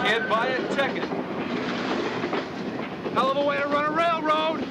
Can't buy it, check it. Hell of a way to run a railroad.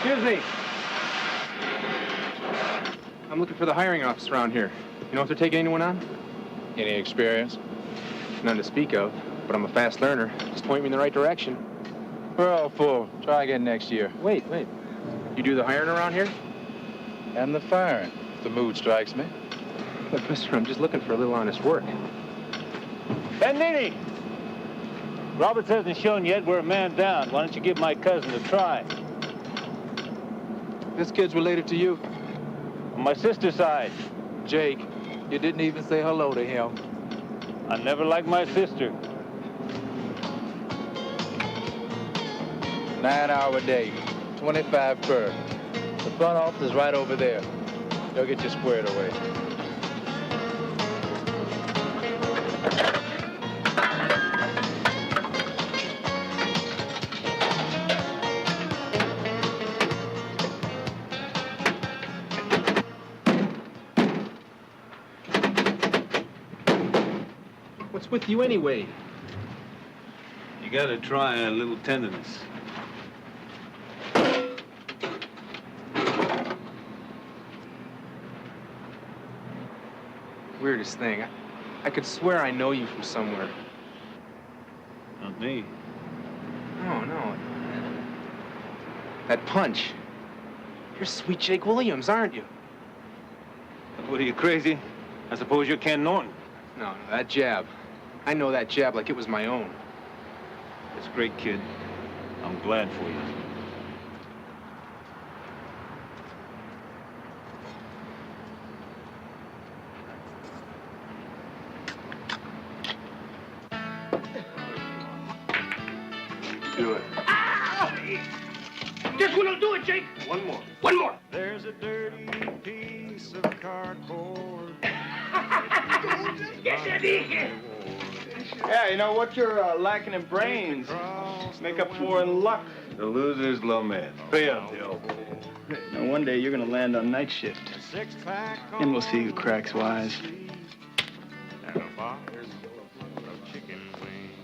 Excuse me. I'm looking for the hiring office around here. You know if they're taking anyone on? Any experience? None to speak of, but I'm a fast learner. Just point me in the right direction. We're all full. Try again next year. Wait. You do the hiring around here? And the firing, if the mood strikes me. Look, mister, I'm just looking for a little honest work. Bandini! Roberts hasn't shown yet we're a man down. Why don't you give my cousin a try? This kid's related to you? On my sister's side. Jake, you didn't even say hello to him. I never liked my sister. 9-hour day, 25 per. The front office is right over there. They'll get you squared away. What's with you anyway? You gotta try a little tenderness. Weirdest thing. I could swear I know you from somewhere. Not me. No. That punch. You're sweet Jake Williams, aren't you? What, are you crazy? I suppose you're Ken Norton. No, that jab. I know that jab like it was my own. That's great, kid. I'm glad for you. Do it. This one'll do it, Jake. One more. One more. There's a dirty piece of cardboard. Yeah, you know what you're lacking in brains, make up for in luck. The loser's lament. Pay up, Joe. Now, one day you're gonna land on night shift, and we'll see who cracks wise. And a box of chicken wings.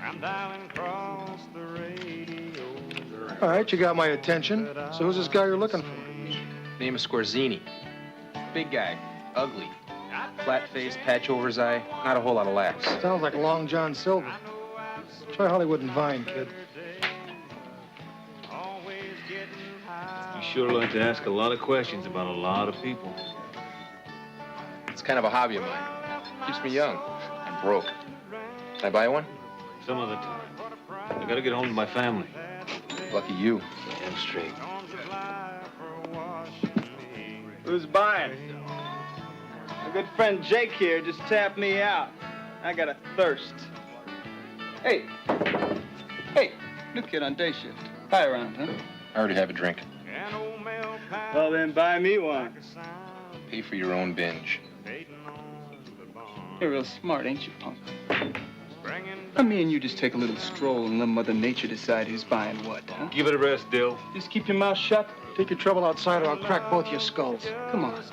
I'm dialing across the radio. All right, you got my attention. So who's this guy you're looking for? Name is Skorzeny. Big guy. Ugly. Flat face, patch over his eye. Not a whole lot of laughs. Sounds like Long John Silver. Try Hollywood and Vine, kid. You sure like to ask a lot of questions about a lot of people. It's kind of a hobby of mine. Keeps me young. I'm broke. Can I buy one? Some other time. I gotta get home to my family. Lucky you. Damn straight. Who's buying? My good friend Jake here just tapped me out. I got a thirst. Hey, new kid on day shift. Hi around, huh? I already have a drink. Well, then buy me one. Pay for your own binge. You're real smart, ain't you, punk? Let me and you just take a little stroll and let Mother Nature decide who's buying what, huh? Give it a rest, Dill. Just keep your mouth shut. Take your trouble outside or I'll crack both your skulls. Come on.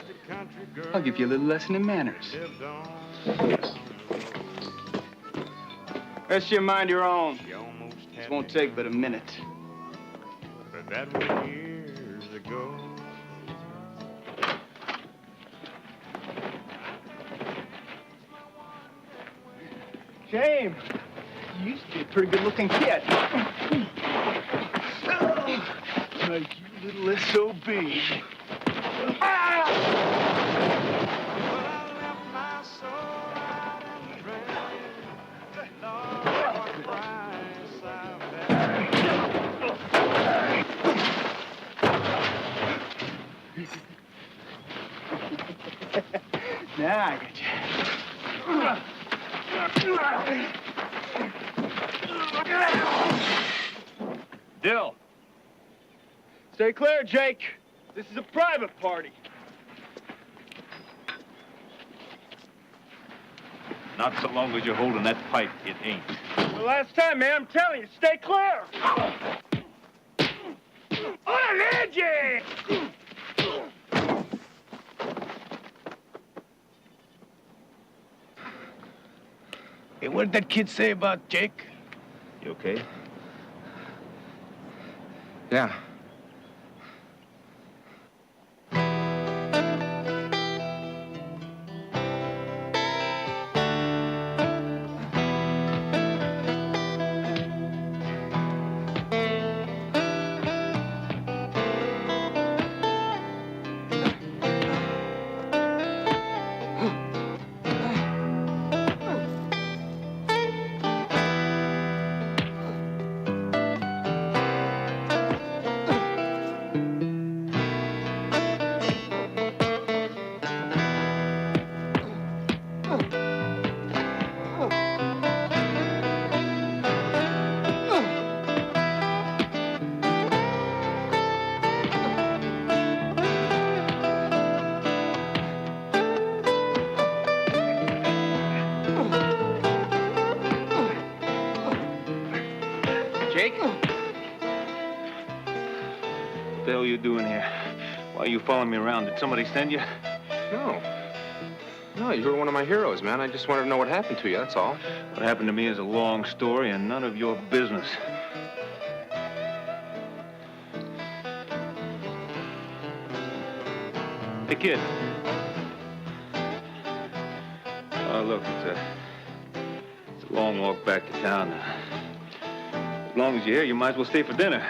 I'll give you a little lesson in manners. Rest your mind your own. This won't take but a minute. But that was years ago. Shame. You used to be a pretty good-looking kid. Like you little SOB. Now I got you. Dill. Stay clear, Jake. This is a private party. Not so long as you're holding that pipe, it ain't. The last time, man, I'm telling you, stay clear. Originator! Hey, what did that kid say about Jake? You okay? Yeah. Jake? What the hell are you doing here? Why are you following me around? Did somebody send you? No. No, you were one of my heroes, man. I just wanted to know what happened to you, that's all. What happened to me is a long story and none of your business. Hey, kid. Oh, look, it's a long walk back to town. As long as you're here, you might as well stay for dinner.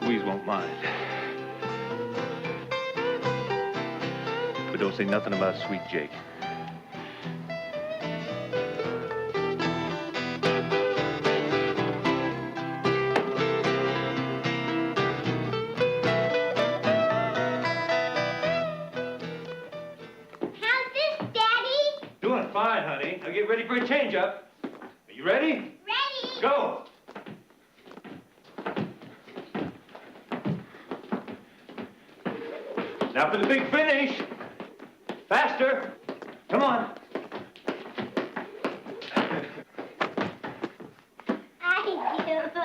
Louise won't mind. But don't say nothing about Sweet Jake. How's this, Daddy? Doing fine, honey. Now get ready for a change-up. Are you ready? Ready? Go! Now for the big finish. Faster. Come on. I give up.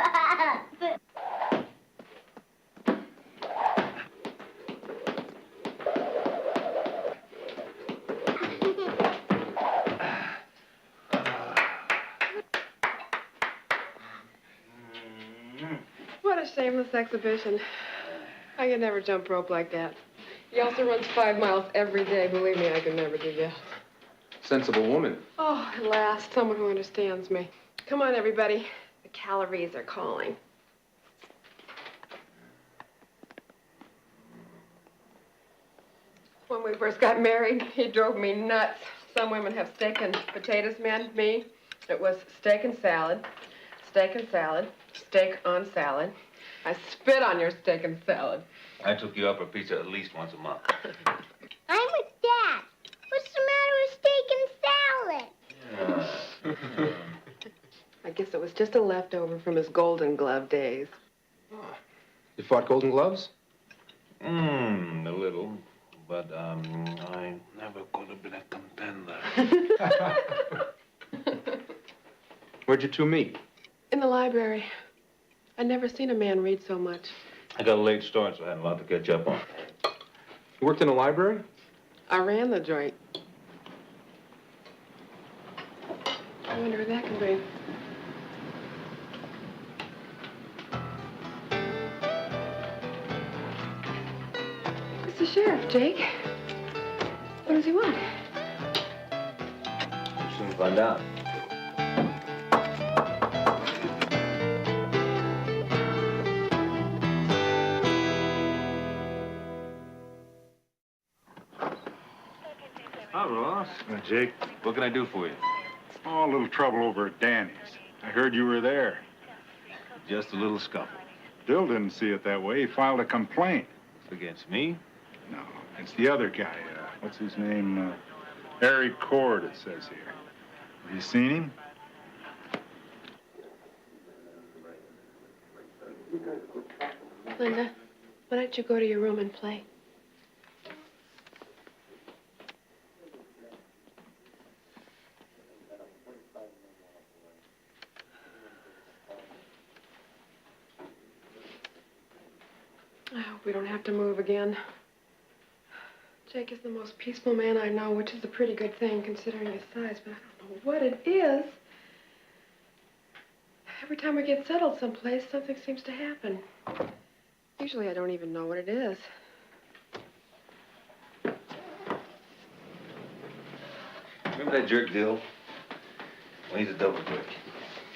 What a shameless exhibition. I could never jump rope like that. He also runs 5 miles every day. Believe me, I could never do that. Sensible woman. Oh, at last, someone who understands me. Come on, everybody. The calories are calling. When we first got married, he drove me nuts. Some women have steak and potatoes, man. Me, it was steak and salad, steak and salad, steak on salad. I spit on your steak and salad. I took you out for pizza at least once a month. I'm with Dad. What's the matter with steak and salad? I guess it was just a leftover from his Golden Glove days. You fought Golden Gloves? A little. but I never could have been a contender. Where'd you two meet? In the library. I'd never seen a man read so much. I got a late start, so I had a lot to catch up on. You worked in a library? I ran the joint. I wonder who that can be. It's the sheriff, Jake. What does he want? We'll soon find out. Hi, Ross. Jake. What can I do for you? Oh, a little trouble over at Danny's. I heard you were there. Just a little scuffle. Bill didn't see it that way. He filed a complaint. It's against me? No, it's the other guy. What's his name? Eric Cord, it says here. Have you seen him? Linda, why don't you go to your room and play? I hope we don't have to move again. Jake is the most peaceful man I know, which is a pretty good thing considering his size, but I don't know what it is. Every time we get settled someplace, something seems to happen. Usually I don't even know what it is. Remember that jerk Dill? Well, he's a double jerk.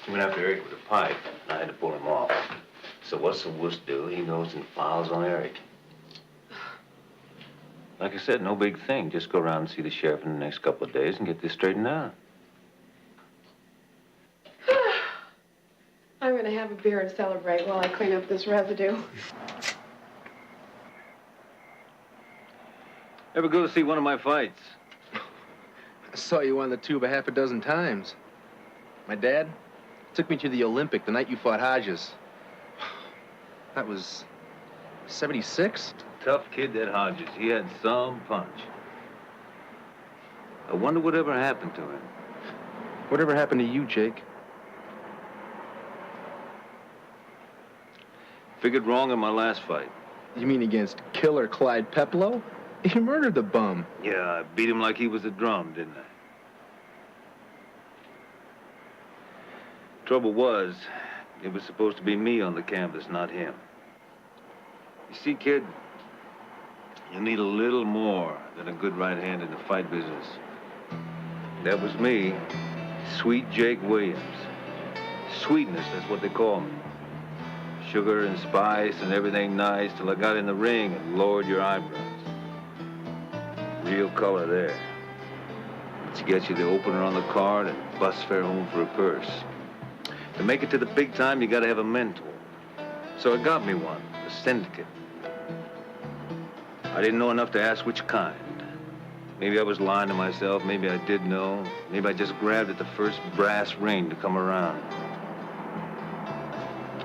He went after Eric with a pipe, and I had to pull him off. So what's the wuss do? He goes and files on Eric. Like I said, no big thing. Just go around and see the sheriff in the next couple of days and get this straightened out. I'm going to have a beer and celebrate while I clean up this residue. Ever go to see one of my fights? I saw you on the tube a half a dozen times. My dad took me to the Olympic the night you fought Hodges. That was 76? Tough kid, that Hodges. He had some punch. I wonder whatever happened to him. Whatever happened to you, Jake? Figured wrong in my last fight. You mean against Killer Clyde Peplow? You murdered the bum. Yeah, I beat him like he was a drum, didn't I? Trouble was, it was supposed to be me on the canvas, not him. You see, kid, you need a little more than a good right hand in the fight business. That was me, Sweet Jake Williams. Sweetness, that's what they call me. Sugar and spice and everything nice till I got in the ring and lowered your eyebrows. Real color there. To get you the opener on the card and bus fare home for a purse. To make it to the big time, you gotta have a mentor. So I got me one, a syndicate. I didn't know enough to ask which kind. Maybe I was lying to myself, maybe I did know. Maybe I just grabbed at the first brass ring to come around.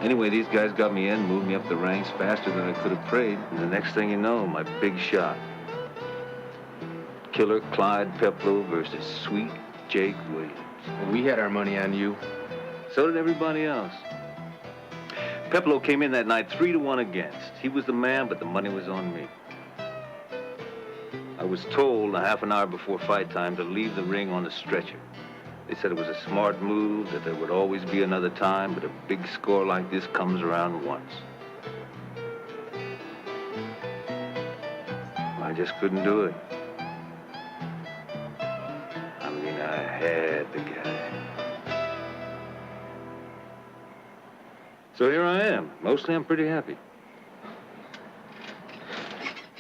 Anyway, these guys got me in, moved me up the ranks faster than I could have prayed. And the next thing you know, my big shot. Killer Clyde Peplow versus Sweet Jake Williams. Well, we had our money on you. So did everybody else. Peplow came in that night 3-1 against. He was the man, but the money was on me. I was told a half an hour before fight time to leave the ring on a stretcher. They said it was a smart move, that there would always be another time, but a big score like this comes around once. I just couldn't do it. I mean, I had the guy. So here I am. Mostly I'm pretty happy.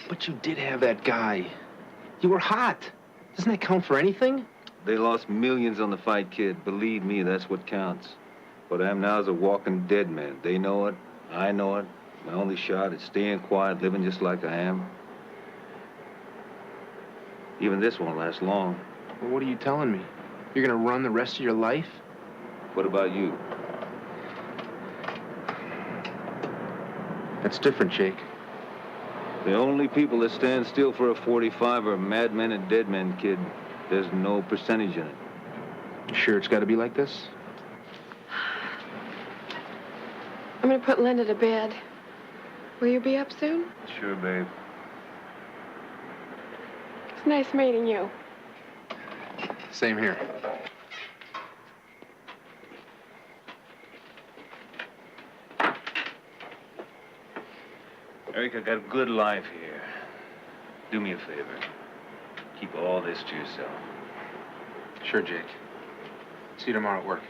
But you did have that guy. You were hot. Doesn't that count for anything? They lost millions on the fight, kid. Believe me, that's what counts. What I am now is a walking dead man. They know it. I know it. My only shot is staying quiet, living just like I am. Even this won't last long. Well, what are you telling me? You're gonna run the rest of your life? What about you? That's different, Jake. The only people that stand still for a 45 are madmen and dead men, kid. There's no percentage in it. You sure it's got to be like this? I'm gonna put Linda to bed. Will you be up soon? Sure, babe. It's nice meeting you. Same here. Eric, I got a good life here. Do me a favor. Keep all this to yourself. Sure, Jake. See you tomorrow at work.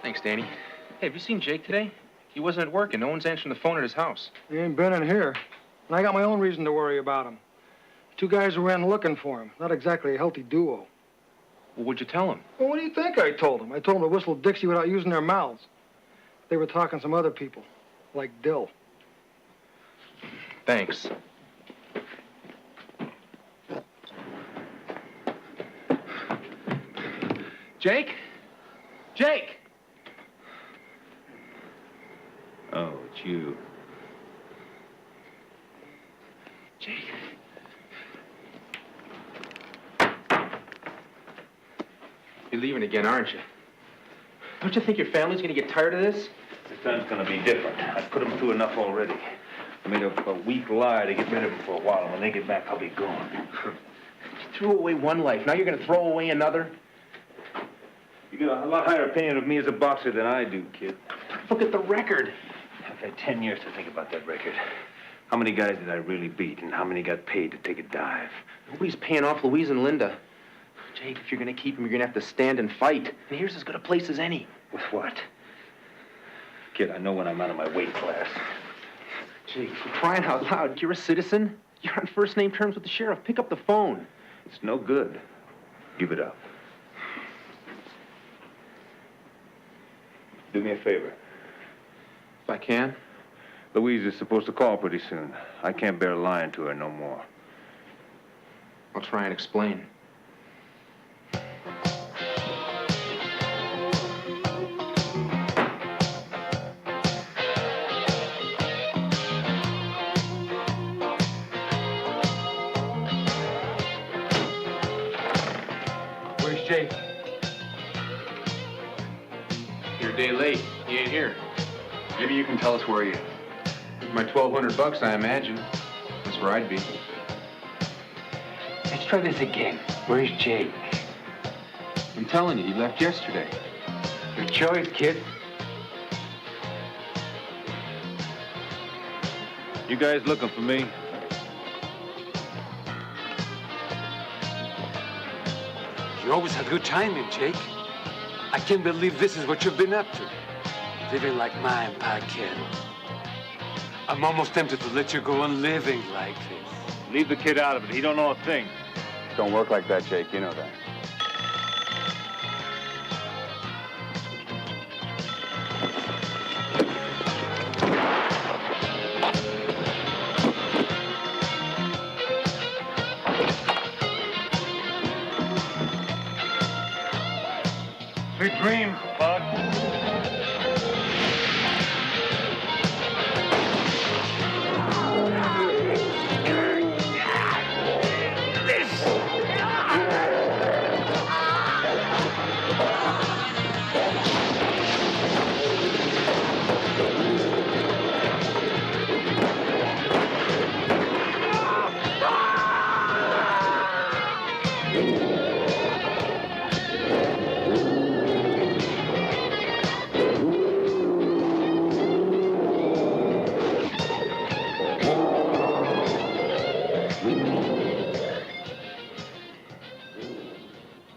Thanks, Danny. Hey, have you seen Jake today? He wasn't at work and no one's answering the phone at his house. He ain't been in here. And I got my own reason to worry about him. Two guys were in looking for him. Not exactly a healthy duo. Well, what'd you tell him? Well, what do you think I told them? I told them to whistle Dixie without using their mouths. They were talking some other people, like Dill. Thanks. Jake? Jake! Oh, it's you. Jake. You're leaving again, aren't you? Don't you think your family's gonna get tired of this? This time's gonna be different. I've put them through enough already. I made a weak lie to get rid of them for a while, and when they get back, I'll be gone. You threw away one life. Now you're gonna throw away another? You got a lot higher opinion of me as a boxer than I do, kid. Look at the record. I've had 10 years to think about that record. How many guys did I really beat, and how many got paid to take a dive? Nobody's paying off Louise and Linda. Jake, if you're gonna keep them, you're gonna have to stand and fight. And here's as good a place as any. With what? Kid, I know when I'm out of my weight class. Jake, for crying out loud, you're a citizen. You're on first name terms with the sheriff. Pick up the phone. It's no good. Give it up. Do me a favor. If I can. Louise is supposed to call pretty soon. I can't bear lying to her no more. I'll try and explain. Where's Jake? You're a day late. He ain't here. Maybe you can tell us where he is. With my $1,200, I imagine. That's where I'd be. Let's try this again. Where's Jake? I'm telling you, he left yesterday. Your choice, kid. You guys looking for me? You always had good timing, Jake. I can't believe this is what you've been up to. Living like my empire, kid. I'm almost tempted to let you go on living like this. Leave the kid out of it. He don't know a thing. Don't work like that, Jake. You know that. Sweet dreams, bud.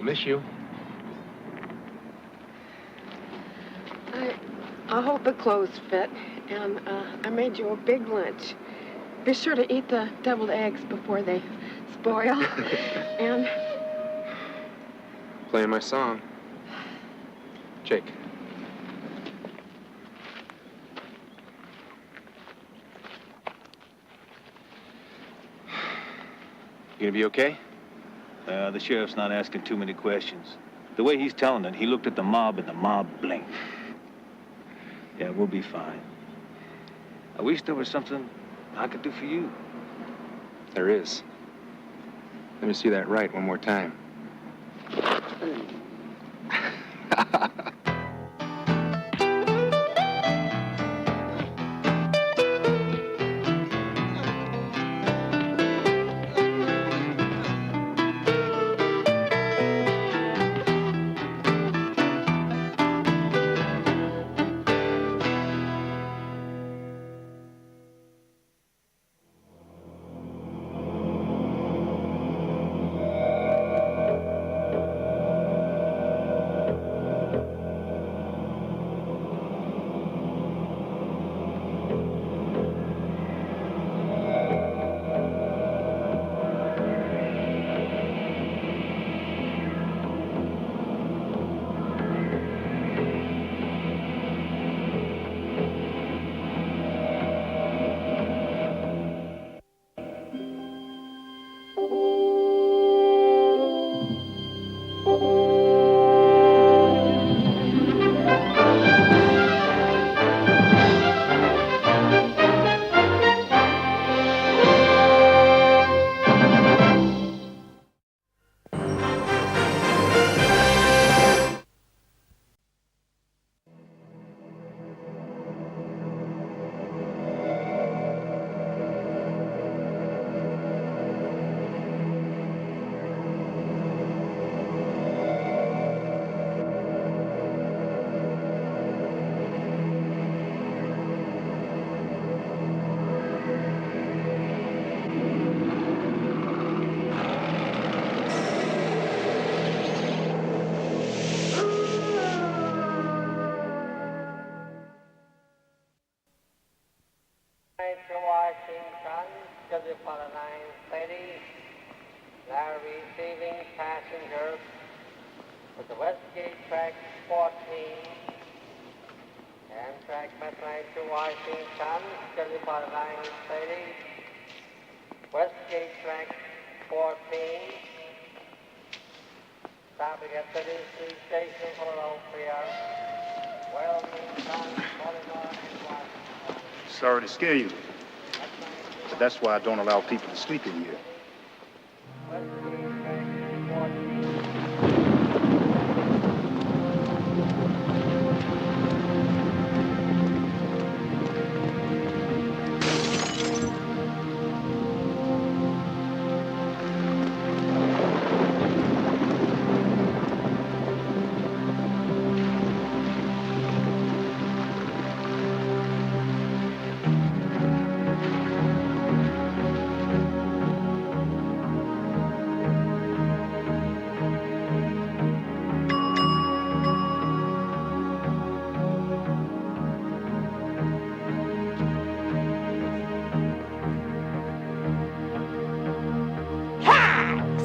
Miss you. I hope the clothes fit, and I made you a big lunch. Be sure to eat the deviled eggs before they spoil. And... Playing my song. Jake. You gonna be okay? The sheriff's not asking too many questions. The way he's telling it, he looked at the mob and the mob blinked. Yeah, we'll be fine. I wish there was something I could do for you. There is. Let me see that right one more time. To Washington, to the bloodline city, now receiving passengers with the Westgate track 14, Amtrak Metro to Washington, to the bloodline city, Westgate track 14, stopping at 33 Station, Philadelphia, Wellington, Baltimore, and Washington. Sorry to scare you, but that's why I don't allow people to sleep in here.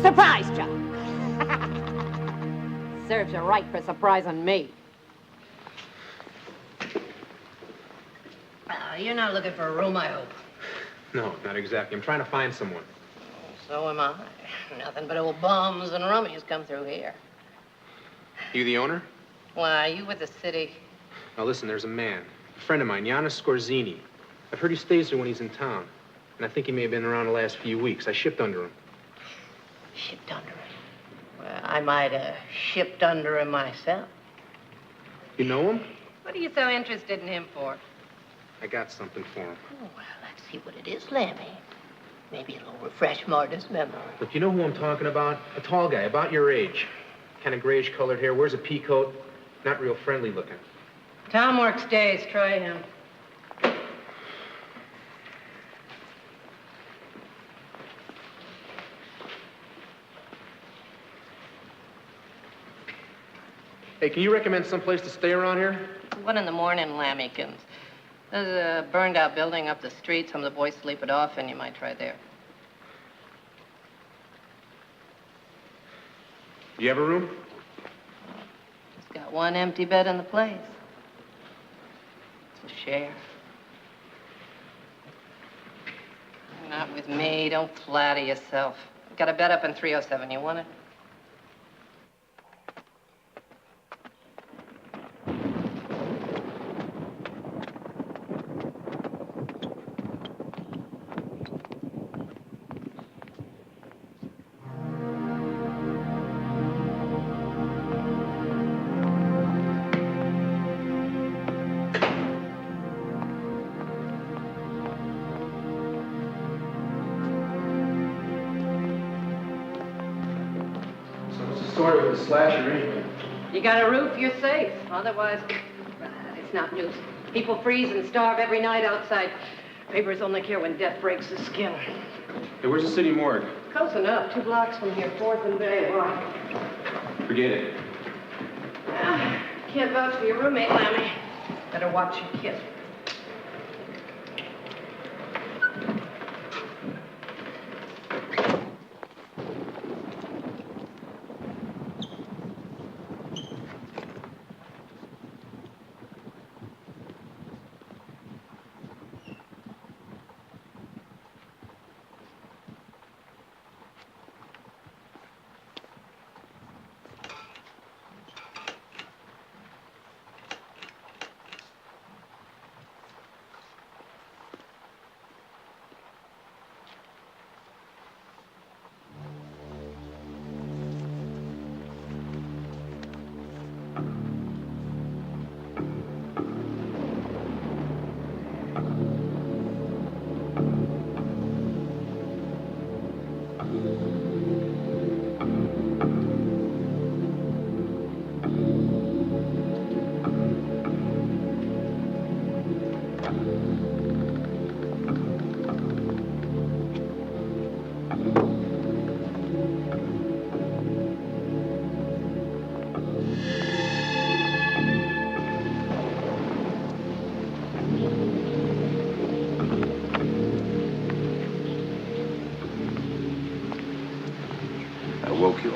Surprise job. Serves you right for surprising me. You're not looking for a room, I hope. No, not exactly. I'm trying to find someone. So am I. Nothing but old bums and rummies come through here. You the owner? Why, you with the city? Now listen, there's a man, a friend of mine, Janos Skorzeny. I've heard he stays there when he's in town. And I think he may have been around the last few weeks. I shipped under him. Shipped under him? Well, I might have shipped under him myself. You know him? What are you so interested in him for? I got something for him. Oh, well, let's see what it is, Lammy. Maybe it'll refresh Marta's memory. Look, you know who I'm talking about? A tall guy, about your age. Kind of grayish-colored hair, wears a pea coat. Not real friendly looking. Tom works days. Try him. Hey, can you recommend some place to stay around here? 1 in the morning, Lammykins. There's a burned-out building up the street. Some of the boys sleep it off, and you might try there. You have a room? It's got one empty bed in the place. It's a share. Not with me. Don't flatter yourself. I've got a bed up in 307. You want it? Story with the slasher anyway. You got a roof, you're safe. Otherwise, it's not news. People freeze and starve every night outside. Papers only care when death breaks the skin. Hey, where's the city morgue? Close enough. 2 blocks from here, 4th and Bay. Why? Forget it. Can't vouch for your roommate, Lammy. Better watch your kid.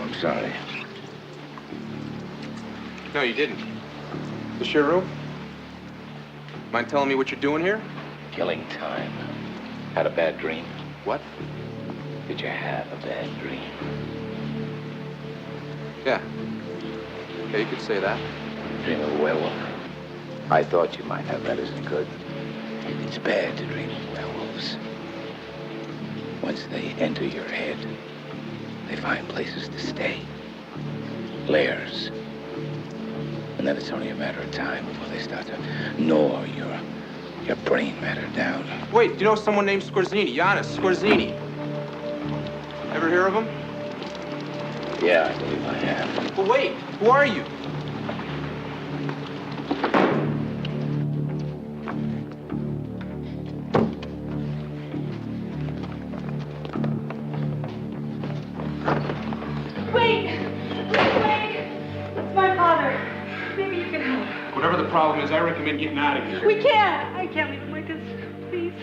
I'm sorry. No, you didn't. This your room? Mind telling me what you're doing here? Killing time. Had a bad dream? What? Did you have a bad dream? Yeah. Yeah, you could say that. Dream of a werewolf? I thought you might have. That isn't good. It's bad to dream of werewolves. Once they enter your head, they find places to stay. Lairs. And then it's only a matter of time before they start to gnaw your brain matter down. Wait, do you know someone named Skorzeny? Janos Skorzeny. Ever hear of him? Yeah, I believe I have. But wait, who are you? Whatever the problem is, I recommend getting out of here. We can't. I can't leave him like this. Please.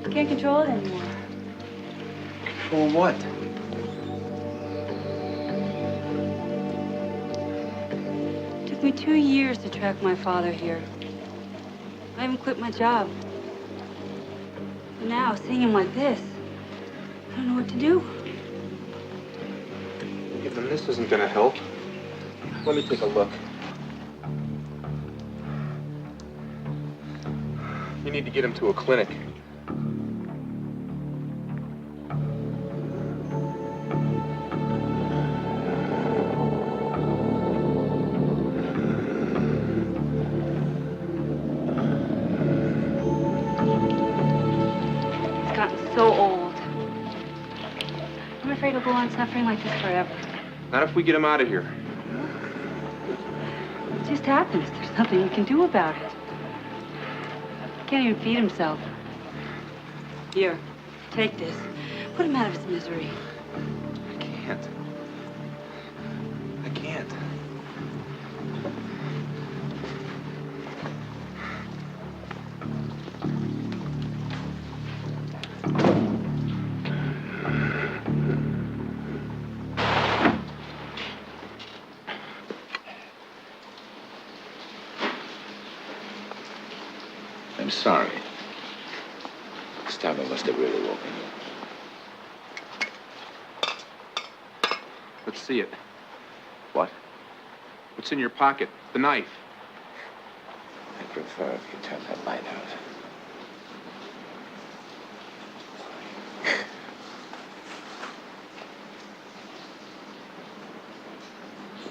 I can't control it anymore. Control what? It took me 2 years to track my father here. I haven't quit my job. But now, seeing him like this, I don't know what to do. Even this isn't gonna help. Let me take a look. You need to get him to a clinic. He's gotten so old. I'm afraid he'll go on suffering like this forever. Not if we get him out of here. It just happens. There's nothing we can do about it. He can't even feed himself. Here, take this. Put him out of his misery. I can't. can't. I'm sorry. This time I must have really woken you. Let's see it. What? What's in your pocket? The knife. I prefer if you turn that light out.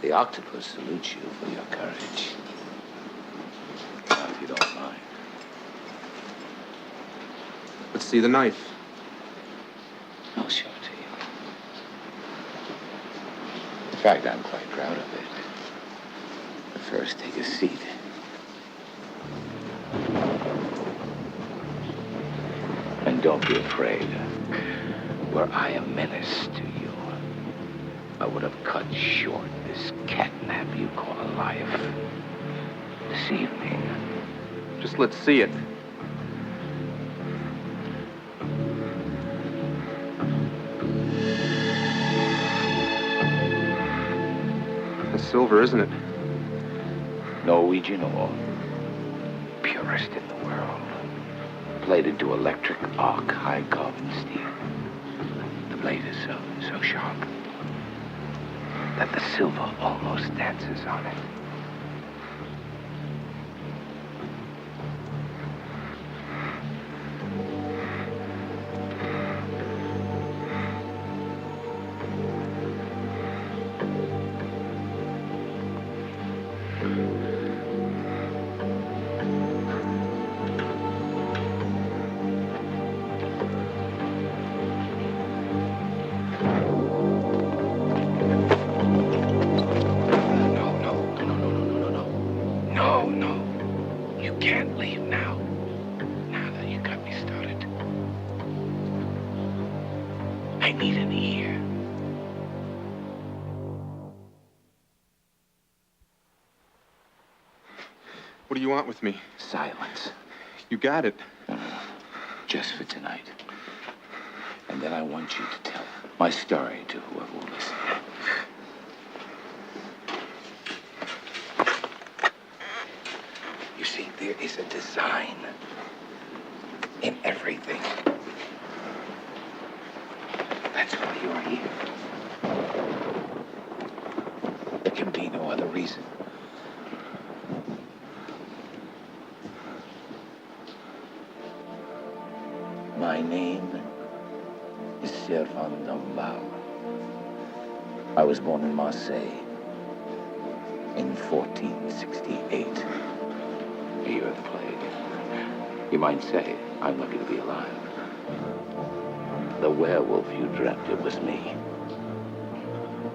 The octopus salutes you for your courage. Now, if you don't mind. Let's see the knife. I'll show it to you. In fact, I'm quite proud of it. But first, take a seat. And don't be afraid. Were I a menace to you, I would have cut short this catnap you call a life. This evening. Just let's see it. It's silver, isn't it? Norwegian ore. Purest in the world. Plated to electric arc high carbon steel. The blade is so sharp that the silver almost dances on it. What do you want with me? Silence. You got it. No. Just for tonight. And then I want you to tell my story to whoever will listen. You see, there is a design in everything. That's why you're here. There can be no other reason. My name is Servan Dombal. I was born in Marseille in 1468, the year of the plague. You might say I'm lucky to be alive. The werewolf you dreamt, it was me.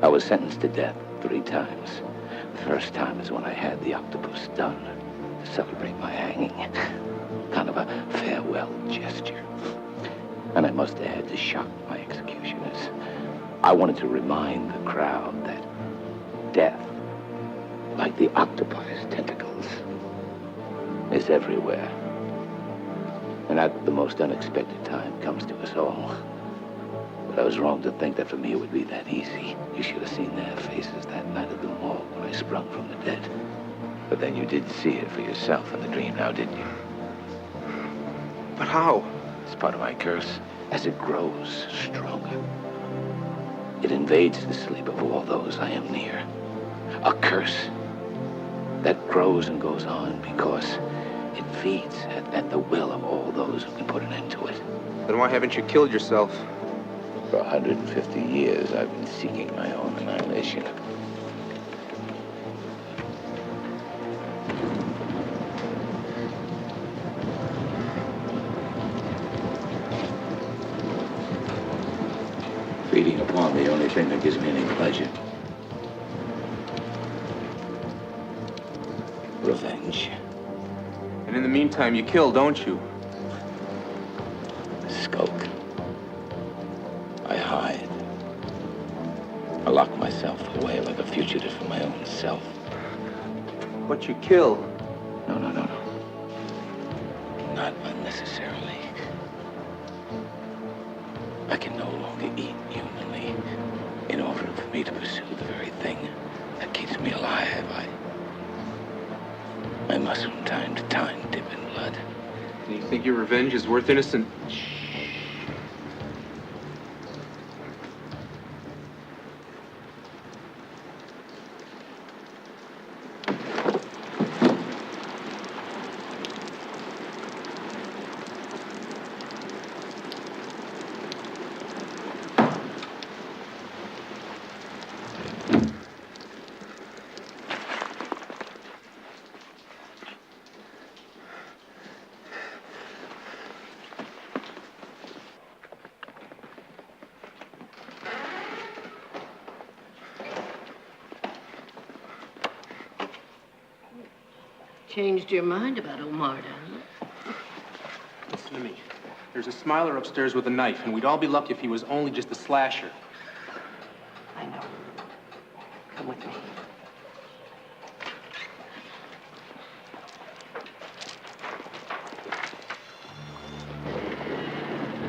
I was sentenced to death 3 times. The first time is when I had the octopus done to celebrate my hanging. Kind of a farewell gesture. And I must add, to shock my executioners, I wanted to remind the crowd that death, like the octopus's tentacles, is everywhere. And at the most unexpected time comes to us all. But I was wrong to think that for me it would be that easy. You should have seen their faces that night at the mall when I sprung from the dead. But then you did see it for yourself in the dream now, didn't you? But how? It's part of my curse. As it grows stronger, it invades the sleep of all those I am near. A curse that grows and goes on because it feeds at the will of all those who can put an end to it. Then why haven't you killed yourself? For 150 years, I've been seeking my own annihilation. Feeding upon the only thing that gives me any pleasure. Revenge. And in the meantime, you kill, don't you? Skulk. I hide. I lock myself away like a fugitive. fugitive for my own self. But you kill. No. Not unnecessarily. I can no longer eat humanly. In order for me to pursue the very thing that keeps me alive, I must from time to time dip in blood. And you think your revenge is worth innocent? Changed your mind about Omar, didn't you? Listen to me. There's a smiler upstairs with a knife, and we'd all be lucky if he was only just a slasher. I know. Come with me.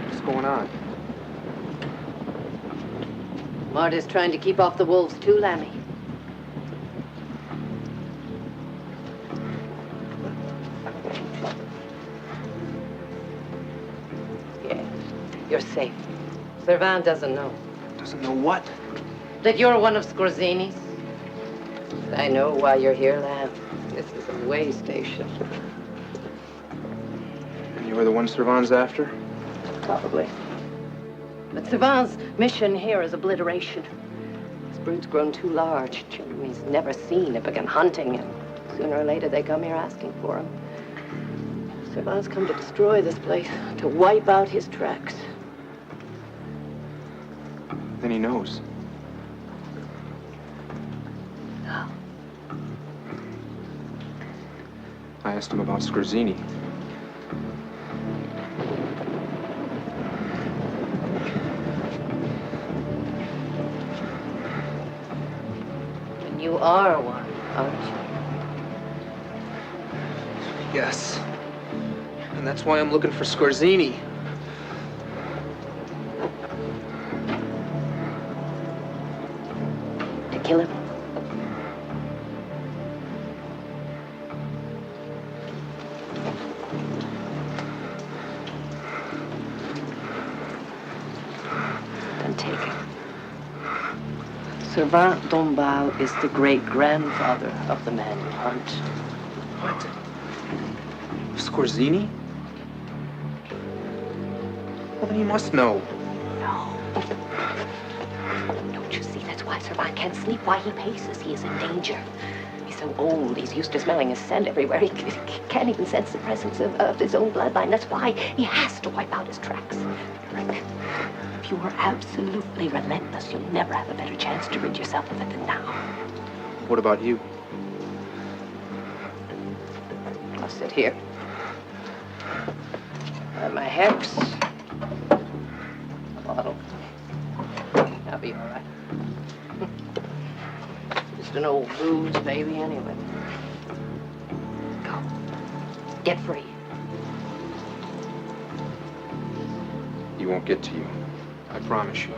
What's going on? Marta's trying to keep off the wolves too, Lammy. You're safe. Servan doesn't know. Doesn't know what? That you're one of Skorzeny's. I know why you're here, lad. This is a way station. And you were the one Servan's after? Probably. But Servan's mission here is obliteration. This brute's grown too large. Children he's never seen have begun hunting him. Sooner or later, they come here asking for him. Servan's come to destroy this place, to wipe out his tracks. Then he knows. How? I asked him about Skorzeny. And you are one, aren't you? Yes. And that's why I'm looking for Skorzeny. To kill him? Then take it. Servan Dombal is the great-grandfather of the man you hunt. What? Skorzeny? Well, then he must know. No. Don't you see? That's why Servan can't sleep, why he paces. He is in danger. He's so old, he's used to smelling his scent everywhere. He can't even sense the presence of his own bloodline. That's why he has to wipe out his tracks. Rick, if you were absolutely relentless, you'll never have a better chance to rid yourself of it than now. What about you? I'll sit here. My hex. Bottle. I'll be all right. Just an old booze baby anyway. Go. Get free. He won't get to you. I promise you.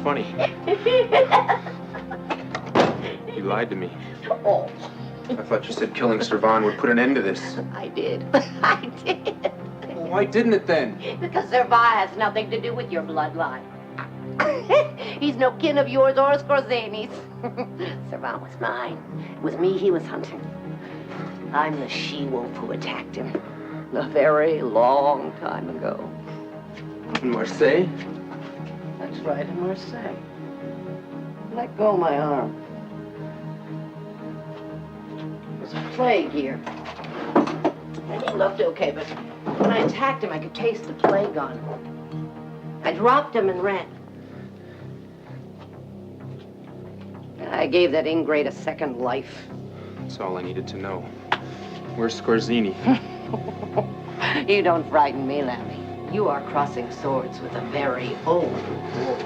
funny. You lied to me. Oh, I thought you said killing Servan would put an end to this. I did. I did. Well, why didn't it then? Because Servan has nothing to do with your bloodline. He's no kin of yours or Skorzeny's. Servan was mine. It was me he was hunting. I'm the she-wolf who attacked him a very long time ago. In Marseille? That's right, in Marseille. Let go my arm. There's a plague here. And he looked okay, but when I attacked him, I could taste the plague on him. I dropped him and ran. I gave that ingrate a second life. That's all I needed to know. Where's Skorzeny? You don't frighten me, Lammy. You are crossing swords with a very old wolf.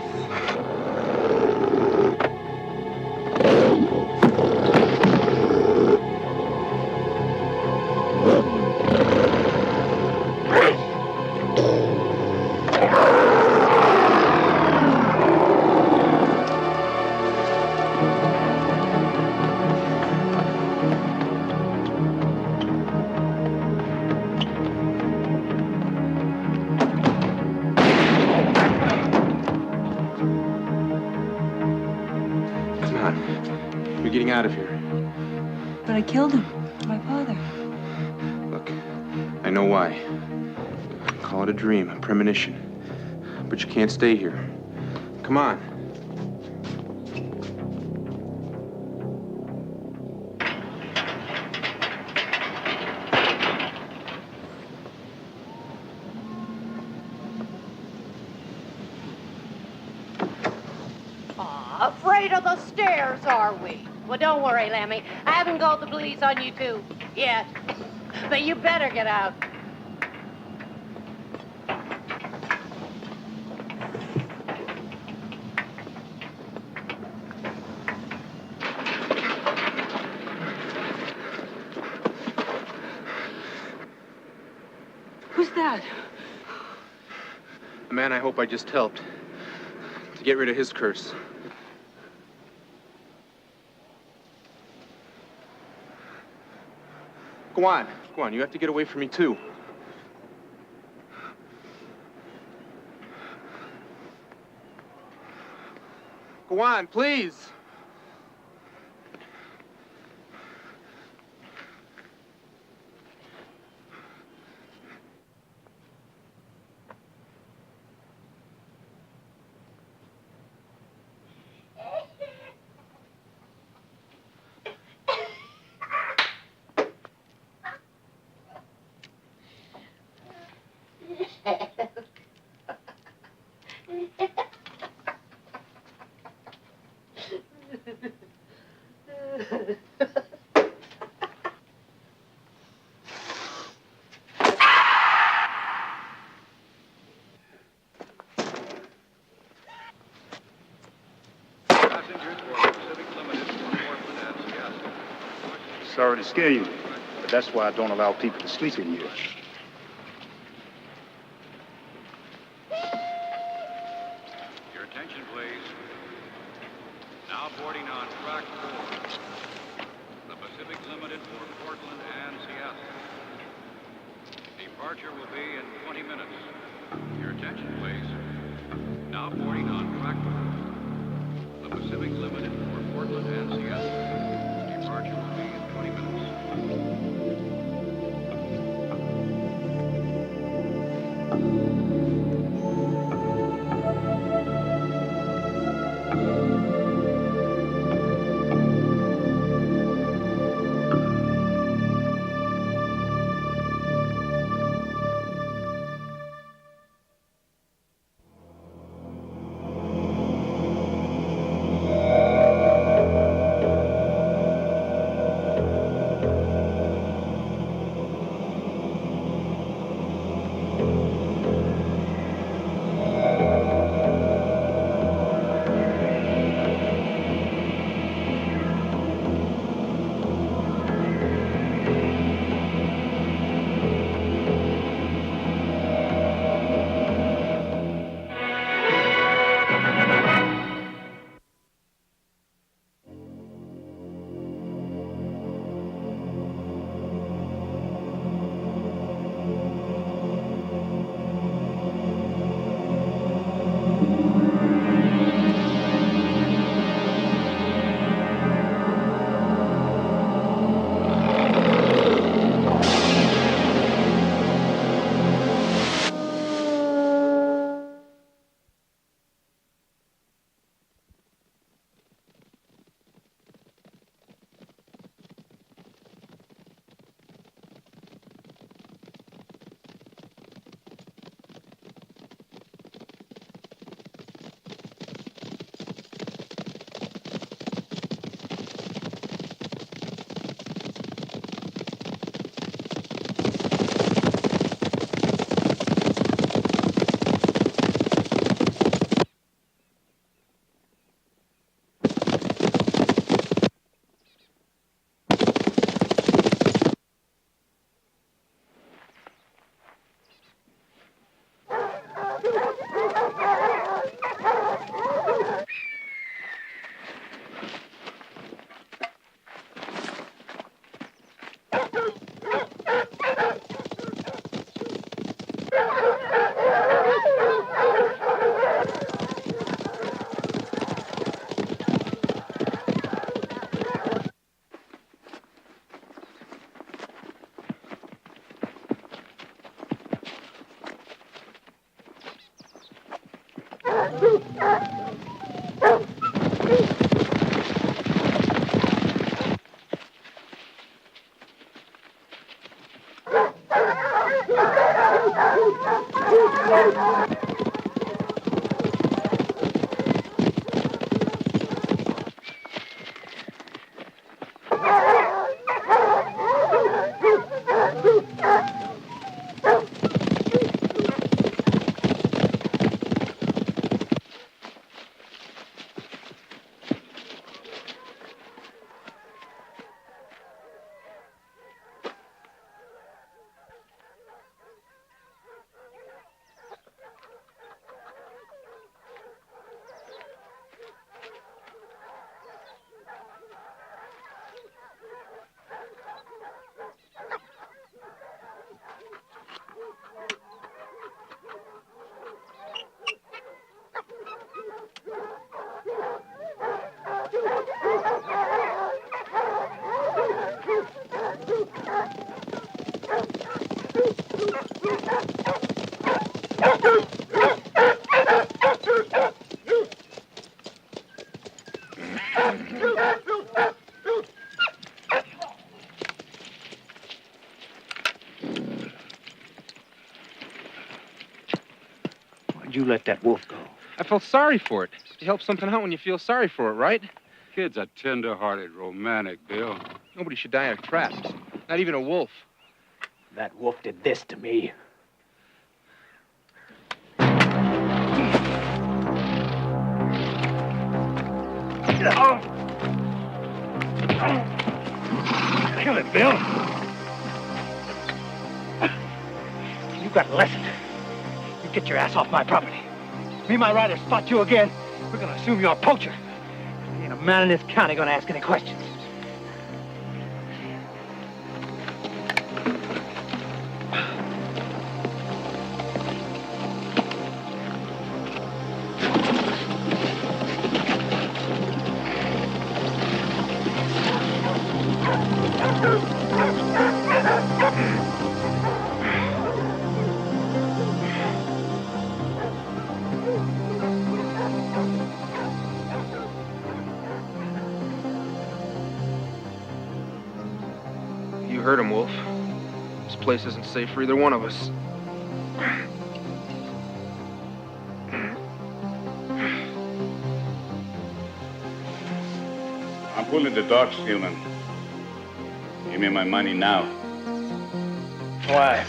We're getting out of here. But I killed him. My father. Look, I know why. Call it a dream, a premonition. But you can't stay here. Come on. Afraid of the stairs, are we? Well, don't worry, Lammy. I haven't called the police on you two yet. But you better get out. Who's that? A man I hope I just helped. To get rid of his curse. Go on. Go on. You have to get away from me, too. Go on, please. Sorry to scare you, but that's why I don't allow people to sleep in here. Your attention, please. Now boarding on track 4. The Pacific Limited for Portland and Seattle. Departure will be in 20 minutes. Your attention, please. Now boarding on track 4. The Pacific Limited for Portland and Seattle. Departure will be in 20 minutes. you let that wolf go? I felt sorry for it. You help something out when you feel sorry for it, right? Kid's a tender-hearted, romantic, Bill. Nobody should die in a trap. Not even a wolf. That wolf did this to me. Kill it, Bill. You got a lesson. You get your ass off my property. Me and my riders spot you again, we're gonna assume you're a poacher. Ain't a man in this county gonna ask any questions. You heard him, Wolf. This place isn't safe for either one of us. I'm pulling the dog stealing. Give me my money now. Why?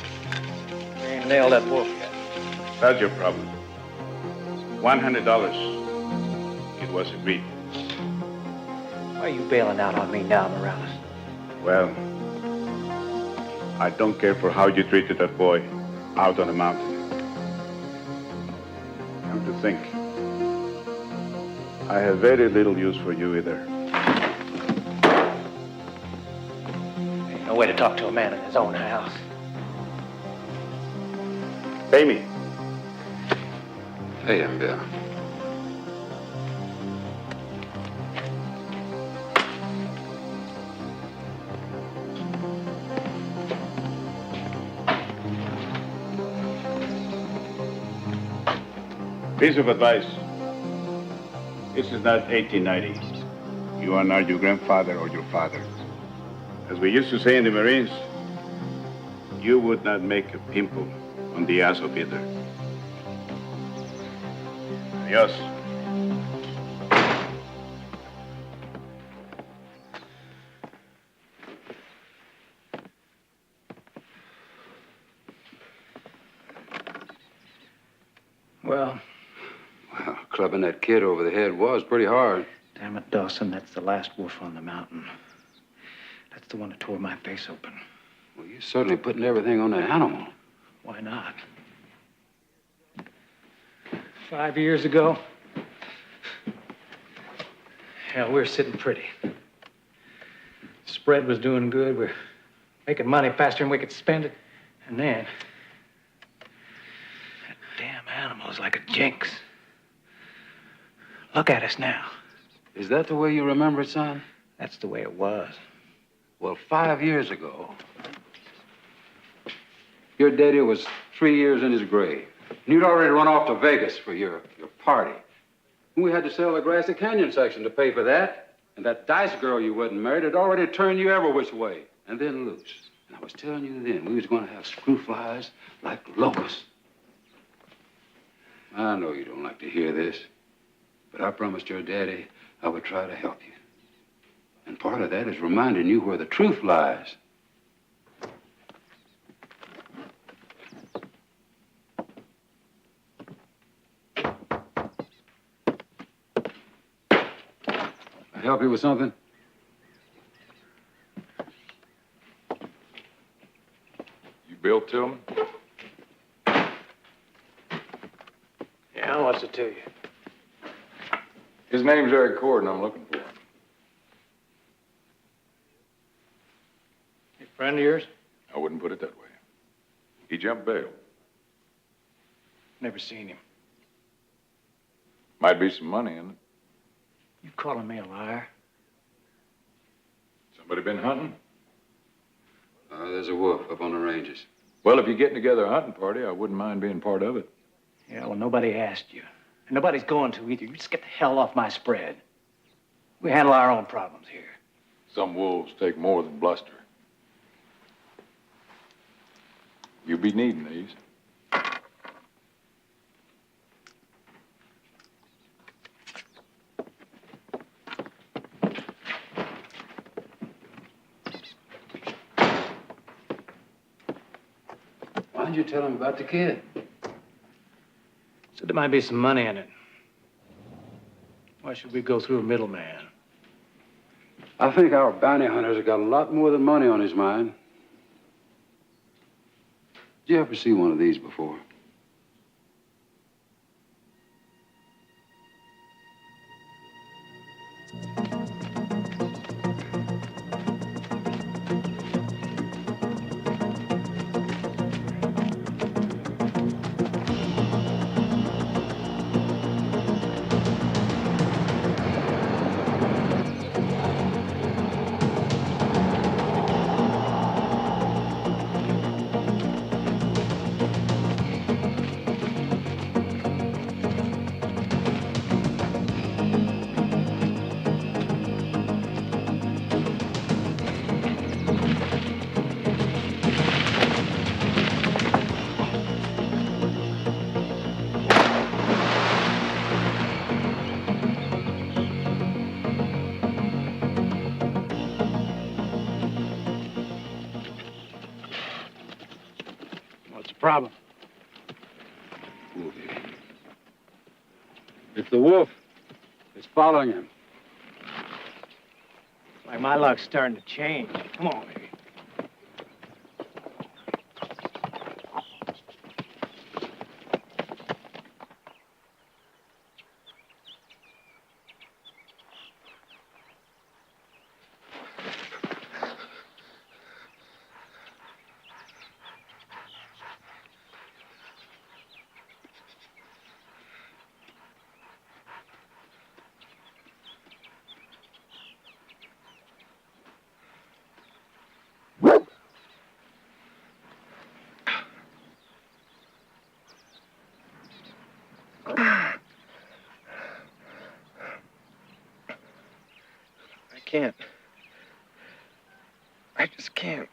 You ain't nailed that wolf yet. That's your problem. $100. It was agreed. Why are you bailing out on me now, Morales? Well, I don't care for how you treated that boy out on the mountain. Come to think, I have very little use for you either. Ain't no way to talk to a man in his own house. Pay me. Pay him, Bill. Piece of advice. This is not 1890. You are not your grandfather or your father. As we used to say in the Marines, you would not make a pimple on the ass of either. Adios. Well, Clubbing that kid over the head was pretty hard. damn it, Dawson, that's the last wolf on the mountain. That's the one that tore my face open. Well, you're certainly putting everything on the animal. Why not? 5 years ago, hell, we were sitting pretty. Spread was doing good. We're making money faster than we could spend it. And then, that damn animal is like a jinx. Look at us now. Is that the way you remember it, son? That's the way it was. Well, 5 years ago, your daddy was 3 years in his grave. And you'd already run off to Vegas for your party. And we had to sell the Grassy Canyon section to pay for that. And that Dice girl you wasn't married had already turned you every which way and then loose. And I was telling you then, we was going to have screw flies like locusts. I know you don't like to hear this, but I promised your daddy I would try to help you. And part of that is reminding you where the truth lies. I help you with something? You Bill Tillman? Yeah, what's it to you? His name's Eric Cord, and I'm looking for him. A friend of yours? I wouldn't put it that way. He jumped bail. Never seen him. Might be some money in it. You calling me a liar? Somebody been hunting? There's a wolf up on the ranges. Well, if you're getting together a hunting party, I wouldn't mind being part of it. Yeah, well, nobody asked you. And nobody's going to either. You just get the hell off my spread. We handle our own problems here. Some wolves take more than bluster. You'll be needing these. Why'd you tell him about the kid? Said there might be some money in it. Why should we go through a middleman? I think our bounty hunter's got a lot more than money on his mind. Did you ever see one of these before? Problem. Wolfie. It's the wolf. It's following him. Like my luck's starting to change. Come on, baby. Can't. I just can't.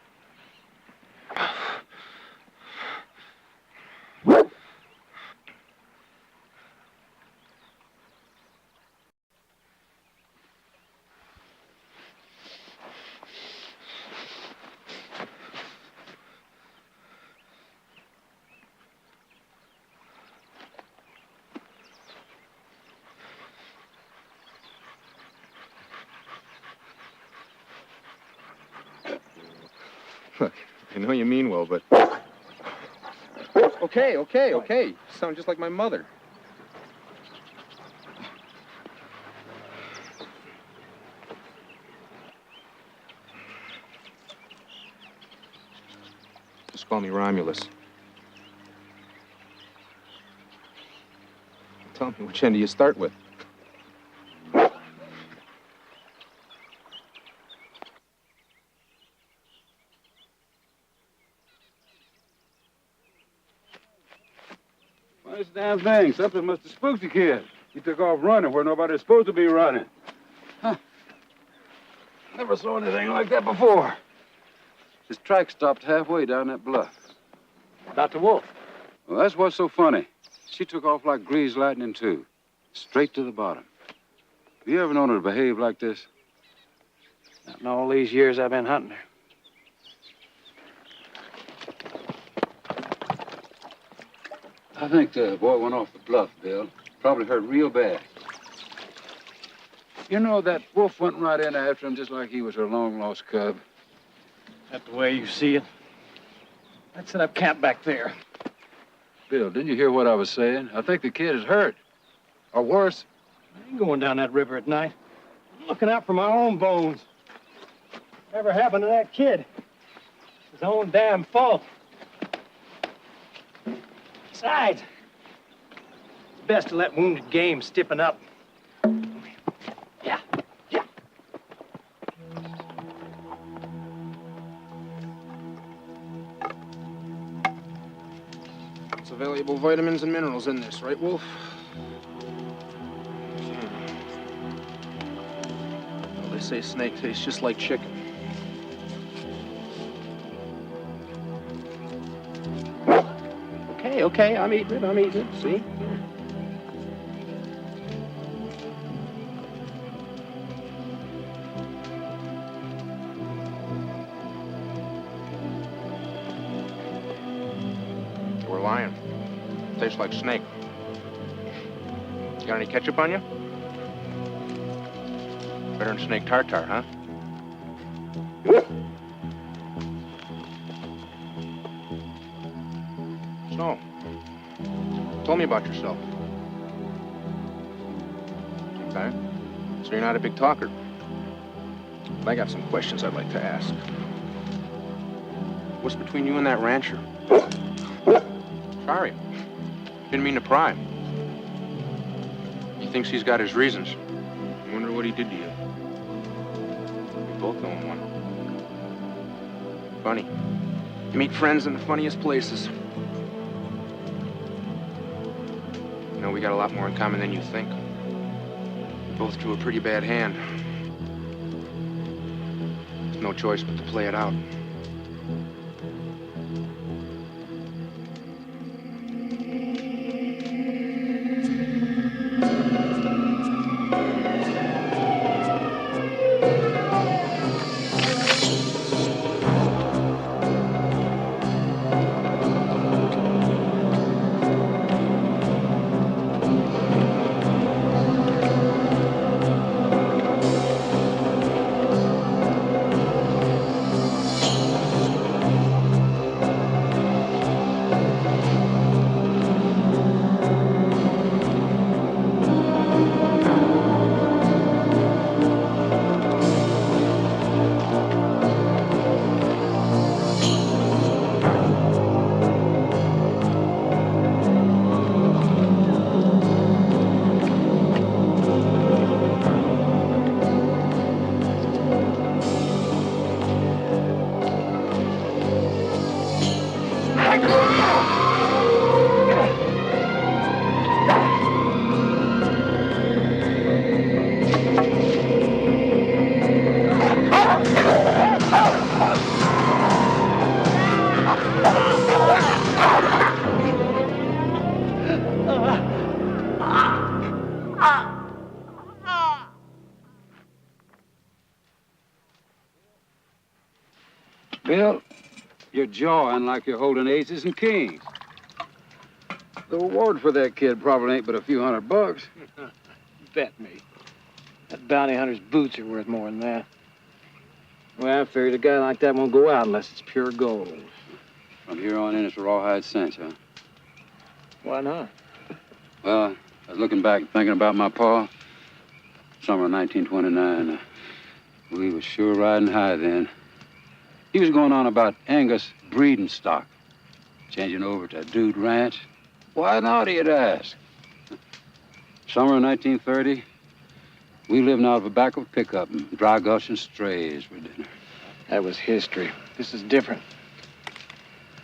Look, I know you mean well, but... Okay. You sound just like my mother. Just call me Romulus. Tell me, which end do you start with? Well, this damn thing. Something must have spooked the kid. He took off running where nobody's supposed to be running. Huh. Never saw anything like that before. His track stopped halfway down that bluff. About the wolf. Well, that's what's so funny. She took off like greased lightning, too. Straight to the bottom. Have you ever known her to behave like this? Not in all these years I've been hunting her. I think the boy went off the bluff, Bill. Probably hurt real bad. You know, that wolf went right in after him just like he was her long-lost cub. That the way you see it? I'd set up camp back there. Bill, didn't you hear what I was saying? I think the kid is hurt. Or worse. I ain't going down that river at night. I'm looking out for my own bones. Whatever happened to that kid? It's his own damn fault. Besides, it's best to let wounded game stiffen up. Yeah. It's valuable vitamins and minerals in this, right, Wolf? Well, they say snake tastes just like chicken. Okay, I'm eating it, see? tastes like snake. Got any ketchup on you? Better than snake tartare, huh? So, tell me about yourself. Okay. So you're not a big talker. But I got some questions I'd like to ask. What's between you and that rancher? Sorry. Didn't mean to pry. He thinks he's got his reasons. I wonder what he did to you. We both owe him one. Funny. You meet friends in the funniest places. You know, we got a lot more in common than you think. We both drew a pretty bad hand. There's no choice but to play it out. Bill, you're jawing like you're holding aces and kings. The reward for that kid probably ain't but a few $100. Bet me. That bounty hunter's boots are worth more than that. Well, I figured a guy like that won't go out unless it's pure gold. From here on in, it's rawhide cinch, huh? Why not? Well, I was looking back and thinking about my pa. Summer of 1929. We was sure riding high then. He was going on about Angus breeding stock. Changing over to a dude ranch. Why not, he'd ask. Summer of 1930, we living out of a back of a pickup and dry gushing strays for dinner. That was history. This is different.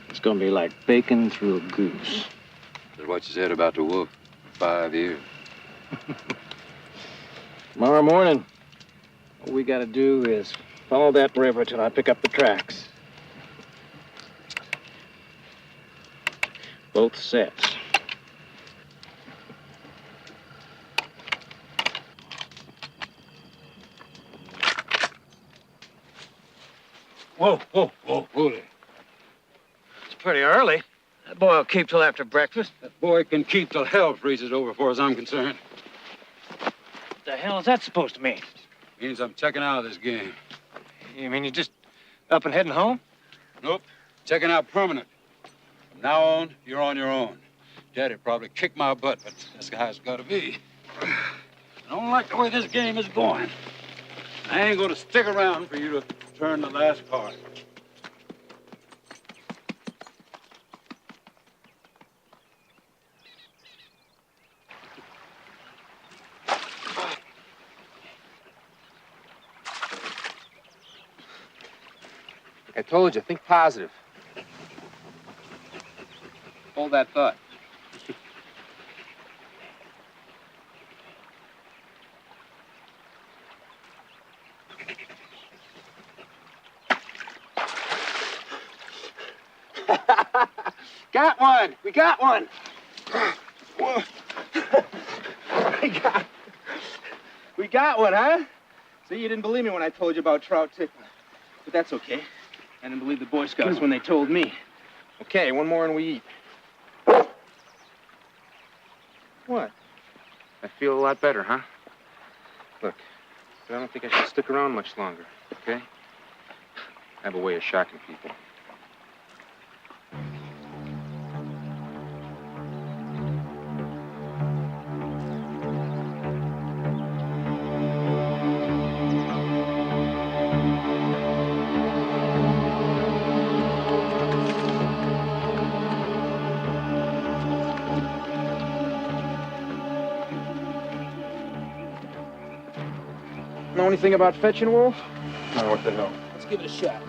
It's gonna be like bacon through a goose. That's what you said about the wolf for 5 years. Tomorrow morning, all we gotta do is follow that river till I pick up the tracks. Both sets. Whoa, whoa, whoa, whoa there. It's pretty early. That boy will keep till after breakfast. That boy can keep till hell freezes over, as far as I'm concerned. What the hell is that supposed to mean? Means I'm checking out of this game. You mean you're just up and heading home? Nope. Checking out permanent. From now on, you're on your own. Daddy probably kicked my butt, but that's how it's got to be. I don't like the way this game is going. I ain't going to stick around for you to turn the last card. I told you, think positive. Hold that thought. Got one. We got one. We got one, huh? See, you didn't believe me when I told you about trout tickling. But that's okay. I didn't believe the Boy Scouts when they told me. Okay, one more and we eat. What? I feel a lot better, huh? Look, but I don't think I should stick around much longer, okay? I have a way of shocking people. Know anything about fetching, Wolf? No, what the hell? Let's give it a shot.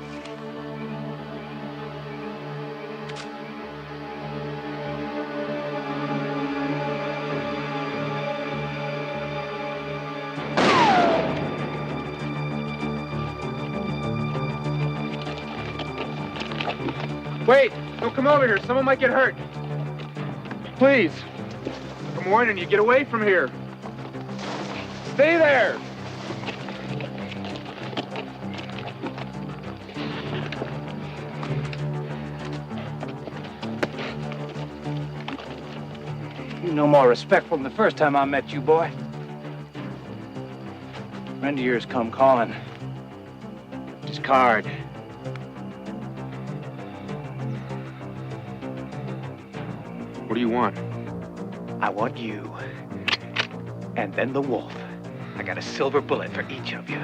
Wait! Don't come over here. Someone might get hurt. Please. I'm warning you. Get away from here. Stay there! You no more respectful than the first time I met you, boy. Friend of yours come calling. His card. What do you want? I want you. And then the wolf. I got a silver bullet for each of you.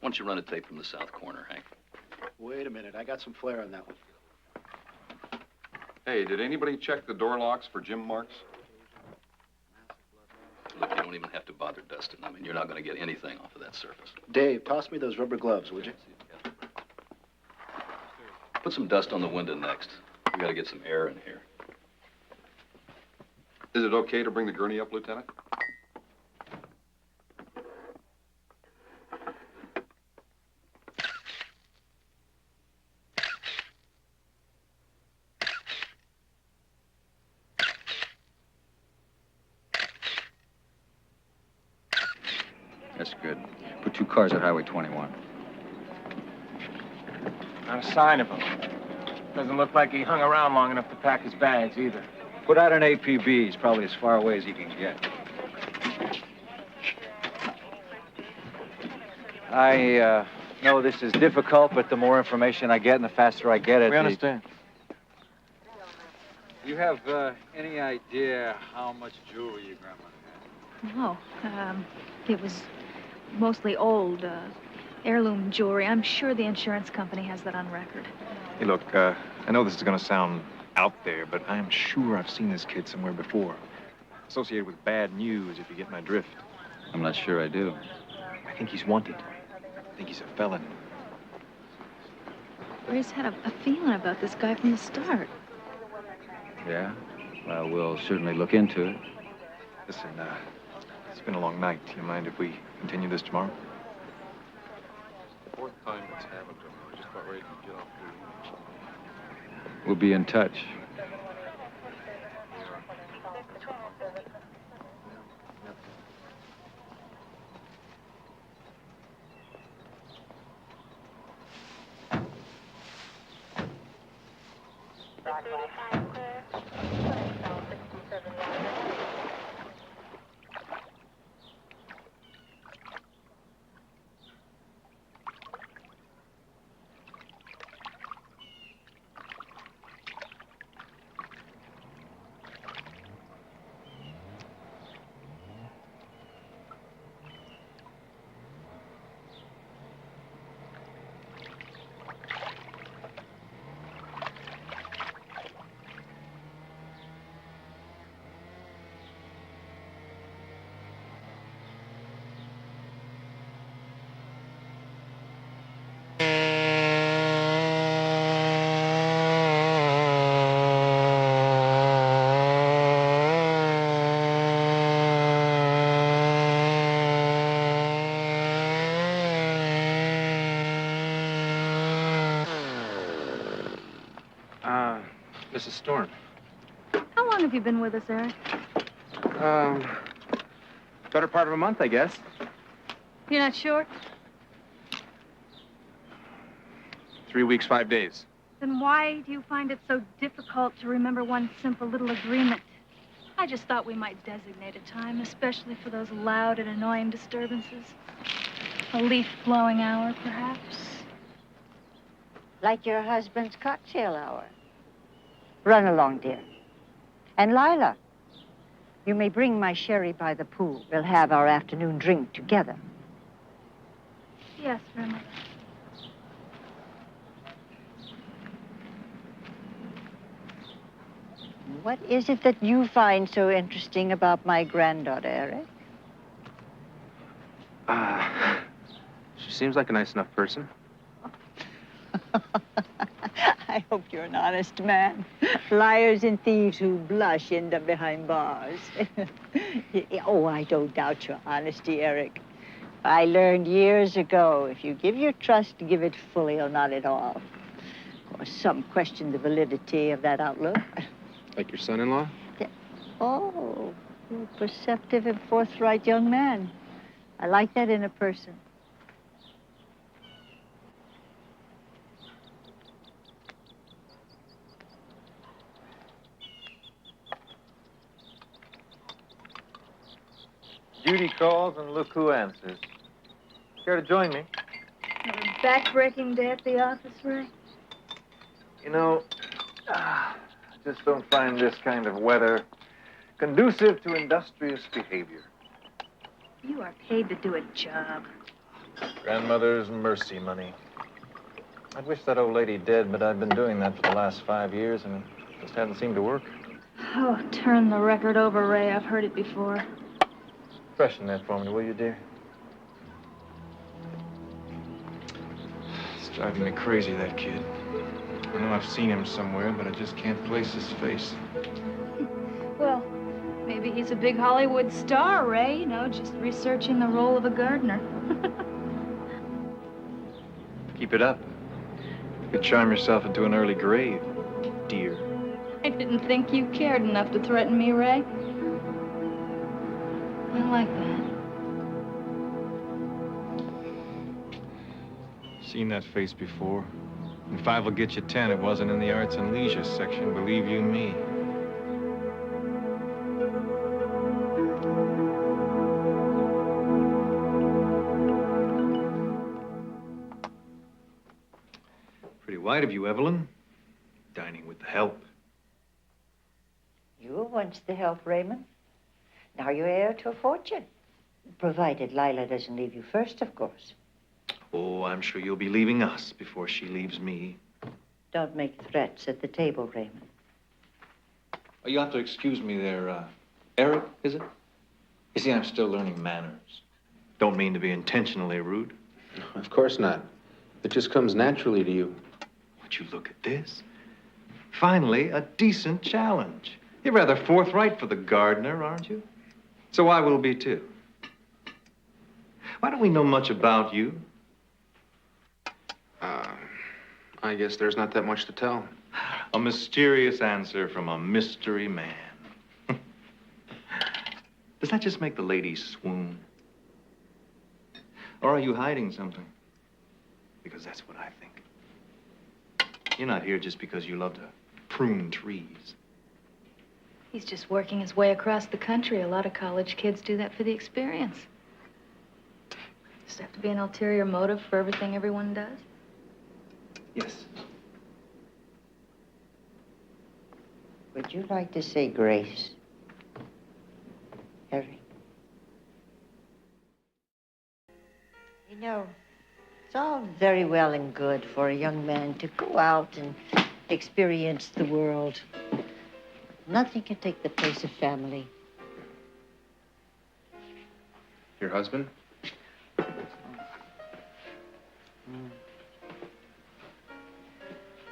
Why don't you run a tape from the south corner, Hank? Wait a minute. I got some flair on that one. Hey, did anybody check the door locks for gym marks? Look, you don't even have to bother dusting. I mean, you're not going to get anything off of that surface. Dave, toss me those rubber gloves, would you? Put some dust on the window next. We gotta get some air in here. Is it okay to bring the gurney up, Lieutenant? That's good. Put 2 cars at Highway 21. Not a sign of him. Doesn't look like he hung around long enough to pack his bags either. Put out an APB. He's probably as far away as he can get. I know this is difficult, but the more information I get and the faster I get it... We understand. Do you have any idea how much jewelry your grandmother had? No. It was mostly old, heirloom jewelry. I'm sure the insurance company has that on record. Hey, look, I know this is going to sound out there, but I am sure I've seen this kid somewhere before. Associated with bad news, if you get my drift. I'm not sure I do. I think he's wanted. I think he's a felon. Ray's had a feeling about this guy from the start. Yeah? Well, we'll certainly look into it. Listen, it's been a long night. Do you mind if we continue this tomorrow? 4th time it's happened to him. We're just about ready to get off duty. We'll be in touch. Mrs. Storm. How long have you been with us, Eric? Better part of a month, I guess. You're not sure? 3 weeks, 5 days. Then why do you find it so difficult to remember one simple little agreement? I just thought we might designate a time, especially for those loud and annoying disturbances. A leaf-blowing hour, perhaps. Like your husband's cocktail hour. Run along, dear. And Lila, you may bring my sherry by the pool. We'll have our afternoon drink together. Yes, Grandmother. What is it that you find so interesting about my granddaughter, Eric? She seems like a nice enough person. I hope you're an honest man. Liars and thieves who blush end up behind bars. Oh, I don't doubt your honesty, Eric. I learned years ago, if you give your trust, give it fully or not at all. Of course, some question the validity of that outlook. Like your son-in-law? Oh, you're a perceptive and forthright young man. I like that in a person. Judy calls, and look who answers. Care to join me? Have a back-breaking day at the office, Ray? You know, I just don't find this kind of weather conducive to industrious behavior. You are paid to do a job. Grandmother's mercy money. I'd wish that old lady dead, but I've been doing that for the last 5 years, and it just hasn't seemed to work. Oh, turn the record over, Ray. I've heard it before. Freshen that for me, will you, dear? It's driving me crazy, that kid. I know I've seen him somewhere, but I just can't place his face. Well, maybe he's a big Hollywood star, Ray. You know, just researching the role of a gardener. Keep it up. You could charm yourself into an early grave, dear. I didn't think you cared enough to threaten me, Ray. I like that. Seen that face before. And 5 will get you 10. It wasn't in the arts and leisure section, believe you me. Pretty white of you, Evelyn. Dining with the help. You were once the help, Raymond. Now you're heir to a fortune. Provided Lila doesn't leave you first, of course. Oh, I'm sure you'll be leaving us before she leaves me. Don't make threats at the table, Raymond. Oh, you'll have to excuse me there, Eric, is it? You see, I'm still learning manners. Don't mean to be intentionally rude. Of course not. It just comes naturally to you. Would you look at this? Finally, a decent challenge. You're rather forthright for the gardener, aren't you? So I will be, too. Why don't we know much about you? I guess there's not that much to tell. A mysterious answer from a mystery man. Does that just make the ladies swoon? Or are you hiding something? Because that's what I think. You're not here just because you love to prune trees. He's just working his way across the country. A lot of college kids do that for the experience. Does there have to be an ulterior motive for everything everyone does? Yes. Would you like to say grace, Harry? You know, it's all very well and good for a young man to go out and experience the world. Nothing can take the place of family. Your husband?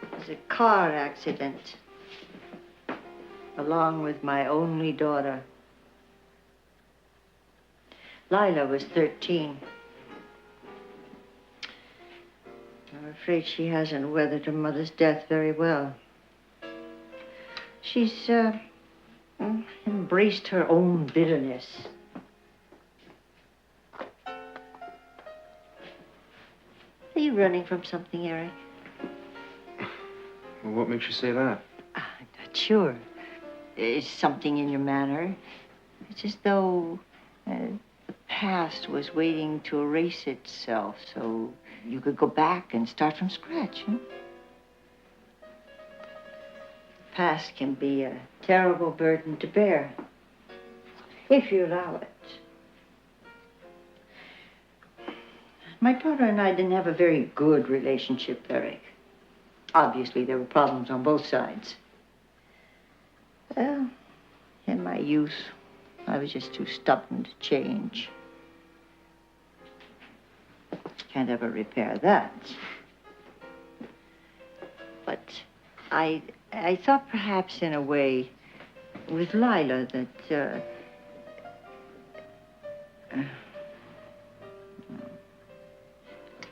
It was a car accident, along with my only daughter. Lila was 13. I'm afraid she hasn't weathered her mother's death very well. She's embraced her own bitterness. Are you running from something, Eric? Well, what makes you say that? I'm not sure. There's something in your manner. It's as though the past was waiting to erase itself so you could go back and start from scratch. Huh? The past can be a terrible burden to bear, if you allow it. My daughter and I didn't have a very good relationship, Eric. Obviously, there were problems on both sides. Well, in my youth, I was just too stubborn to change. Can't ever repair that. But I thought perhaps in a way with Lila that,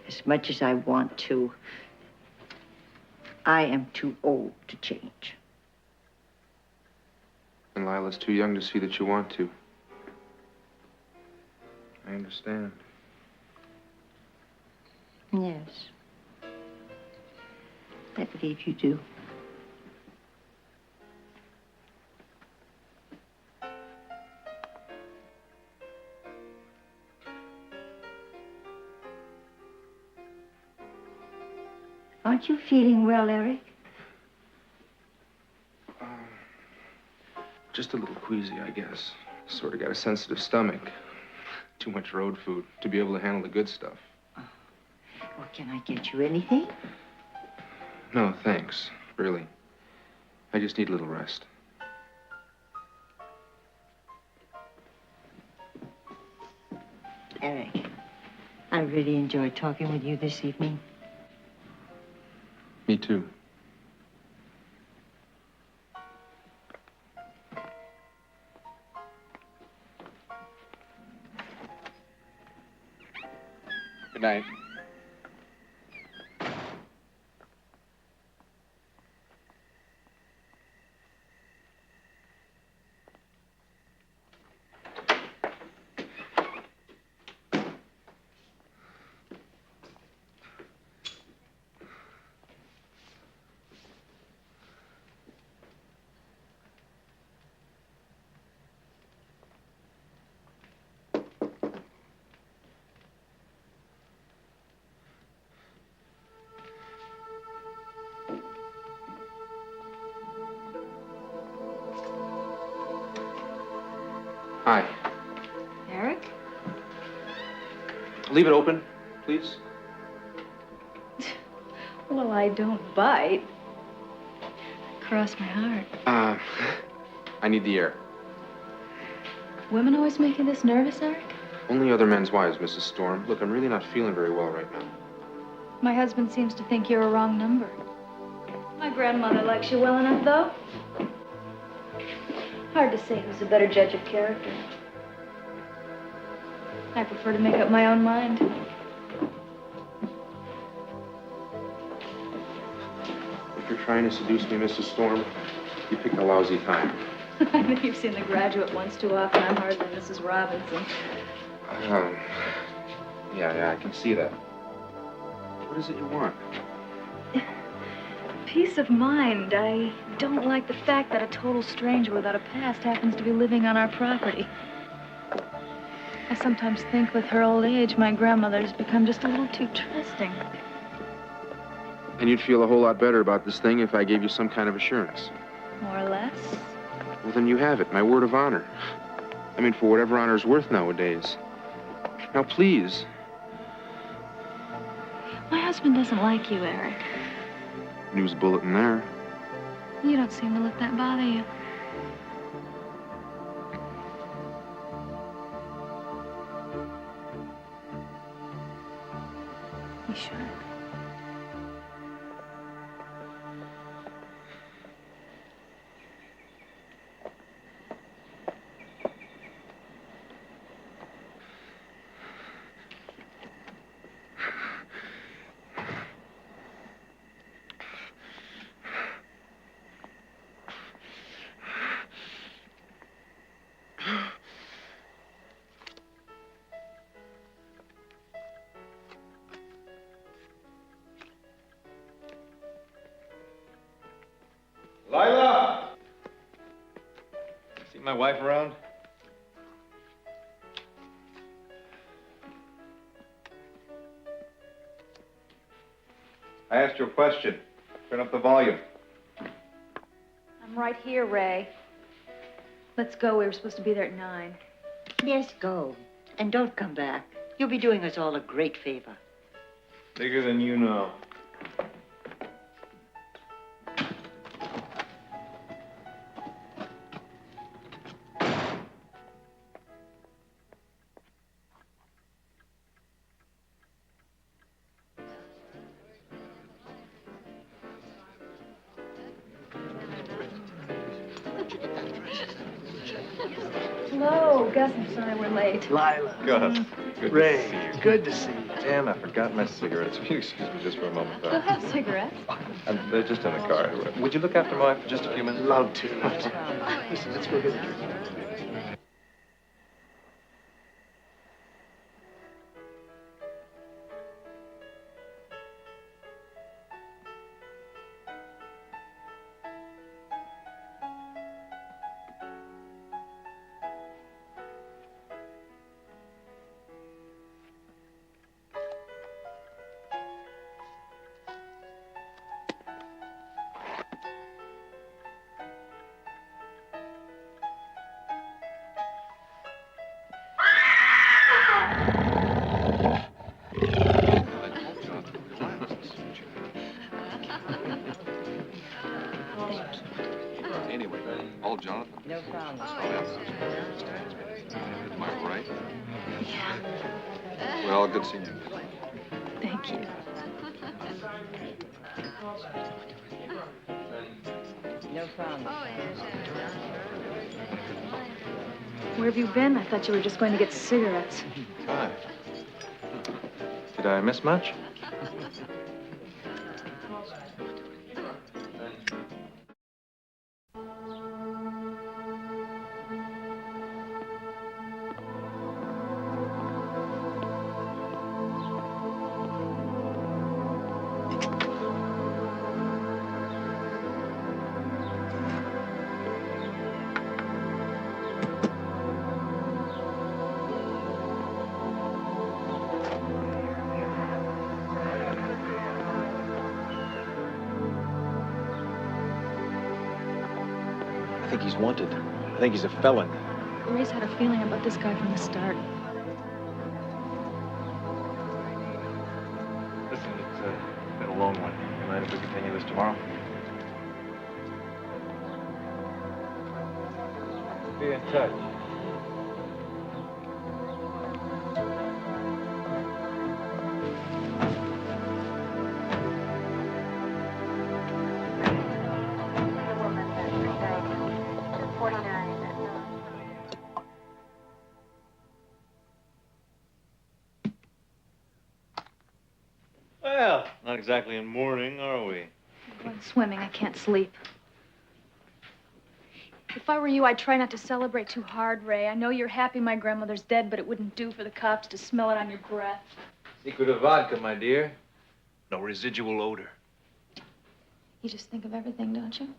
as much as I want to, I am too old to change. And Lila's too young to see that you want to. I understand. Yes. I believe you do. Aren't you feeling well, Eric? Just a little queasy, I guess. Sort of got a sensitive stomach. Too much road food to be able to handle the good stuff. Well, can I get you anything? No, thanks. Really. I just need a little rest. Eric, I really enjoyed talking with you this evening. Me too. Good night. Hi. Eric? Leave it open, please. Well, I don't bite. Cross my heart. I need the air. Women always make you this nervous, Eric? Only other men's wives, Mrs. Storm. Look, I'm really not feeling very well right now. My husband seems to think you're a wrong number. My grandmother likes you well enough, though. Hard to say who's a better judge of character. I prefer to make up my own mind. If you're trying to seduce me, Mrs. Storm, you picked a lousy time. I think you've seen The Graduate once too often. I'm hardly Mrs. Robinson. Yeah, I can see that. What is it you want? Peace of mind. I don't like the fact that a total stranger without a past happens to be living on our property. I sometimes think with her old age, my grandmother's become just a little too trusting. And you'd feel a whole lot better about this thing if I gave you some kind of assurance. More or less. Well, then you have it, my word of honor. I mean, for whatever honor's worth nowadays. Now, please. My husband doesn't like you, Eric. News bulletin there. You don't seem to let that bother you. You sure? Lila! See my wife around? I asked you a question. Turn up the volume. I'm right here, Ray. Let's go. We were supposed to be there at 9. Yes, go. And don't come back. You'll be doing us all a great favor. Bigger than you know. Hello, Gus. I'm sorry we're late. Lila. Gus, good Ray, to see you. good to see you. And I forgot my cigarettes. Will you excuse me just for a moment, Go though? have cigarettes. They're just in the car. Would you look after my wife for just a few minutes? Love to. Listen, let's go get a drink. Anyway, all Jonathan. No problem. Am I right? Yeah. Well, good seeing you. Thank you. No problem. Where have you been? I thought you were just going to get cigarettes. Hi. Did I miss much? I think he's wanted. I think he's a felon. Ray's had a feeling about this guy from the start. Listen, it's been a long one. You mind if we continue this tomorrow? Be in touch. Well, not exactly in mourning, are we? I'm going swimming. I can't sleep. If I were you, I'd try not to celebrate too hard, Ray. I know you're happy my grandmother's dead, but it wouldn't do for the cops to smell it on your breath. Secret of vodka, my dear. No residual odor. You just think of everything, don't you?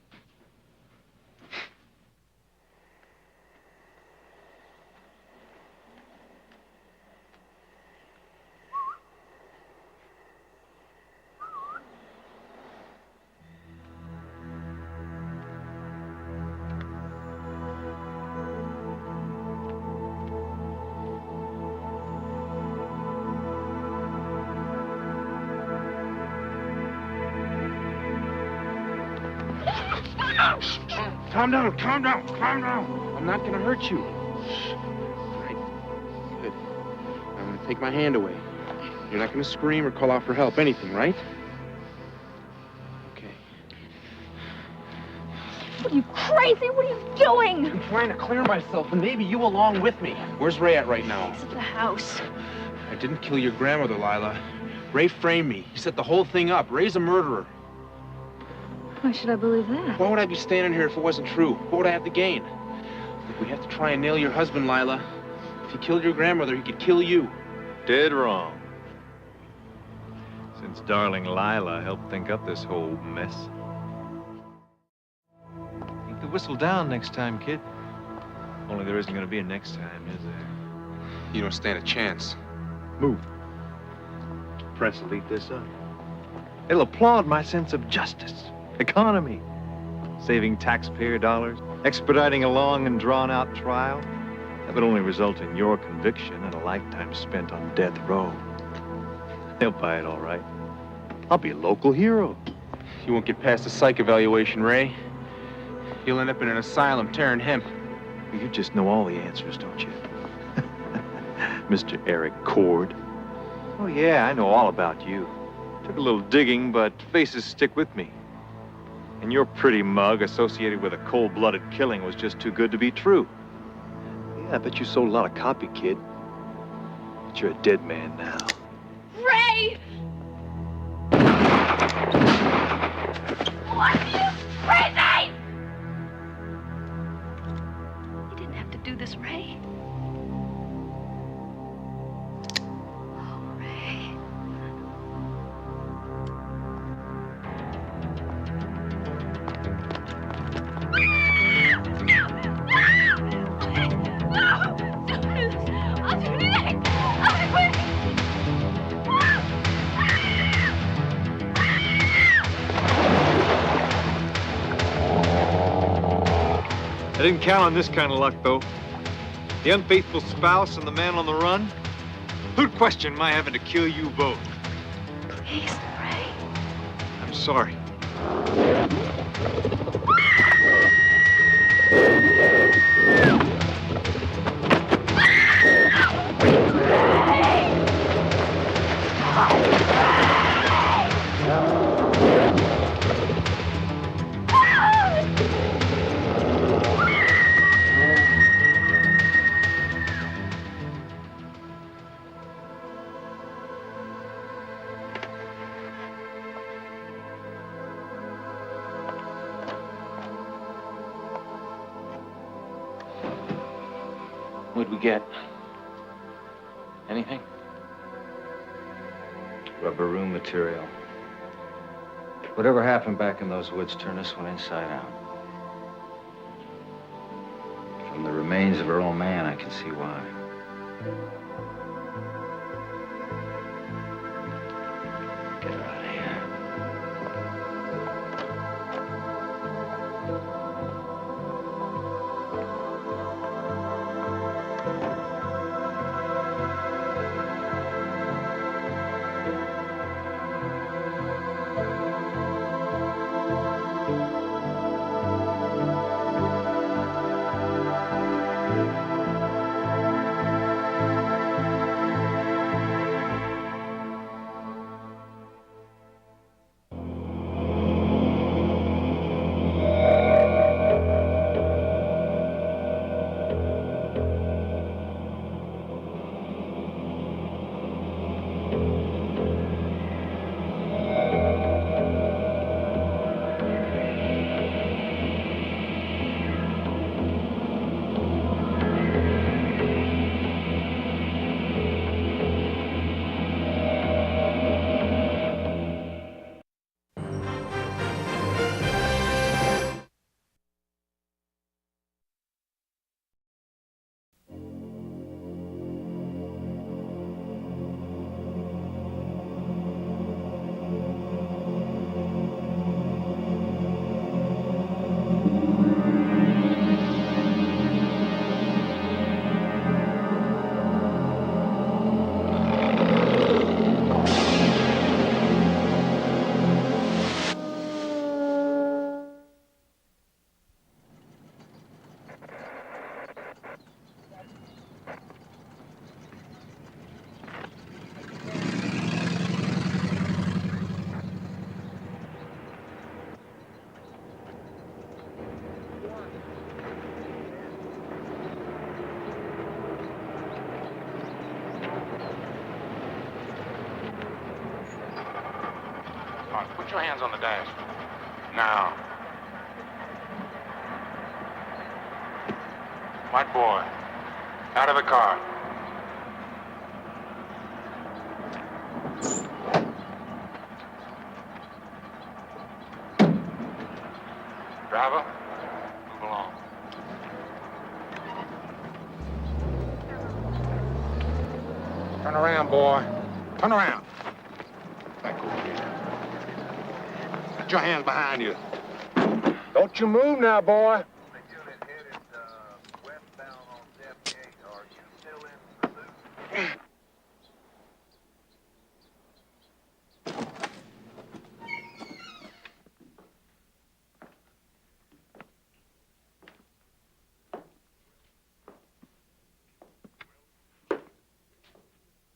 Calm down, calm down, calm down. I'm not gonna hurt you. All right, good. I'm gonna take my hand away. You're not gonna scream or call out for help, anything, right? Okay. What are you, crazy? What are you doing? I'm trying to clear myself, and maybe you along with me. Where's Ray at right now? He's at the house. I didn't kill your grandmother, Lila. Ray framed me. He set the whole thing up. Ray's a murderer. Why should I believe that? Why would I be standing here if it wasn't true? What would I have to gain? Look, we have to try and nail your husband, Lila. If he killed your grandmother, he could kill you. Dead wrong. Since darling Lila helped think up this whole mess. Keep the whistle down next time, kid. Only there isn't going to be a next time, is there? You don't stand a chance. Move. Press will eat this up. It'll applaud my sense of justice, economy, saving taxpayer dollars, expediting a long and drawn-out trial. That would only result in your conviction and a lifetime spent on death row. They'll buy it all right. I'll be a local hero. You won't get past the psych evaluation, Ray. You'll end up in an asylum tearing hemp. You just know all the answers, don't you? Mr. Eric Cord. Oh, yeah, I know all about you. Took a little digging, but faces stick with me. And your pretty mug associated with a cold-blooded killing was just too good to be true. Yeah, I bet you sold a lot of copy, kid. But you're a dead man now. Ray! What are you, crazy? You didn't have to do this, Ray. I didn't count on this kind of luck, though. The unfaithful spouse and the man on the run. Who'd question my having to kill you both? Please, Ray. I'm sorry. What'd we get? Anything? Rubber room material. Whatever happened back in those woods turned this one inside out. From the remains of her old man, I can see why. Get her out of here. Put your hands on the dash. Now. White boy, out of the car. Driver, move along. Turn around, boy. Turn around. Back over here. Put your hands behind you. Don't you move now, boy.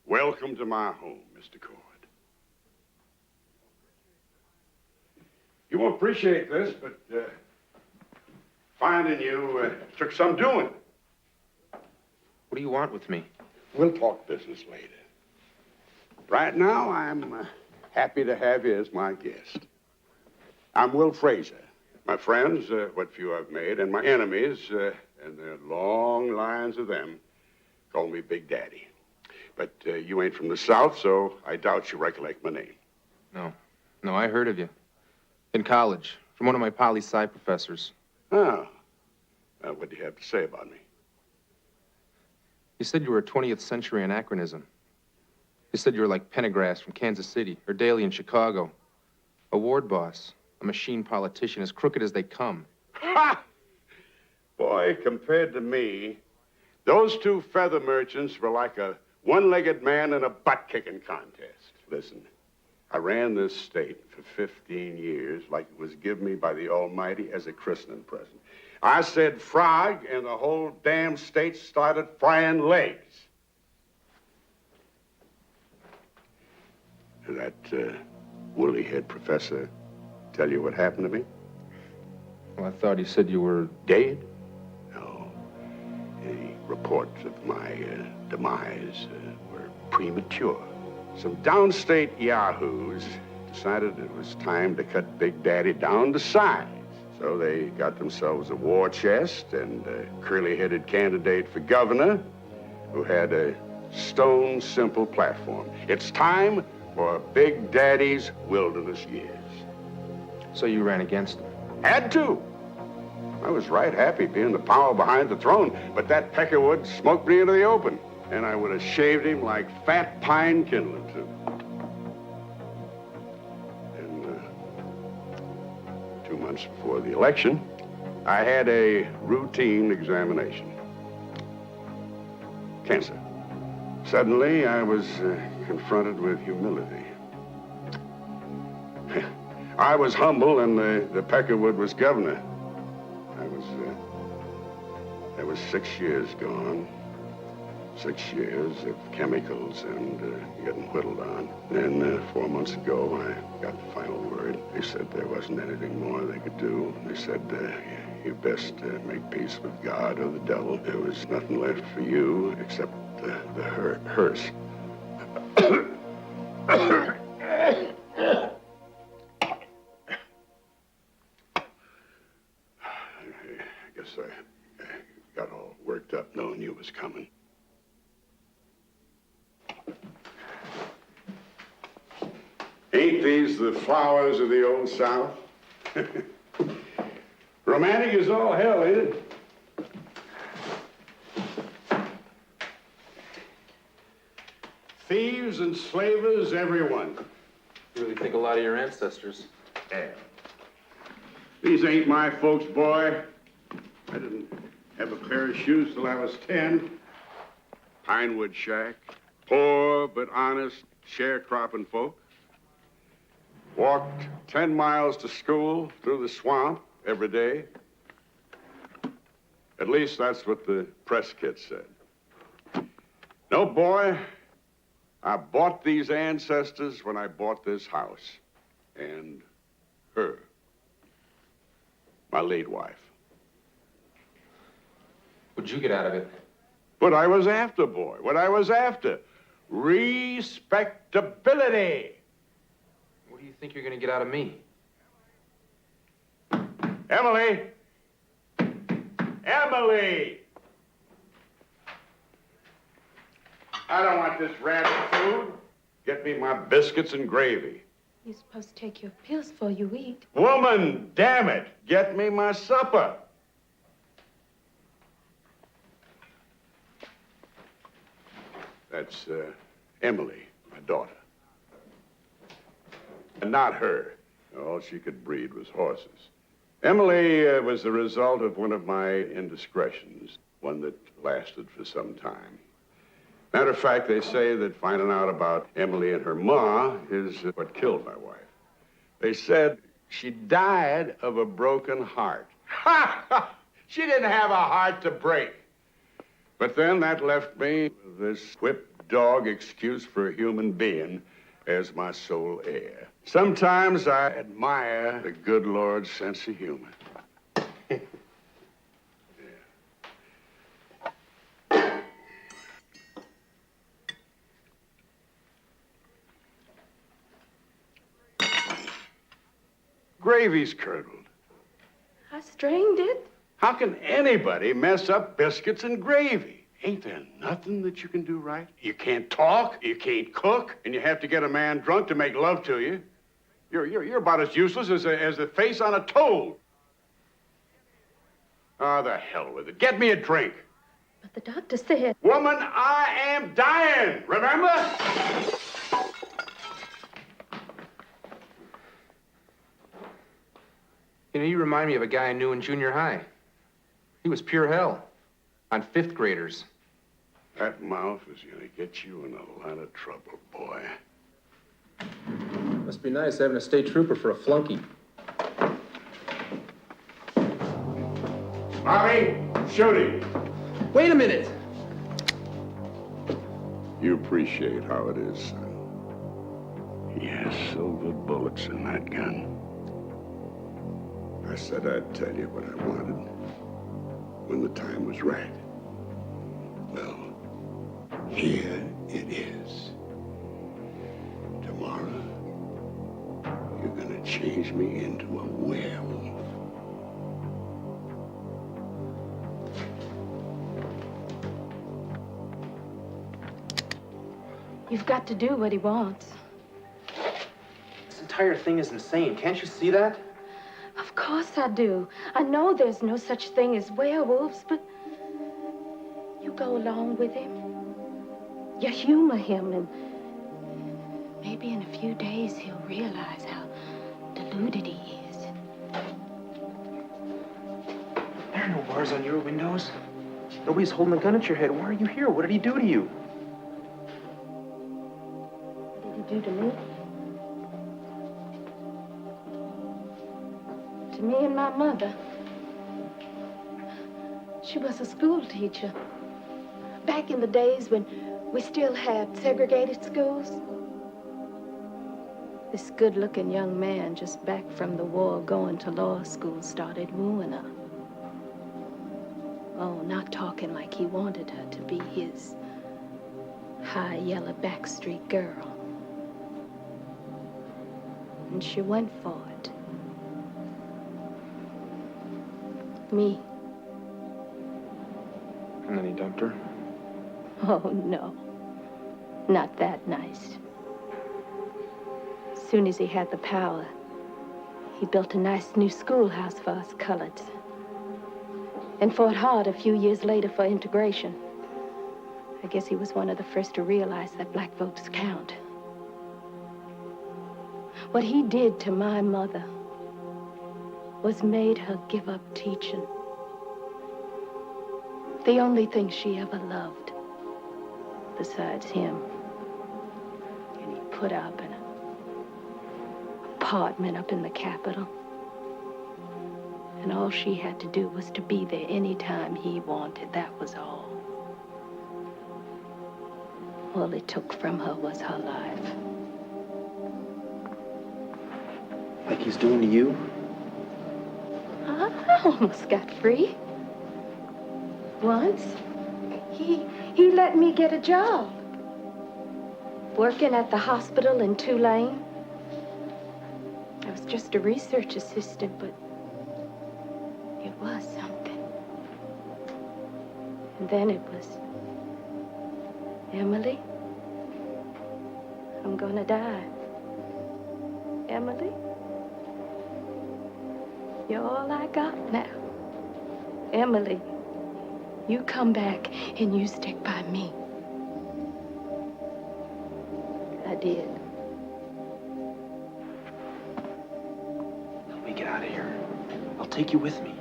Welcome to my home, Mr. Cord. You won't appreciate this, but finding you took some doing. What do you want with me? We'll talk business later. Right now, I'm happy to have you as my guest. I'm Will Fraser. My friends, what few I've made, and my enemies, and there are long lines of them, call me Big Daddy. But you ain't from the South, so I doubt you recollect my name. No, I heard of you. In college, from one of my poli-sci professors. Oh. What do you have to say about me? You said you were a 20th century anachronism. You said you were like Pendergrass from Kansas City, or Daly in Chicago. A ward boss, a machine politician, as crooked as they come. Ha! Boy, compared to me, those two feather merchants were like a one-legged man in a butt-kicking contest. Listen, I ran this state for 15 years like it was given me by the Almighty as a christening present. I said frog, and the whole damn state started frying legs. Did that woolly-head professor tell you what happened to me? Well, I thought he said you were... Dead? No. The reports of my demise were premature. Some downstate yahoos decided it was time to cut Big Daddy down to size. So they got themselves a war chest and a curly-headed candidate for governor who had a stone simple platform. It's time for Big Daddy's wilderness years. So you ran against him? Had to. I was right happy being the power behind the throne, but that Peckerwood smoked me into the open, and I would have shaved him like fat pine kindling, too. And 2 months before the election, I had a routine examination. Cancer. Suddenly, I was confronted with humility. I was humble, and the Peckerwood was governor. There was 6 years gone. 6 years of chemicals and getting whittled on. Then 4 months ago, I got the final word. They said there wasn't anything more they could do. They said, you best make peace with God or the devil. There was nothing left for you except the hearse. I guess I got all worked up knowing you was coming. Ain't these the flowers of the old South? Romantic as all hell, ain't it? Thieves and slavers, everyone. You really think a lot of your ancestors? Yeah. These ain't my folks, boy. I didn't have a pair of shoes till I was 10. Pinewood shack. Poor but honest sharecropping folk. Walked 10 miles to school through the swamp every day. At least that's what the press kit said. No, boy, I bought these ancestors when I bought this house. And her. My late wife. What'd you get out of it? What I was after, boy. What I was after. Respectability. What do you think you're gonna get out of me? Emily! Emily! I don't want this rabbit food. Get me my biscuits and gravy. You're supposed to take your pills before you eat. Woman, damn it! Get me my supper. That's Emily, my daughter. And not her. All she could breed was horses. Emily was the result of one of my indiscretions, one that lasted for some time. Matter of fact, they say that finding out about Emily and her ma is what killed my wife. They said she died of a broken heart. Ha! She didn't have a heart to break. But then that left me with this whipped dog excuse for a human being as my sole heir. Sometimes I admire the good Lord's sense of humor. Gravy's curdled. I strained it. How can anybody mess up biscuits and gravy? Ain't there nothing that you can do right? You can't talk, you can't cook, and you have to get a man drunk to make love to you. You're about as useless as the face on a toad. Oh, the hell with it. Get me a drink. But the doctor said... Woman, I am dying, remember? You know, you remind me of a guy I knew in junior high. He was pure hell on 5th graders. That mouth is gonna get you in a lot of trouble, boy. Must be nice having a state trooper for a flunky. Bobby, shoot him. Wait a minute. You appreciate how it is, son. He has silver bullets in that gun. I said I'd tell you what I wanted when the time was right. Well, here it is. Tomorrow, you're gonna change me into a werewolf. You've got to do what he wants. This entire thing is insane. Can't you see that? Of course I do. I know there's no such thing as werewolves, but you go along with him. You humor him, and maybe in a few days he'll realize how deluded he is. There are no bars on your windows. Nobody's holding a gun at your head. Why are you here? What did he do to you? What did he do to me? To me and my mother. She was a school teacher. Back in the days when we still had segregated schools. This good-looking young man just back from the war going to law school started wooing her. Oh, not talking like he wanted her to be his high yellow backstreet girl. And she went for it. Me. And then he dumped her? Oh, no. Not that nice. As soon as he had the power, he built a nice new schoolhouse for us coloreds. And fought hard a few years later for integration. I guess he was one of the first to realize that black votes count. What he did to my mother was made her give up teaching. The only thing she ever loved, besides him. And he put up an apartment up in the Capitol. And all she had to do was to be there anytime he wanted. That was all. All it took from her was her life. Like he's doing to you? I almost got free. Once, he let me get a job. Working at the hospital in Tulane. I was just a research assistant, but it was something. And then it was, Emily, I'm gonna die. Emily, you're all I got now. Emily, you come back and you stick by me. I did. Help me get out of here. I'll take you with me.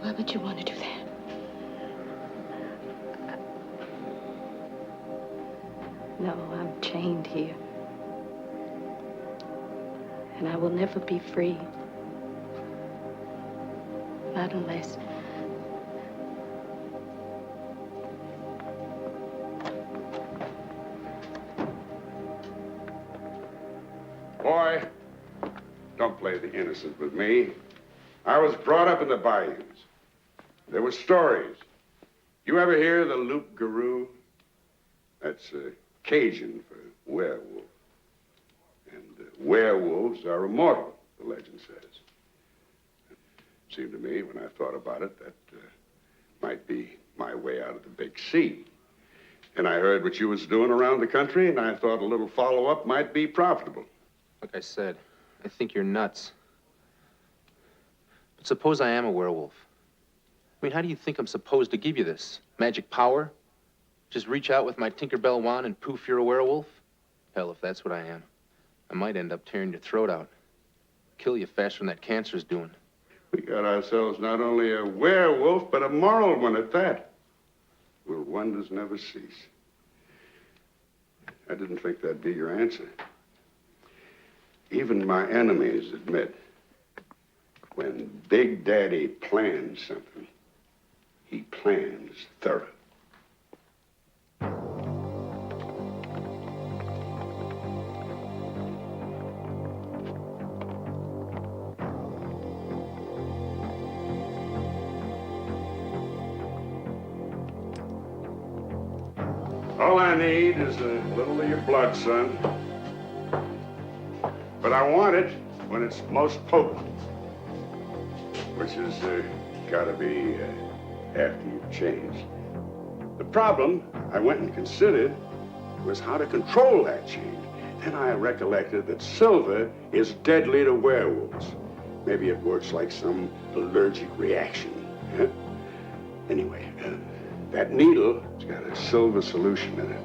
Why would you want to do that? No, I'm chained here. And I will never be free. Not unless... Boy, don't play the innocent with me. I was brought up in the bayous. There were stories. You ever hear the loup-garou? That's Cajun for werewolf. And werewolves are immortal, the legend says. It seemed to me, when I thought about it, that might be my way out of the big sea. And I heard what you was doing around the country, and I thought a little follow-up might be profitable. Like I said, I think you're nuts. But suppose I am a werewolf. I mean, how do you think I'm supposed to give you this? Magic power? Just reach out with my Tinkerbell wand and poof, you're a werewolf? Hell, if that's what I am, I might end up tearing your throat out. Kill you faster than that cancer's doing. We got ourselves not only a werewolf, but a moral one at that. Will wonders never cease. I didn't think that'd be your answer. Even my enemies admit when Big Daddy plans something, he plans thorough. All I need is a little of your blood, son. But I want it when it's most potent, which is gotta be after you've changed. The problem I went and considered was how to control that change. Then I recollected that silver is deadly to werewolves. Maybe it works like some allergic reaction. Huh? Anyway, that needle's got a silver solution in it.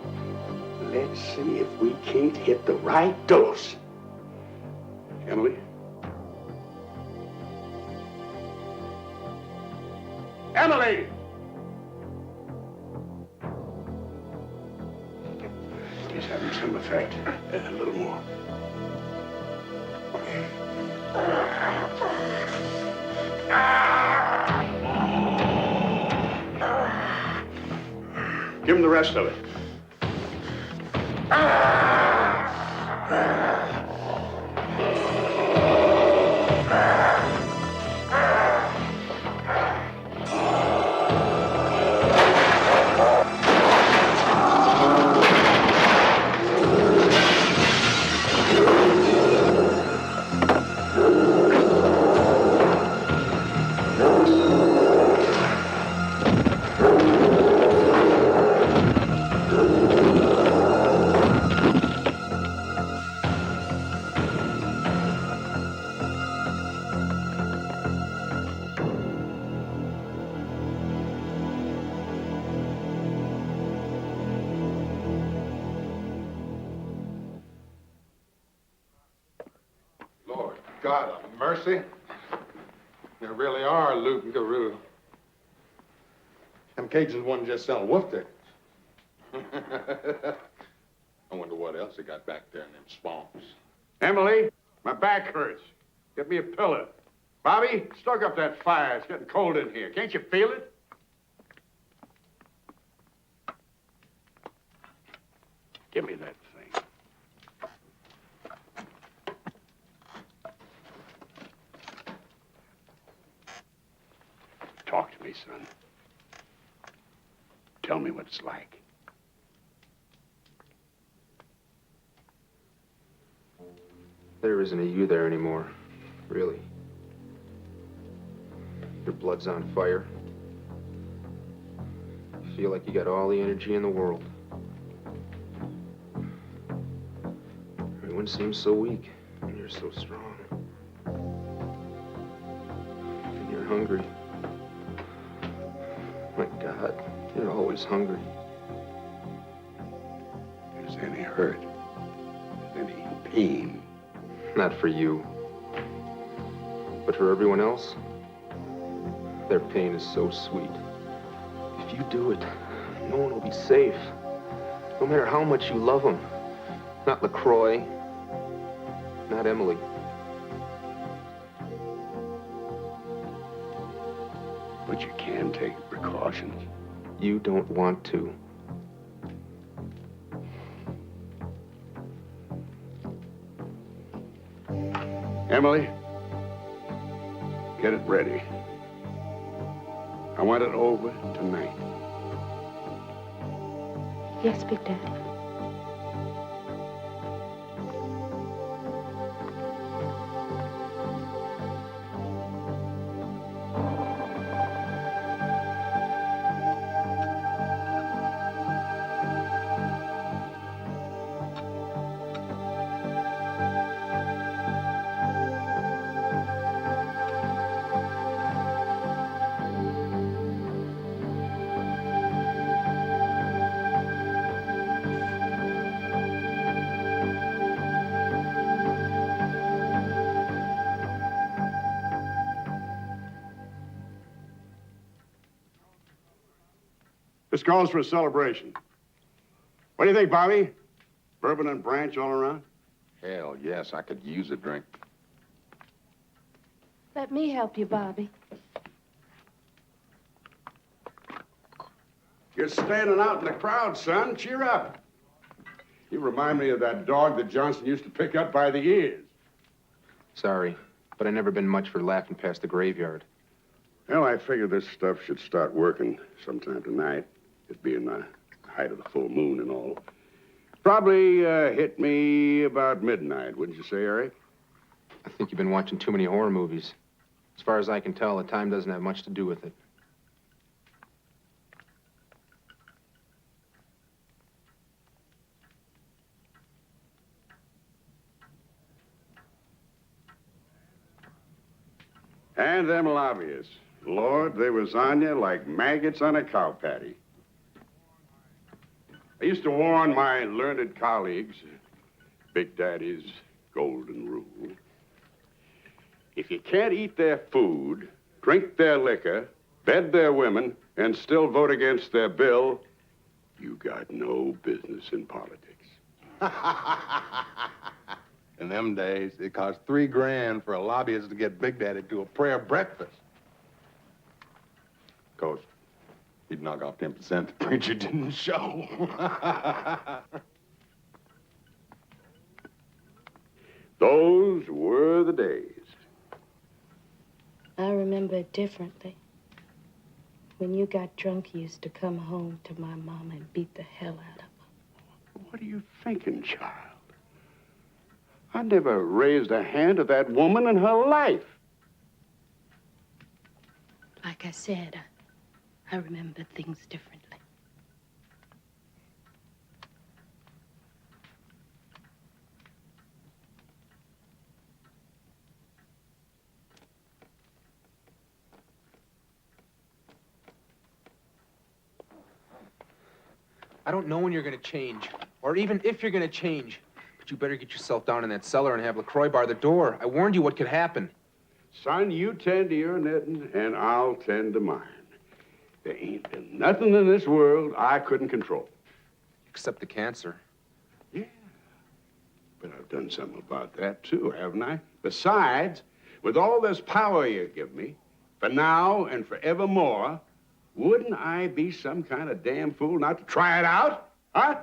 Let's see if we can't hit the right dose. Emily? Emily! He's having some effect. A little more. Give him the rest of it. God of mercy. You really are Luke and Guru. Them Cajuns wasn't just selling wolf tickets. I wonder what else they got back there in them swamps. Emily, my back hurts. Get me a pillow. Bobby, stoke up that fire. It's getting cold in here. Can't you feel it? Give me that thing. Talk to me, son. Tell me what it's like. There isn't a you there anymore, really. Your blood's on fire. You feel like you got all the energy in the world. Everyone seems so weak, and you're so strong. And you're hungry. My God, you're always hungry. Is there any hurt? Any pain? Not for you. But for everyone else, their pain is so sweet. If you do it, no one will be safe. No matter how much you love them. Not LaCroix. Not Emily. But you can take precautions. You don't want to. Emily, get it ready. I want it over tonight. Yes, Big Daddy. This calls for a celebration. What do you think, Bobby? Bourbon and branch all around? Hell, yes, I could use a drink. Let me help you, Bobby. You're standing out in the crowd, son. Cheer up. You remind me of that dog that Johnson used to pick up by the ears. Sorry, but I've never been much for laughing past the graveyard. Well, I figure this stuff should start working sometime tonight. It being the height of the full moon and all. Probably hit me about midnight, wouldn't you say, Eric? I think you've been watching too many horror movies. As far as I can tell, the time doesn't have much to do with it. And them lobbyists. Lord, they was on you like maggots on a cow patty. I used to warn my learned colleagues, Big Daddy's golden rule. If you can't eat their food, drink their liquor, bed their women, and still vote against their bill, you got no business in politics. In them days, it cost $3 grand for a lobbyist to get Big Daddy to a prayer breakfast. Of course, he'd knock off 10%. The preacher didn't show. Those were the days. I remember it differently. When you got drunk, you used to come home to my mama and beat the hell out of her. What are you thinking, child? I never raised a hand at that woman in her life. Like I said, I remember things differently. I don't know when you're gonna change, or even if you're gonna change. But you better get yourself down in that cellar and have LaCroix bar the door. I warned you what could happen. Son, you tend to your knitting, and I'll tend to mine. There ain't been nothing in this world I couldn't control. Except the cancer. Yeah. But I've done something about that, too, haven't I? Besides, with all this power you give me, for now and forevermore, wouldn't I be some kind of damn fool not to try it out? Huh?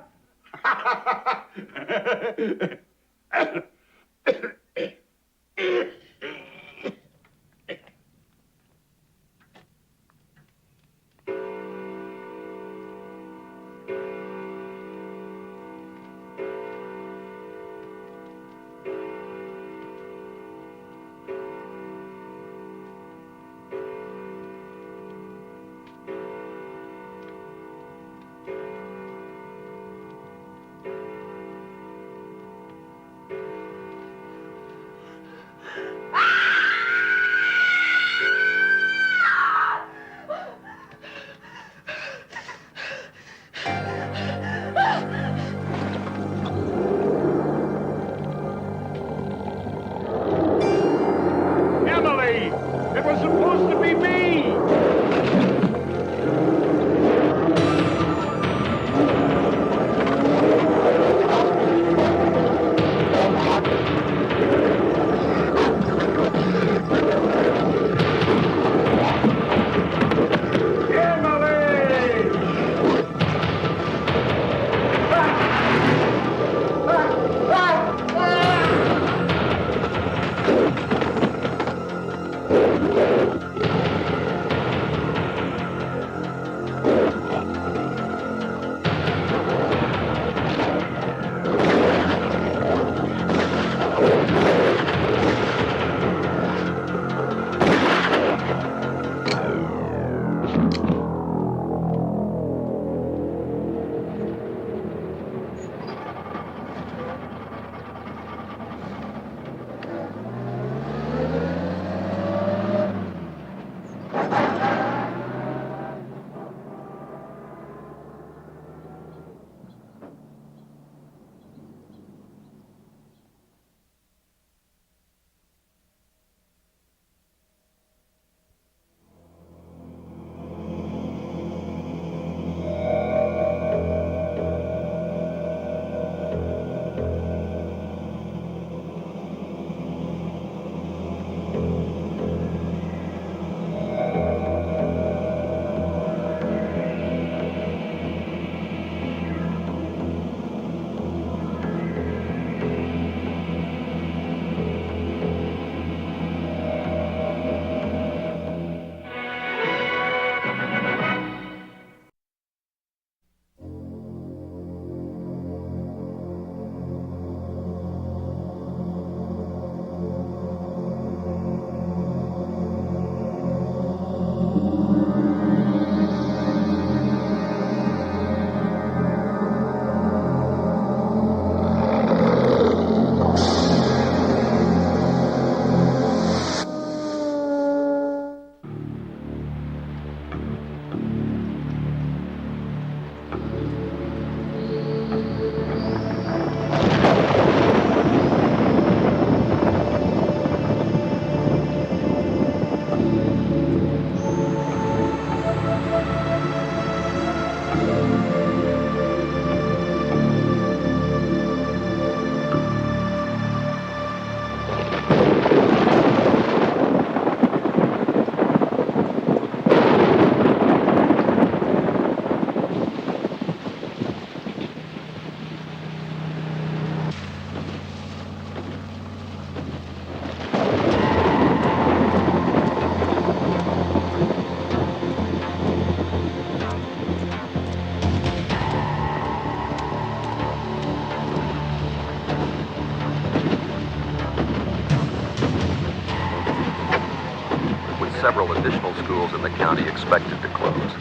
several additional schools in the county expected to close.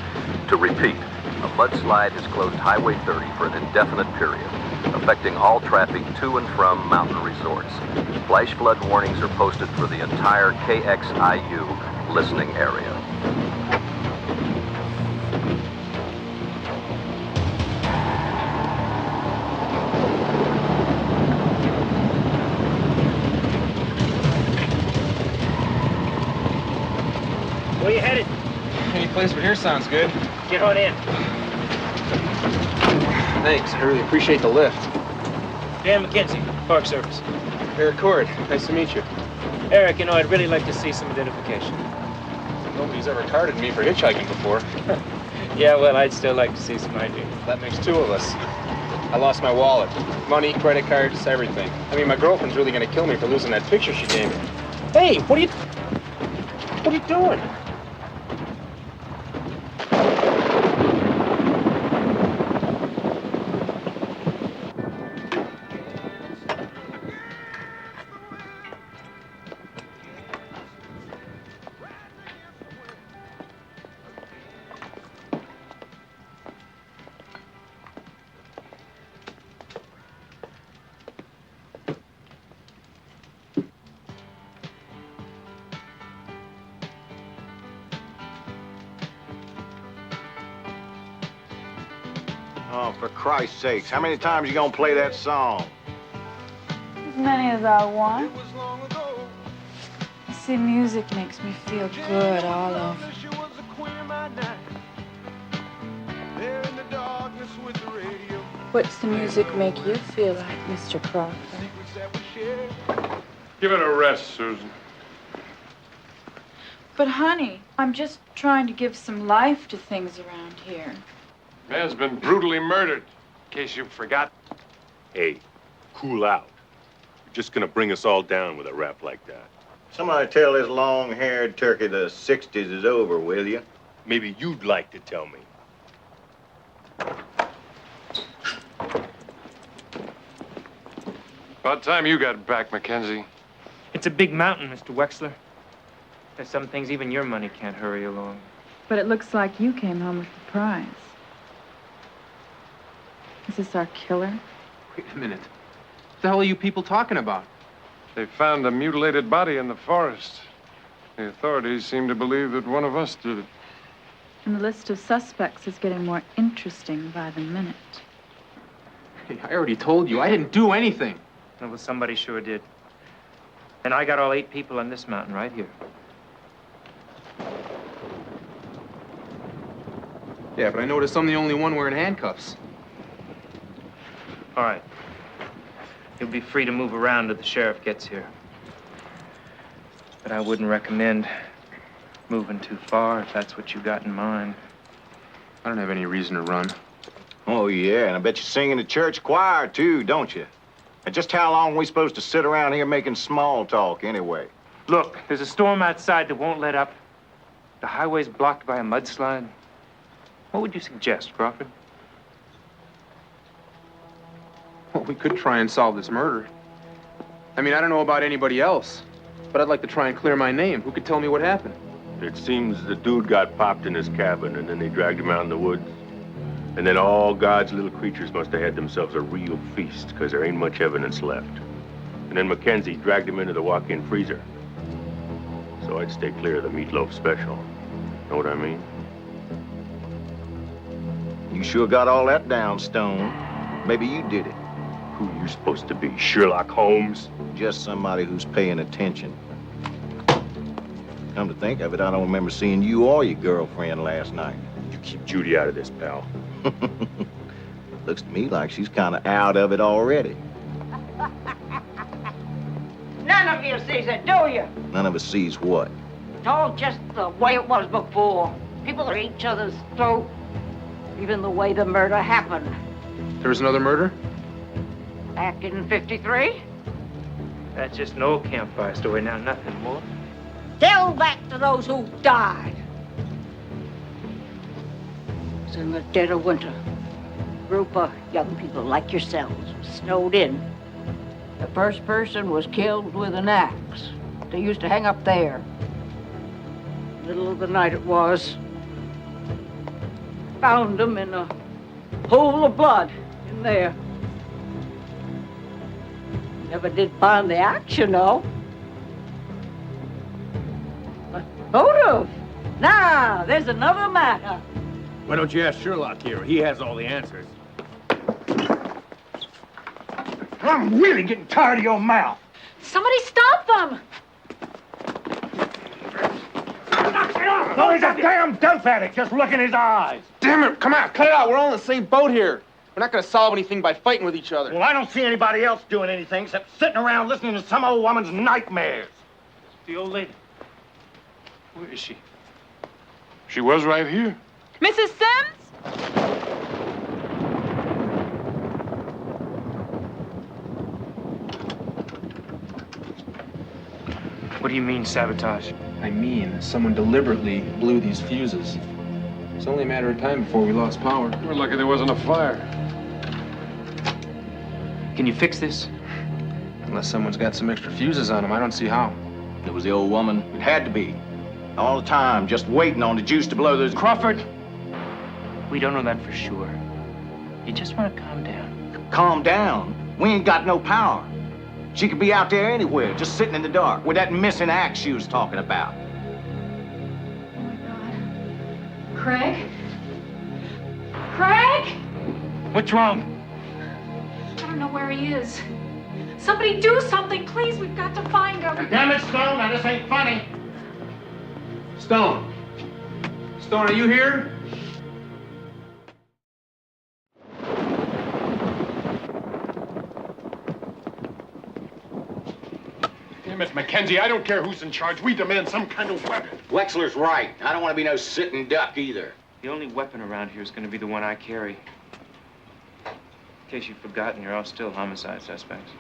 To repeat, a mudslide has closed Highway 30 for an indefinite period, affecting all traffic to and from mountain resorts. Flash flood warnings are posted for the entire KXIU listening area. Where you headed? Any place but here sounds good. Get on in. Thanks, I really appreciate the lift. Dan McKenzie, Park Service. Eric Cord, nice to meet you. Eric, you know, I'd really like to see some identification. Nobody's ever carded me for hitchhiking before. Yeah, well, I'd still like to see some ID. That makes two of us. I lost my wallet. Money, credit cards, everything. I mean, my girlfriend's really gonna kill me for losing that picture she gave me. Hey, what are you doing? Oh, for Christ's sakes, how many times you gonna play that song? As many as I want. See, music makes me feel good all over. What's the music make you feel like, Mr. Crawford? Give it a rest, Susan. But, honey, I'm just trying to give some life to things around here. Man's been brutally murdered, in case you forgot. Hey, cool out. You're just gonna bring us all down with a rap like that. Somebody tell this long-haired turkey the 60s is over, will you? Maybe you'd like to tell me. About time you got back, Mackenzie. It's a big mountain, Mr. Wexler. There's some things even your money can't hurry along. But it looks like you came home with the prize. Is this our killer? Wait a minute. What the hell are you people talking about? They found a mutilated body in the forest. The authorities seem to believe that one of us did it. And the list of suspects is getting more interesting by the minute. Hey, I already told you, I didn't do anything. Well, somebody sure did. And I got all 8 people on this mountain right here. Yeah, but I noticed I'm the only one wearing handcuffs. All right. You'll be free to move around till the sheriff gets here. But I wouldn't recommend moving too far if that's what you got in mind. I don't have any reason to run. Oh, yeah, and I bet you sing in the church choir, too, don't you? And just how long are we supposed to sit around here making small talk, anyway? Look, there's a storm outside that won't let up. The highway's blocked by a mudslide. What would you suggest, Crawford? Well, we could try and solve this murder. I mean, I don't know about anybody else, but I'd like to try and clear my name. Who could tell me what happened? It seems the dude got popped in his cabin, and then they dragged him out in the woods. And then all God's little creatures must have had themselves a real feast, because there ain't much evidence left. And then Mackenzie dragged him into the walk-in freezer. So I'd stay clear of the meatloaf special. Know what I mean? You sure got all that down, Stone. Maybe you did it. Who you supposed to be, Sherlock Holmes? Just somebody who's paying attention. Come to think of it, I don't remember seeing you or your girlfriend last night. You keep Judy out of this, pal. Looks to me like she's kind of out of it already. None of you sees it, do you? None of us sees what? It's all just the way it was before. People are each other's throat. Even the way the murder happened. There was another murder? Back in '53? That's just an old campfire story now, nothing more. Tell back to those who died. It was in the dead of winter. A group of young people like yourselves was snowed in. The first person was killed with an axe. They used to hang up there. Middle of the night it was. Found him in a pool of blood in there. Never did find the axe, you know. But motive. Now, there's another matter. Why don't you ask Sherlock here? He has all the answers. I'm really getting tired of your mouth. Somebody stop them! No, he's a damn dope addict. Just look in his eyes. Damn it, come on, cut it out. We're all in the same boat here. We're not gonna solve anything by fighting with each other. Well, I don't see anybody else doing anything except sitting around listening to some old woman's nightmares. The old lady. Where is she? She was right here. Mrs. Sims? What do you mean, sabotage? I mean, someone deliberately blew these fuses. It's only a matter of time before we lost power. We're lucky there wasn't a fire. Can you fix this? Unless someone's got some extra fuses on them, I don't see how. It was the old woman. It had to be. All the time, just waiting on the juice to blow those... Crawford! We don't know that for sure. You just want to calm down. Calm down? We ain't got no power. She could be out there anywhere, just sitting in the dark, with that missing axe she was talking about. Oh, my God. Craig? Craig? What's wrong? I don't know where he is. Somebody do something, please. We've got to find him. Damn it, Stone, now this ain't funny. Stone. Stone, are you here? Hey, Miss Mackenzie, I don't care who's in charge. We demand some kind of weapon. Wexler's right. I don't want to be no sitting duck either. The only weapon around here is going to be the one I carry. In case you've forgotten, you're all still homicide suspects.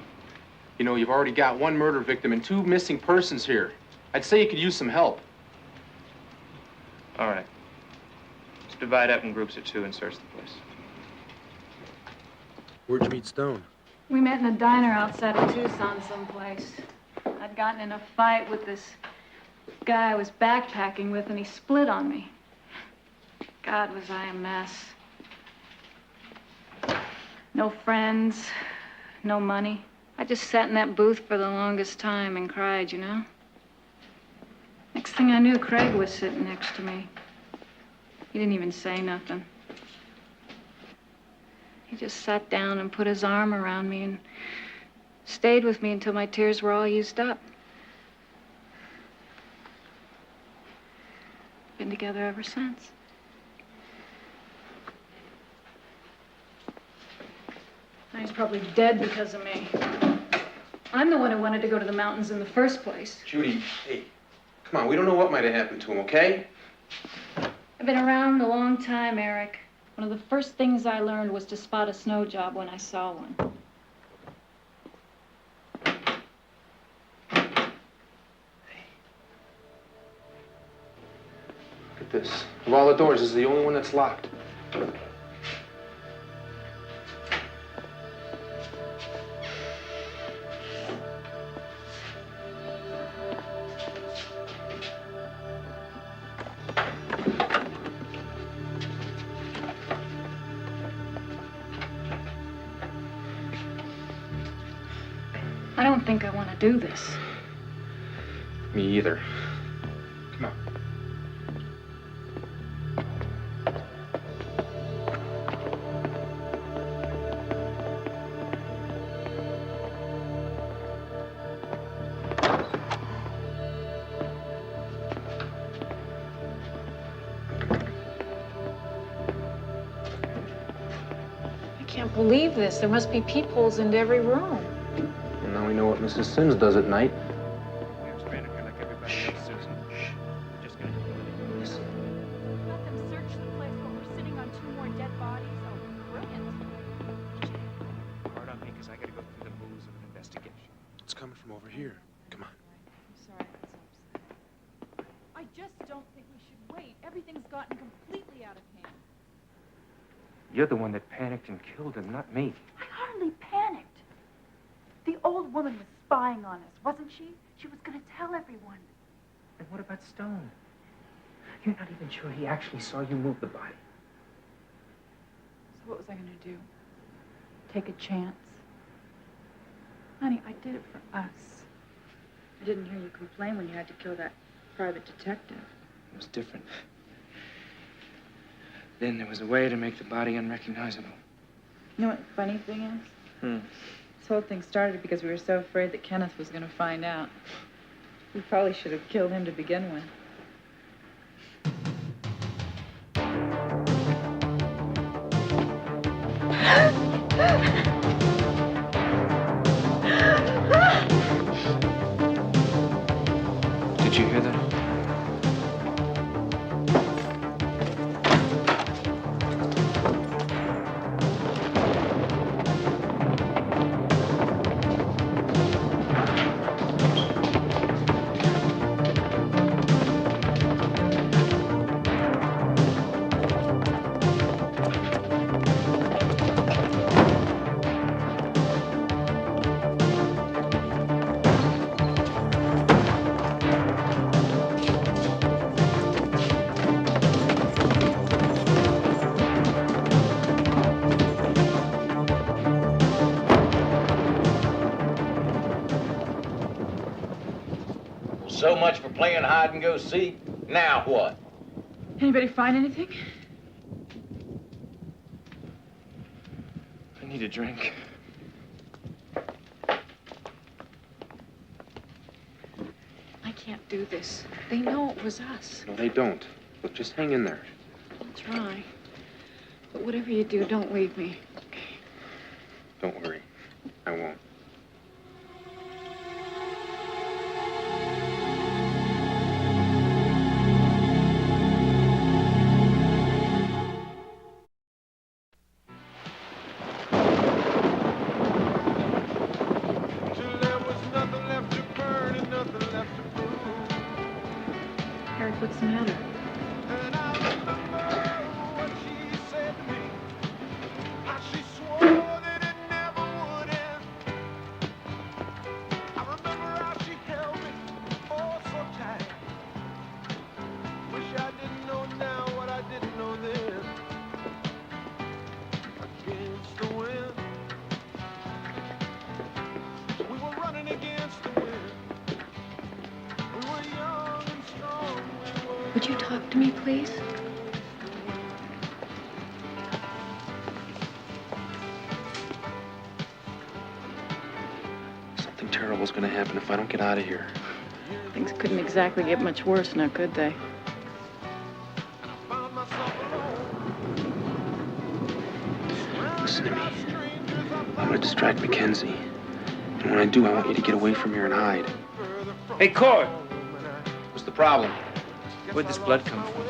You know, you've already got one murder victim and 2 missing persons here. I'd say you could use some help. All right. Let's divide up in groups of 2 and search the place. Where'd you meet Stone? We met in a diner outside of Tucson someplace. I'd gotten in a fight with this guy I was backpacking with, and he split on me. God, was I a mess. No friends, no money. I just sat in that booth for the longest time and cried, you know? Next thing I knew, Craig was sitting next to me. He didn't even say nothing. He just sat down and put his arm around me and stayed with me until my tears were all used up. Been together ever since. Now he's probably dead because of me. I'm the one who wanted to go to the mountains in the first place. Judy, hey, come on, we don't know what might have happened to him, okay? I've been around a long time, Eric. One of the first things I learned was to spot a snow job when I saw one. Look at this. Of all the doors, this is the only one that's locked. I don't think I want to do this. Me either. Come on. I can't believe this. There must be peepholes into every room. Well, now we know what Mrs. Sims does at night. We're stranded here like everybody else, Susan. Shh. We're just gonna listen. Let them search the place while we're sitting on 2 more dead bodies. Oh, brilliant. Hard on me because I gotta go through the moves of an investigation. It's coming from over here. Come on. I'm sorry that's upsetting. I just don't think we should wait. Everything's gotten completely out of hand. You're the one that panicked and killed him, not me. I hardly panicked. The old woman was spying on us, wasn't she? She was going to tell everyone. And what about Stone? You're not even sure he actually saw you move the body. So what was I gonna do? Take a chance? Honey, I did it for us. I didn't hear you complain when you had to kill that private detective. It was different. Then there was a way to make the body unrecognizable. You know what the funny thing is? This whole thing started because we were so afraid that Kenneth was gonna find out. We probably should have killed him to begin with. Did you hear that? So much for playing hide and go seek. Now what? Anybody find anything? I need a drink. I can't do this. They know it was us. No, they don't. Look, just hang in there. I'll try. But whatever you do, don't leave me. Don't worry. I won't. Eric, what's the matter? Would you talk to me, please? Something terrible's gonna happen if I don't get out of here. Things couldn't exactly get much worse now, could they? Listen to me. I'm gonna distract Mackenzie. And when I do, I want you to get away from here and hide. Hey, Cord! What's the problem? Where'd this blood come from?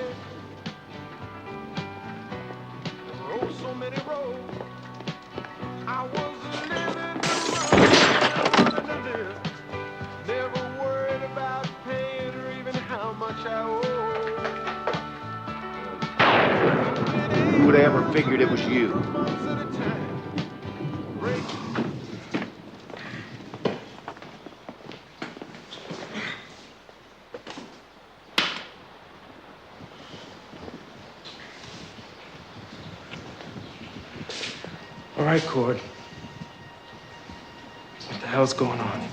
Who would have ever figured it was you? All right, Cord. What the hell's going on?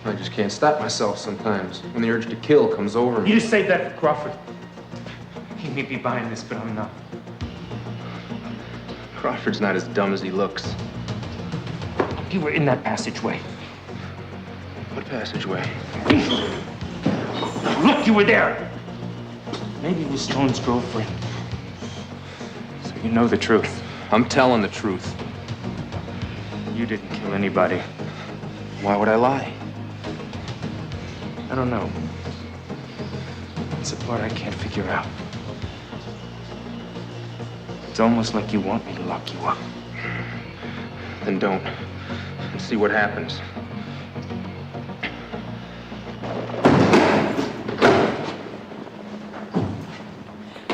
I just can't stop myself sometimes when the urge to kill comes over me. You just saved that for Crawford. He may be buying this, but I'm not. Crawford's not as dumb as he looks. You were in that passageway. What passageway? Look, you were there. Maybe it was Stone's girlfriend. So you know the truth. I'm telling the truth. You didn't kill anybody. Why would I lie? I don't know. It's the part I can't figure out. It's almost like you want me to lock you up. Then don't. And see what happens.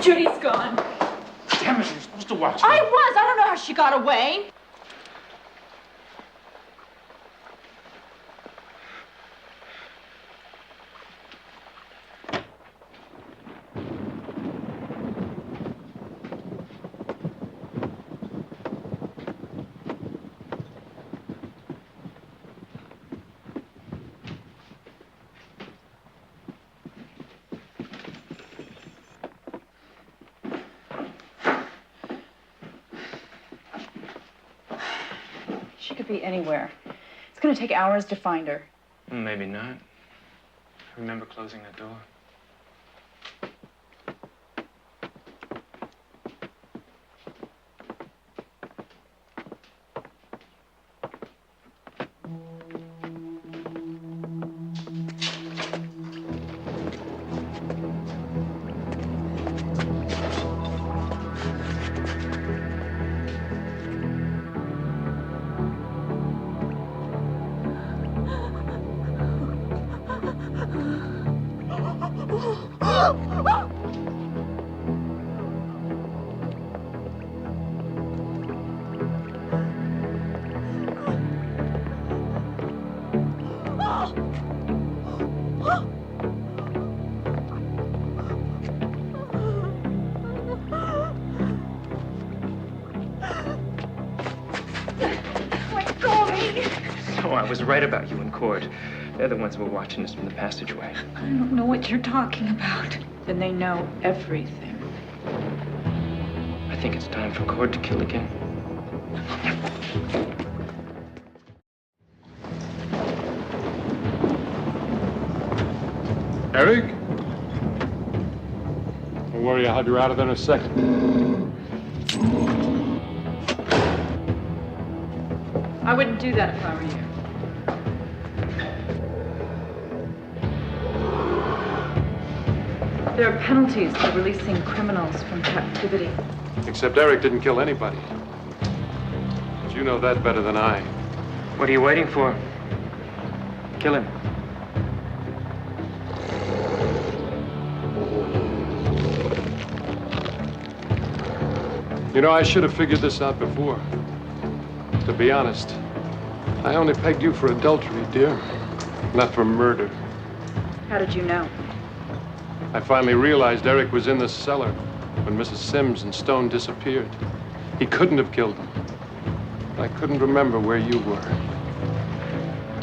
Judy's gone. Damn it, you're supposed to watch me. I was. I don't know how she got away. She could be anywhere. It's gonna take hours to find her. Maybe not. Remember closing the door. Let go of me! So I was right about you in court. They're the ones who were watching us from the passageway. I don't know what you're talking about. Then they know everything. I think it's time for Cord to kill again. Eric? Don't worry, I'll have you out of there in a second. I wouldn't do that if I were you. There are penalties for releasing criminals from captivity. Except Eric didn't kill anybody. But you know that better than I. What are you waiting for? Kill him. You know, I should have figured this out before. To be honest, I only pegged you for adultery, dear, not for murder. How did you know? I finally realized Eric was in the cellar when Mrs. Sims and Stone disappeared. He couldn't have killed them. I couldn't remember where you were.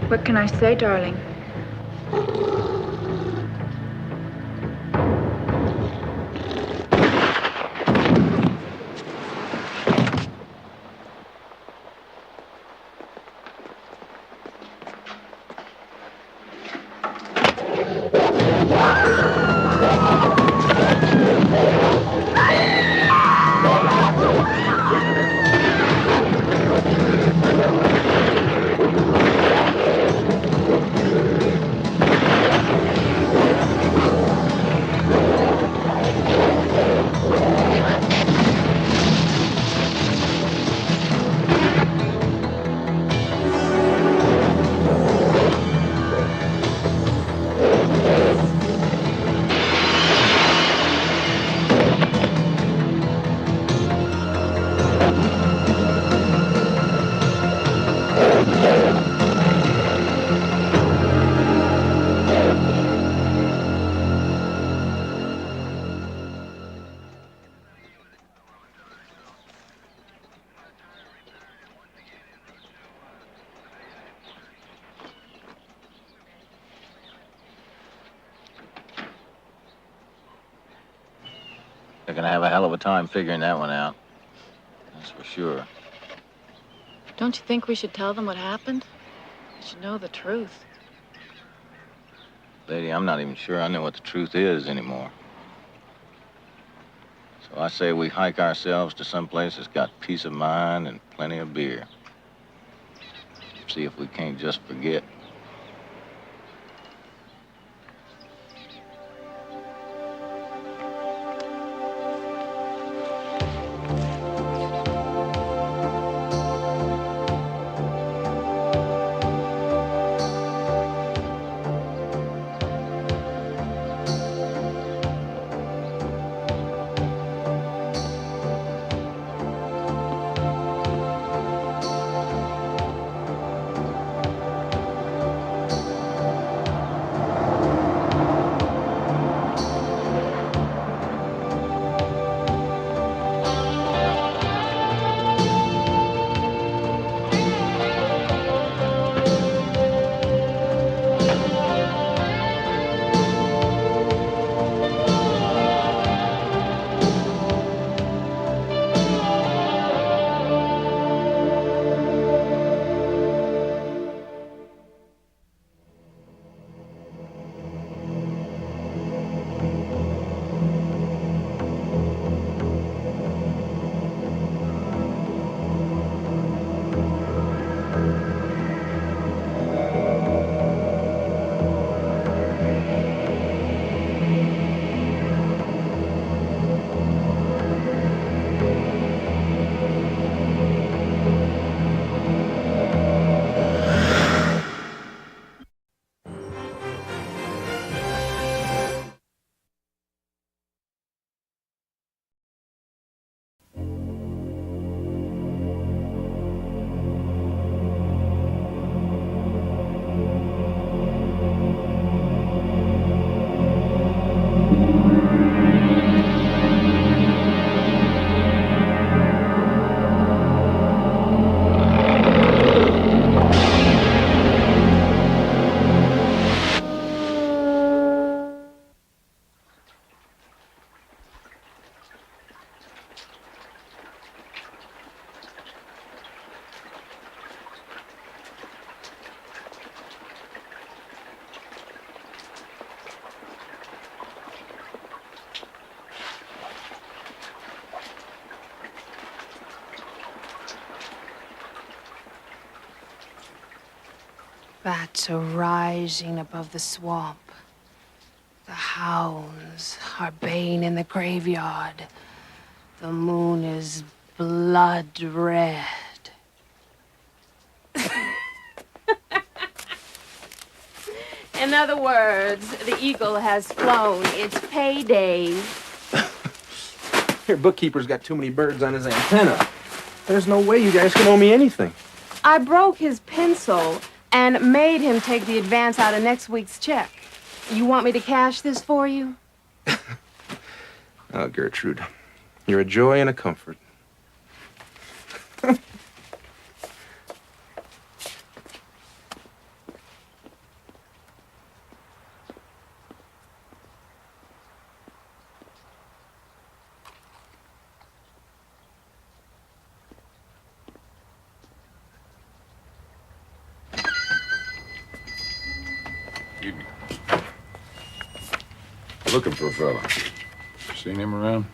What can I say, darling? They're gonna have a hell of a time figuring that one out. That's for sure. Don't you think we should tell them what happened? They should know the truth. Lady, I'm not even sure I know what the truth is anymore. So I say we hike ourselves to some place that's got peace of mind and plenty of beer. See if we can't just forget. Bats are rising above the swamp. The hounds are baying in the graveyard. The moon is blood red. In other words, the eagle has flown. It's payday. Your bookkeeper's got too many birds on his antenna. There's no way you guys can owe me anything. I broke his pencil and made him take the advance out of next week's check. You want me to cash this for you? Oh, Gertrude, you're a joy and a comfort. Looking for a fella. Seen him around?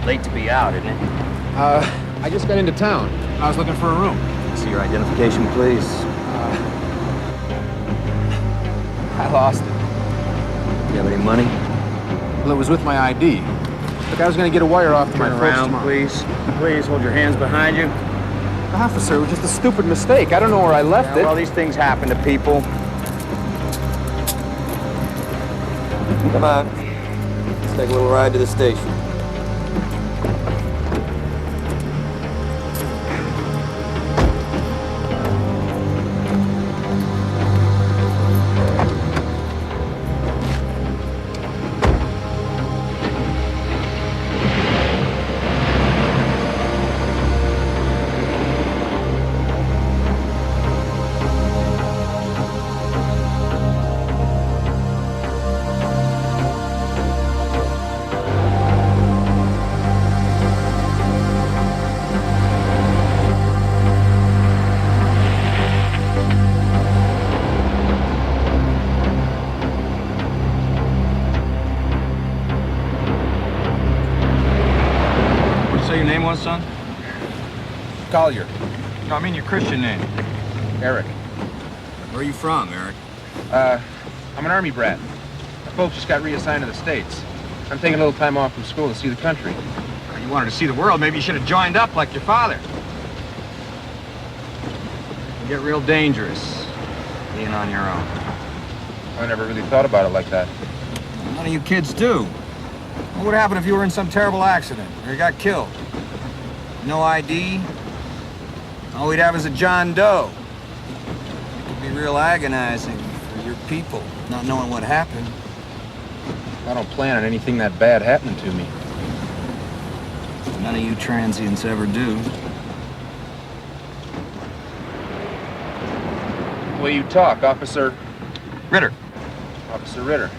Late to be out, isn't it? I just got into town. I was looking for a room. See your identification, please. I lost it. You have any money? Well, it was with my ID. Look, I was going to get a wire off to my Turn folks around, tomorrow. please. Please, hold your hands behind you. Officer, it was just a stupid mistake. I don't know where I left it. Well, these things happen to people. Come on. Let's take a little ride to the station. Son? Collier. No, I mean your Christian name. Eric. Where are you from, Eric? I'm an Army brat. My folks just got reassigned to the States. I'm taking a little time off from school to see the country. You wanted to see the world. Maybe you should have joined up like your father. You get real dangerous being on your own. I never really thought about it like that. None of you kids do. What would happen if you were in some terrible accident or you got killed? No ID? All we'd have is a John Doe. It could be real agonizing for your people, not knowing what happened. I don't plan on anything that bad happening to me. None of you transients ever do. The way you talk, Officer Ritter. Officer Ritter.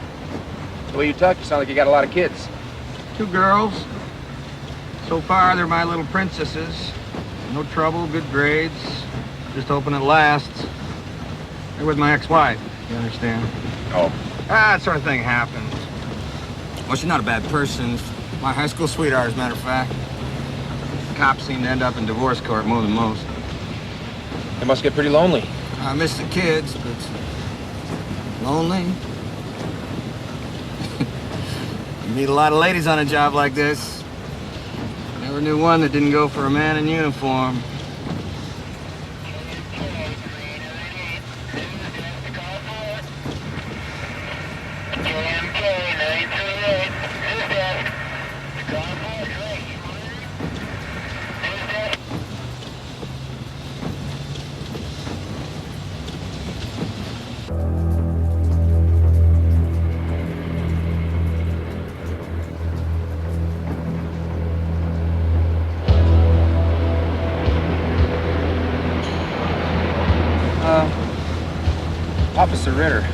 The way you talk, you sound like you got a lot of kids. 2 girls. So far, they're my little princesses. No trouble, good grades. Just hoping it lasts. They're with my ex-wife, you understand? Oh. That sort of thing happens. Well, she's not a bad person. My high school sweetheart, as a matter of fact. Cops seem to end up in divorce court more than most. They must get pretty lonely. I miss the kids, but lonely? Meet a lot of ladies on a job like this. Never knew one that didn't go for a man in uniform. Officer Ritter.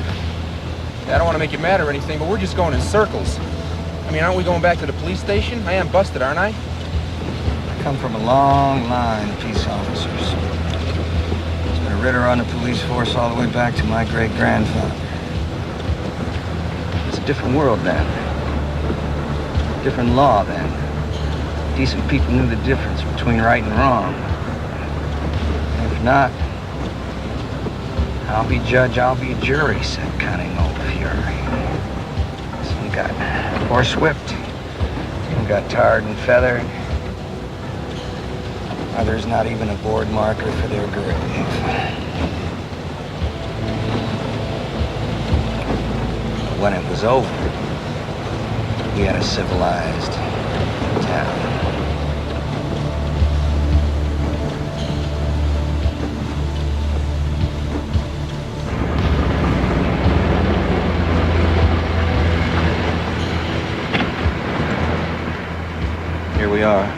I don't want to make you mad or anything, but we're just going in circles. I mean, aren't we going back to the police station? I am busted, aren't I? I come from a long line of peace officers. There's been a Ritter on the police force all the way back to my great-grandfather. It's a different world then. Different law then. Decent people knew the difference between right and wrong. And if not, I'll be judge, I'll be jury, said cunning old fury. Some got horsewhipped, some got tarred and feathered. Others not even a board marker for their grave. But when it was over, we had a civilized town. Here we are.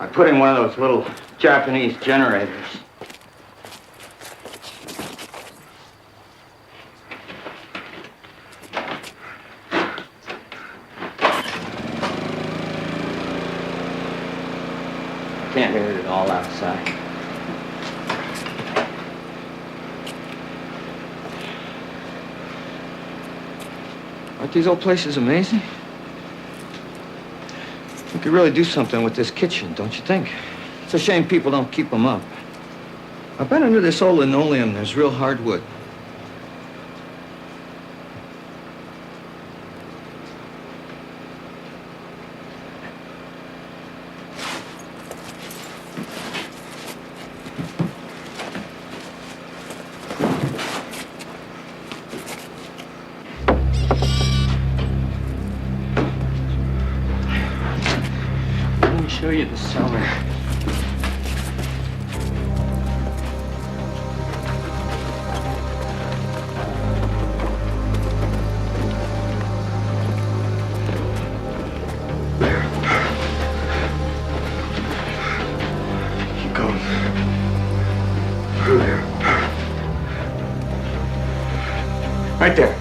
I put in one of those little Japanese generators. I can't hear it at all outside. Aren't these old places amazing? We could really do something with this kitchen, don't you think? It's a shame people don't keep them up. I bet under this old linoleum there's real hardwood. Let me show you the cellar. Right there.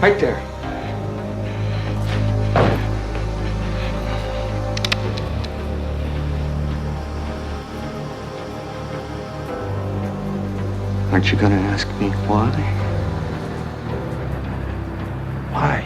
Right there. Aren't you gonna ask me why? Why?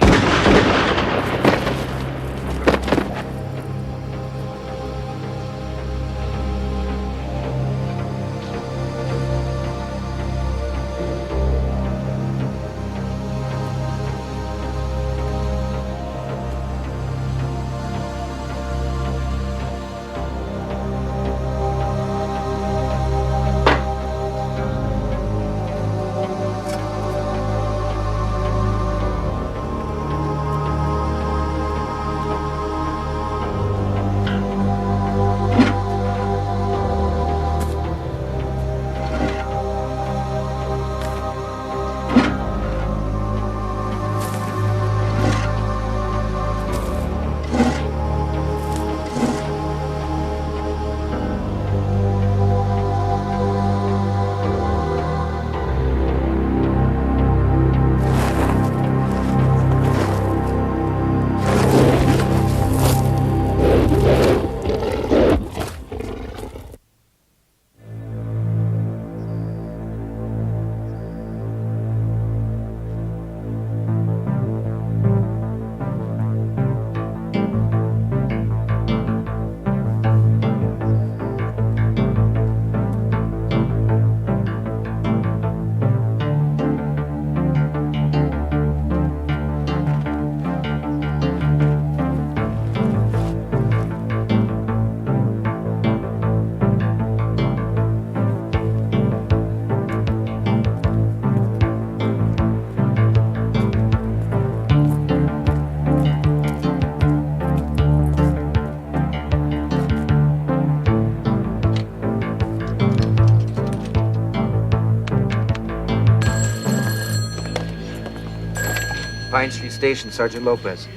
Pine Street Station, Sergeant Lopez.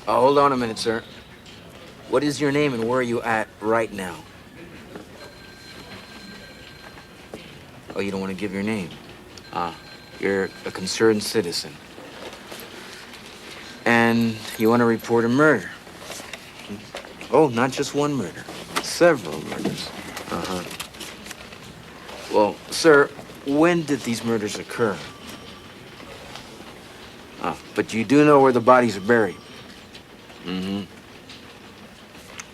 Hold on a minute, sir. What is your name and where are you at right now? Oh, you don't want to give your name? You're a concerned citizen. And you want to report a murder? Oh, not just one murder. Several murders. Uh-huh. Well, sir, when did these murders occur? But you do know where the bodies are buried? Mm-hmm.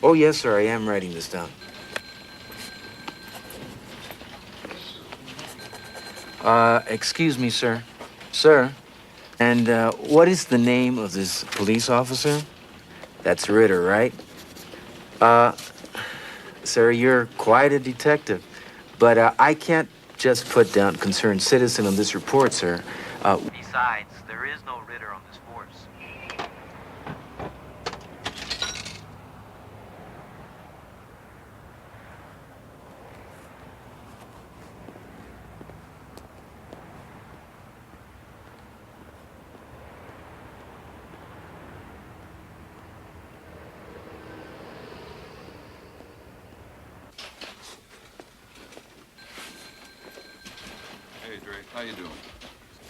Oh, yes, sir, I am writing this down. Excuse me, sir. Sir, and what is the name of this police officer? That's Ritter, right? Sir, you're quite a detective, but I can't just put down concerned citizen on this report, sir. Besides, there is no Ritter on this force. Hey, Drake, how you doing?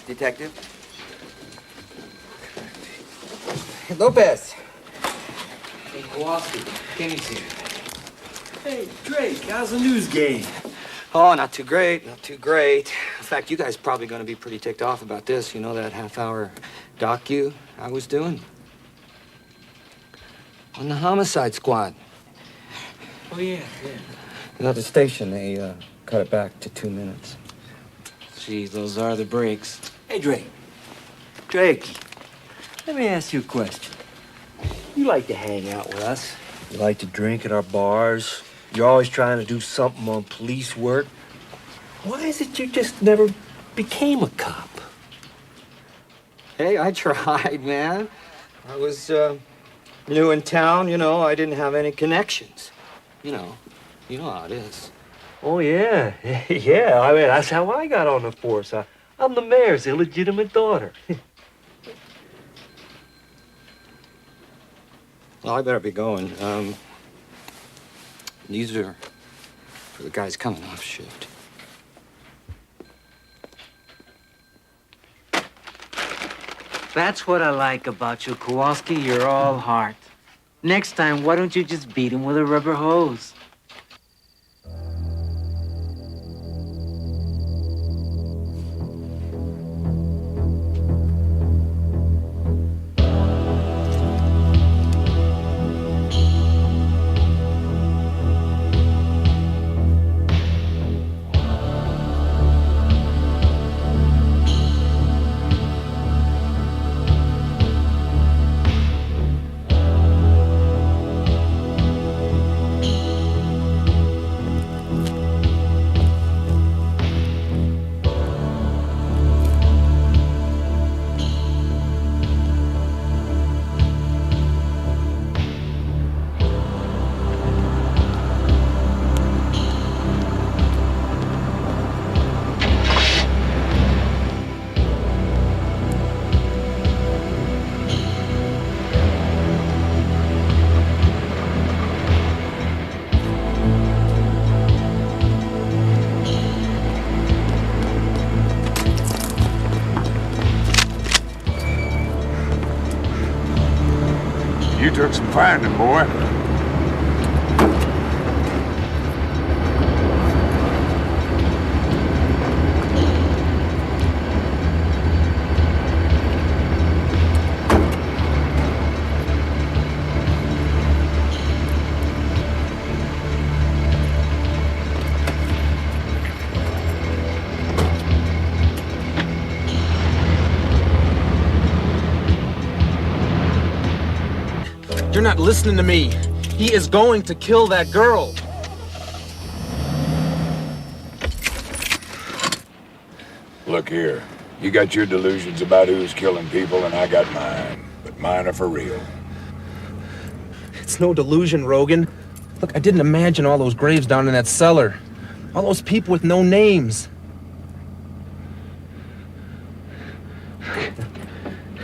Detective? Hey, Lopez. Hey, Kowalski. Kenny's here. Hey, Drake, how's the news game? Oh, not too great, not too great. In fact, you guys are probably going to be pretty ticked off about this. You know that half-hour docu I was doing? On the homicide squad. Oh, yeah. You know, at the station, they cut it back to 2 minutes. Gee, those are the breaks. Hey, Drake, let me ask you a question. You like to hang out with us. You like to drink at our bars. You're always trying to do something on police work. Why is it you just never became a cop? Hey, I tried, man. I was new in town, you know. I didn't have any connections. You know how it is. Oh, yeah. Yeah, I mean, that's how I got on the force. I'm the mayor's illegitimate daughter. Well, I better be going. These are for the guys coming off shift. That's what I like about you, Kowalski. You're all heart. Next time, why don't you just beat him with a rubber hose? You took some finding, boy. You're not listening to me. He is going to kill that girl. Look here. You got your delusions about who's killing people, and I got mine. But mine are for real. It's no delusion, Rogan. Look, I didn't imagine all those graves down in that cellar. All those people with no names.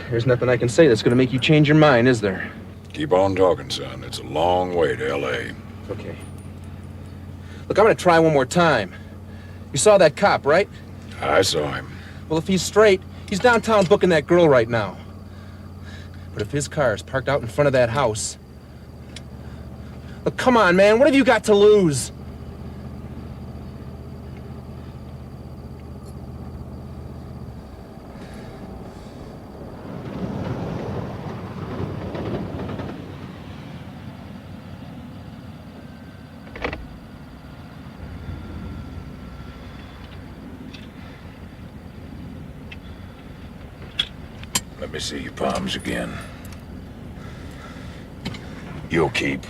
There's nothing I can say that's gonna make you change your mind, is there? Keep on talking, son. It's a long way to L.A. Okay. Look, I'm gonna try one more time. You saw that cop, right? I saw him. Well, if he's straight, he's downtown booking that girl right now. But if his car is parked out in front of that house... Look, come on, man. What have you got to lose? Let me see your palms again. You'll keep.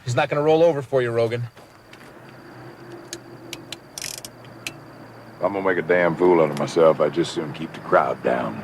He's not gonna roll over for you, Rogan. If I'm gonna make a damn fool out of myself, I'd just soon keep the crowd down.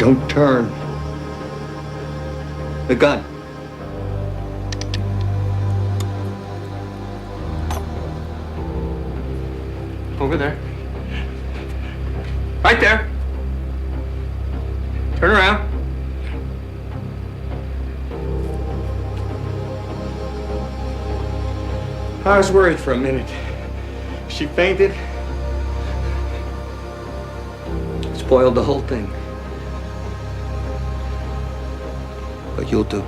Don't turn. The gun. Over there. Right there. Turn around. I was worried for a minute. She fainted. Spoiled the whole thing. But you'll do.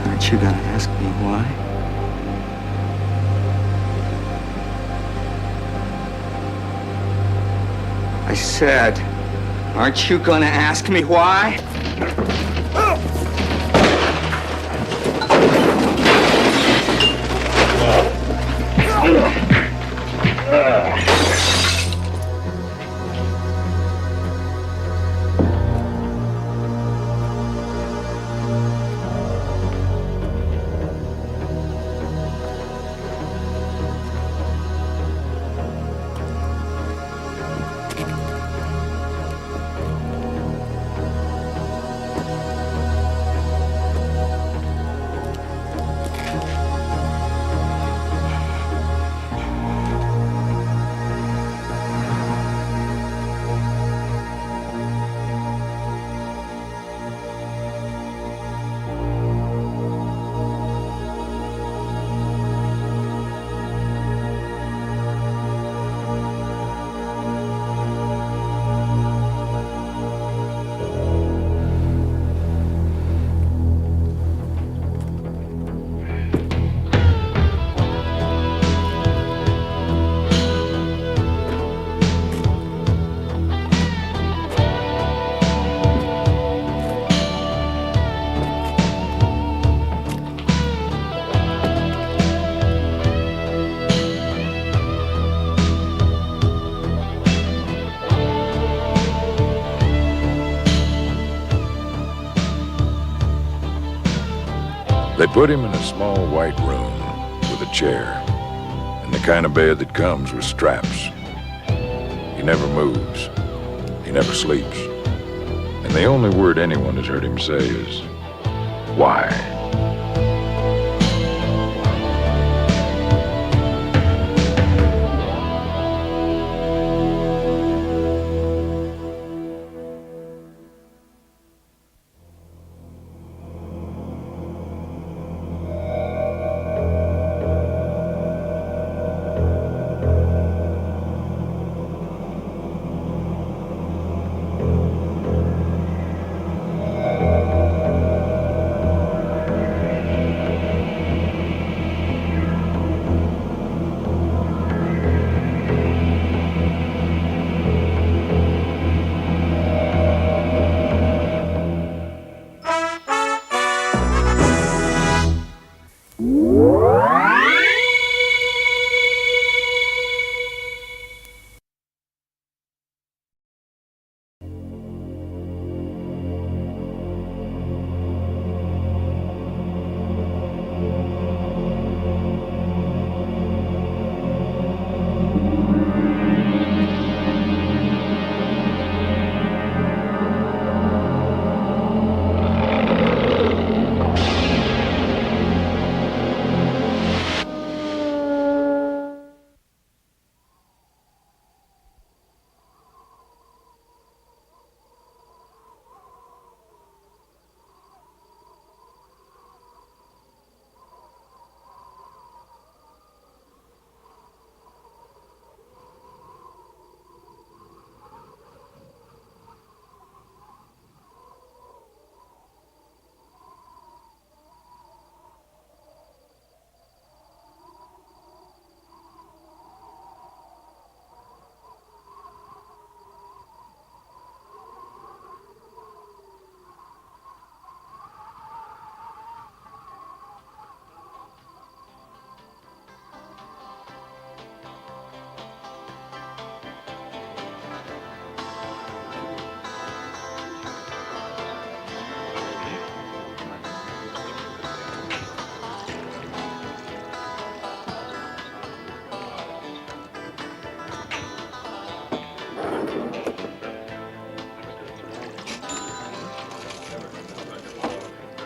Aren't you gonna ask me why? I said, aren't you gonna ask me why? They put him in a small white room with a chair and the kind of bed that comes with straps. He never moves. He never sleeps. And the only word anyone has heard him say is, why?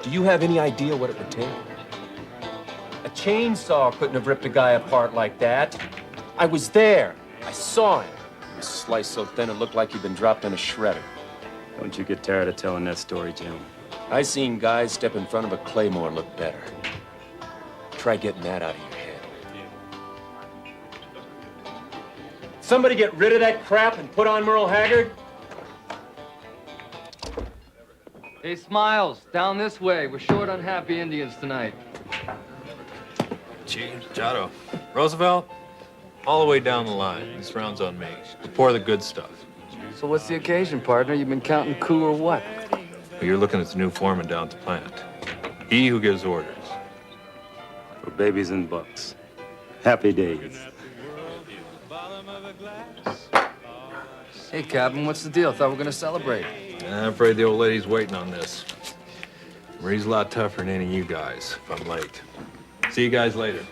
Do you have any idea what it would take? A chainsaw couldn't have ripped a guy apart like that. I was there. I saw him. He was sliced so thin it looked like he'd been dropped in a shredder. Don't you get tired of telling that story, Jim? I seen guys step in front of a claymore look better. Try getting that out of your head. Somebody get rid of that crap and put on Merle Haggard? Hey, Smiles, down this way. We're short on happy Indians tonight. Chief, Giotto, Roosevelt, all the way down the line. This round's on me. Pour the good stuff. So what's the occasion, partner? You been counting coup or what? Well, you're looking at the new foreman down at the plant. He who gives orders. For babies and bucks. Happy days. Hey, Captain, what's the deal? Thought we were gonna celebrate. I'm afraid the old lady's waiting on this. Marie's a lot tougher than any of you guys, if I'm late. See you guys later.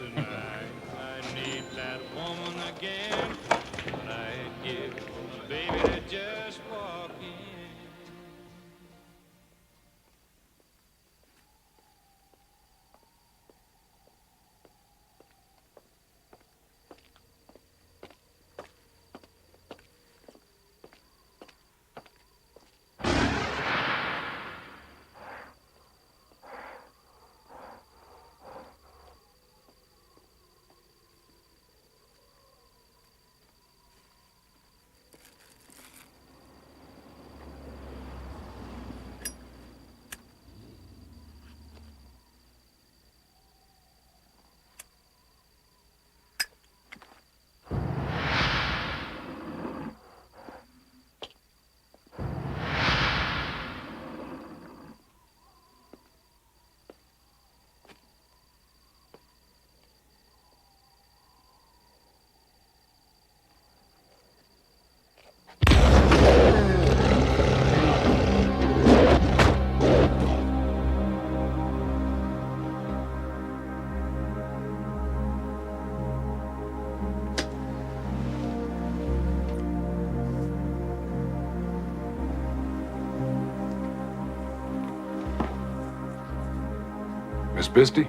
Miss Bisty?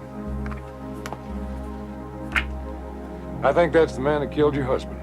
I think that's the man that killed your husband.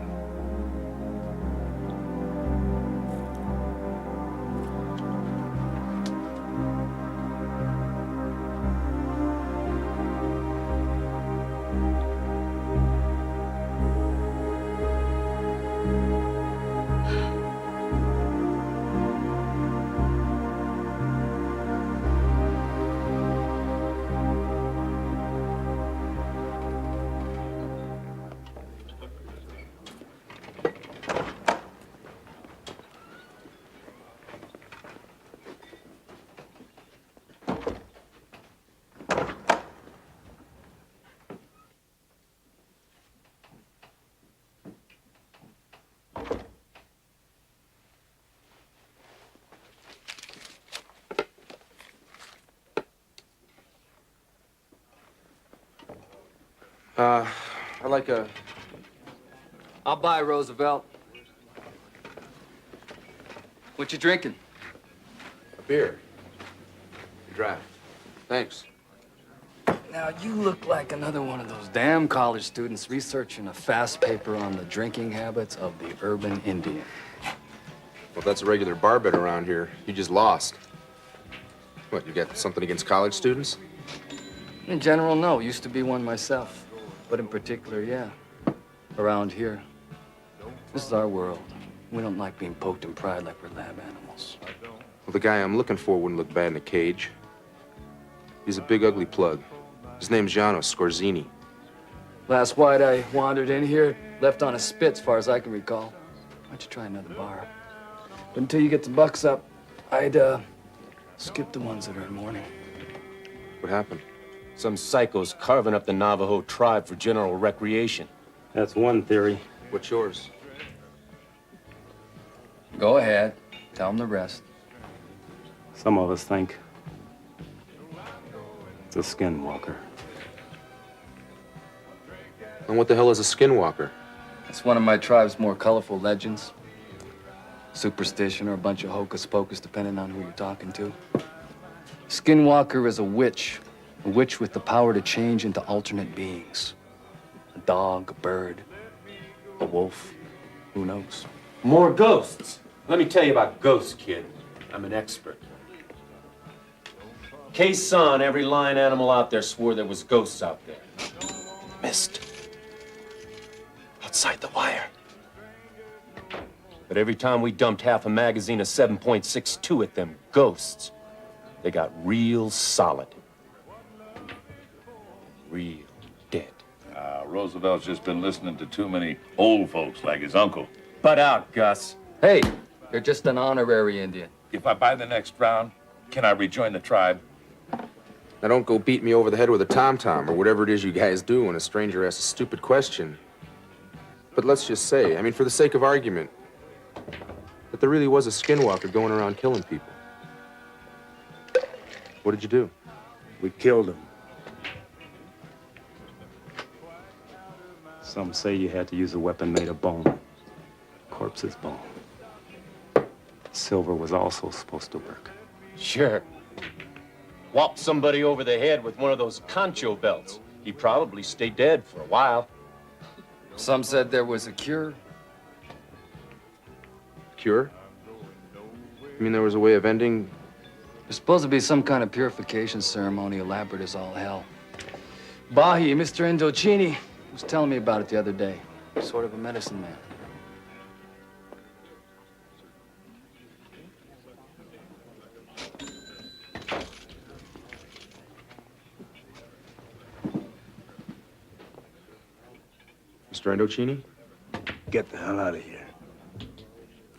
I'd like a... I'll buy Roosevelt. What you drinking? a beer. Draft. Thanks. Now, you look like another one of those damn college students researching a fast paper on the drinking habits of the urban Indian. Well, that's a regular bar bet around here. You just lost. What, you got something against college students? In general, no. Used to be one myself. But in particular, yeah. Around here. This is our world. We don't like being poked in pride like we're lab animals. Well, the guy I'm looking for wouldn't look bad in a cage. He's a big, ugly plug. His name's Janos Skorzeny. Last white I wandered in here, left on a spit, as far as I can recall. Why don't you try another bar? But until you get the bucks up, I'd, skip the ones that are in mourning. What happened? Some psycho's carving up the Navajo tribe for general recreation. That's one theory. What's yours? Go ahead. Tell them the rest. Some of us think it's a skinwalker. And what the hell is a skinwalker? It's one of my tribe's more colorful legends. Superstition or a bunch of hocus pocus, depending on who you're talking to. Skinwalker is a witch with the power to change into alternate beings. A dog, a bird, a wolf, who knows? More ghosts. Let me tell you about ghosts, kid. I'm an expert. Case on, every lion animal out there swore there was ghosts out there. Missed. Outside the wire. But every time we dumped half a magazine of 7.62 at them ghosts, they got real solid. Real dead. Roosevelt's just been listening to too many old folks like his uncle. Butt out, Gus. Hey, you're just an honorary Indian. If I buy the next round, can I rejoin the tribe? Now don't go beat me over the head with a tom-tom or whatever it is you guys do when a stranger asks a stupid question. But let's just say, I mean, for the sake of argument, that there really was a skinwalker going around killing people. What did you do? We killed him. Some say you had to use a weapon made of bone. Corpse's bone. Silver was also supposed to work. Sure. Whop somebody over the head with one of those concho belts. He probably stayed dead for a while. Some said there was a cure. Cure? You mean there was a way of ending? There's supposed to be some kind of purification ceremony, elaborate as all hell. Bahi, Mr. Indochini, was telling me about it the other day. Sort of a medicine man. Mr. Indochini? Get the hell out of here.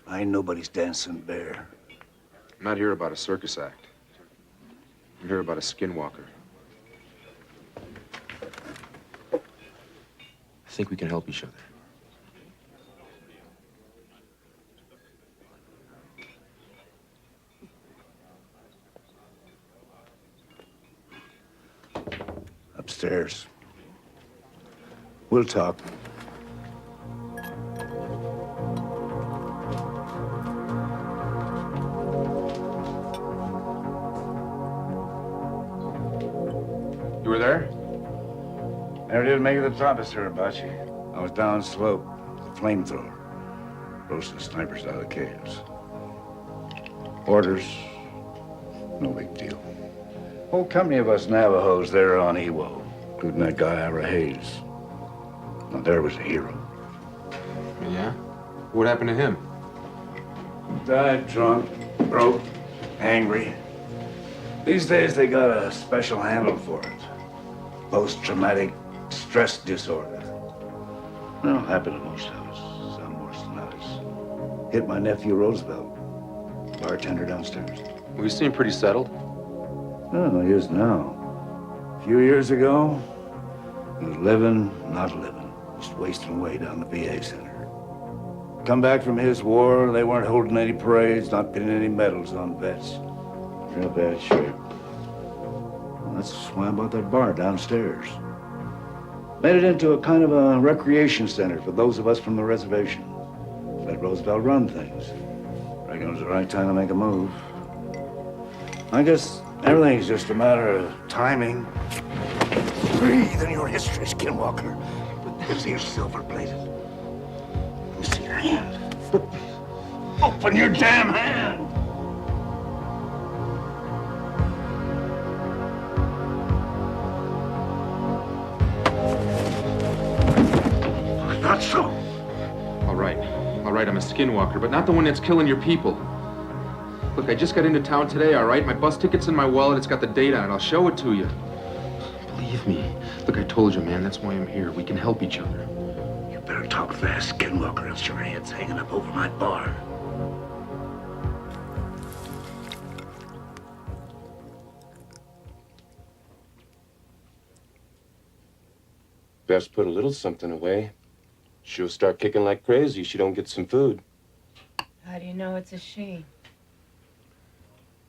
I ain't nobody's dancing bear. I'm not here about a circus act. I'm here about a skinwalker. I think we can help each other. Upstairs. We'll talk. You didn't make it to the top of Suribachi. I was down slope with a flamethrower, roasting snipers out of the caves. Orders, no big deal. Whole company of us Navajos there on Iwo, including that guy Ira Hayes. Now, there was a hero. Yeah? What happened to him? Died drunk, broke, angry. These days they got a special handle for it. Post-traumatic stress disorder. Well, happened to most of us. Some worse than others. Hit my nephew Roosevelt, bartender downstairs. Well, you seem pretty settled. Oh, he is now. A few years ago, he was living, not living. Just wasting away down the VA center. Come back from his war, they weren't holding any parades, not pinning any medals on vets. Real bad shape. Well, that's why I bought that bar downstairs. Made it into a kind of a recreation center for those of us from the reservation. Let Roosevelt run things. Reckon it was the right time to make a move. I guess everything's just a matter of timing. Breathe in your history, Skinwalker. But this here's silver-plated. Let me see your hand. Open your damn hand! Not so. All right, I'm a skinwalker, but not the one that's killing your people. Look, I just got into town today, all right? My bus ticket's in my wallet, it's got the date on it. I'll show it to you. Believe me. Look, I told you, man, that's why I'm here. We can help each other. You better talk fast, Skinwalker, else your head's hanging up over my bar. Best put a little something away. She'll start kicking like crazy if she don't get some food. How do you know it's a she?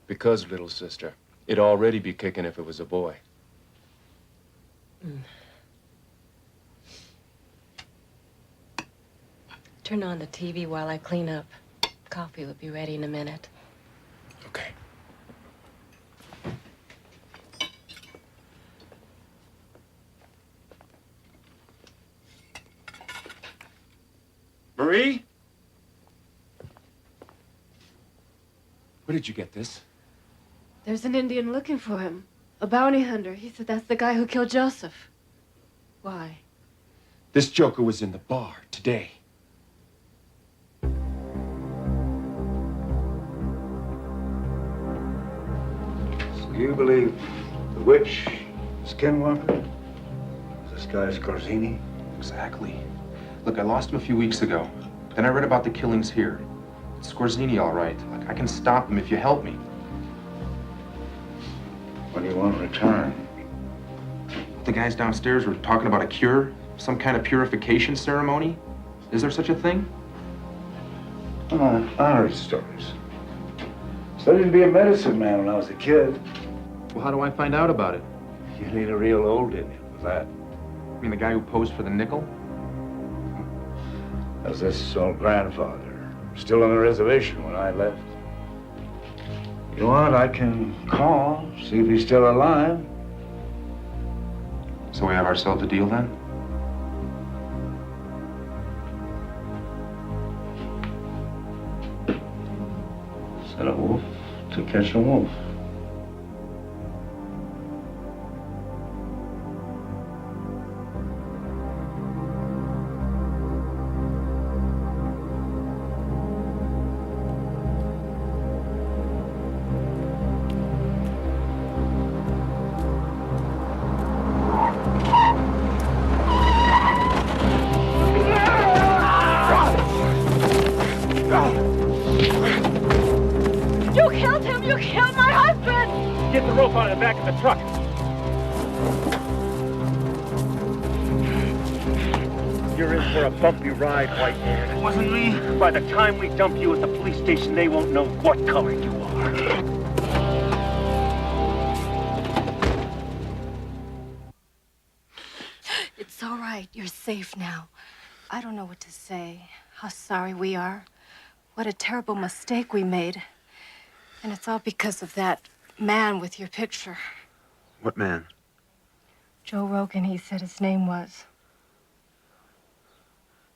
Because, little sister, it'd already be kicking if it was a boy. Turn on the TV while I clean up. Coffee will be ready in a minute. Okay. Marie? Where did you get this? There's an Indian looking for him. A bounty hunter. He said that's the guy who killed Joseph. Why? This joker was in the bar today. So you believe the witch, Skinwalker? This guy Skorzeny? Exactly. Look, I lost him a few weeks ago. Then I read about the killings here. It's Skorzeny, all right. Look, I can stop him if you help me. What do you want in return? The guys downstairs were talking about a cure, some kind of purification ceremony. Is there such a thing? I heard stories. Studied to be a medicine man when I was a kid. Well, how do I find out about it? You need a real old Indian for that. You mean the guy who posed for the nickel? That was this old grandfather. Still on the reservation when I left. You know what? I can call, see if he's still alive. So we have ourselves a deal then? Set a wolf to catch a wolf. You killed him! You killed my husband! Get the rope out of the back of the truck. You're in for a bumpy ride, white man. It wasn't me. By the time we dump you at the police station, they won't know what color you are. It's all right. You're safe now. I don't know what to say. How sorry we are. What a terrible mistake we made. And it's all because of that man with your picture. What man? Joe Rogan, he said his name was.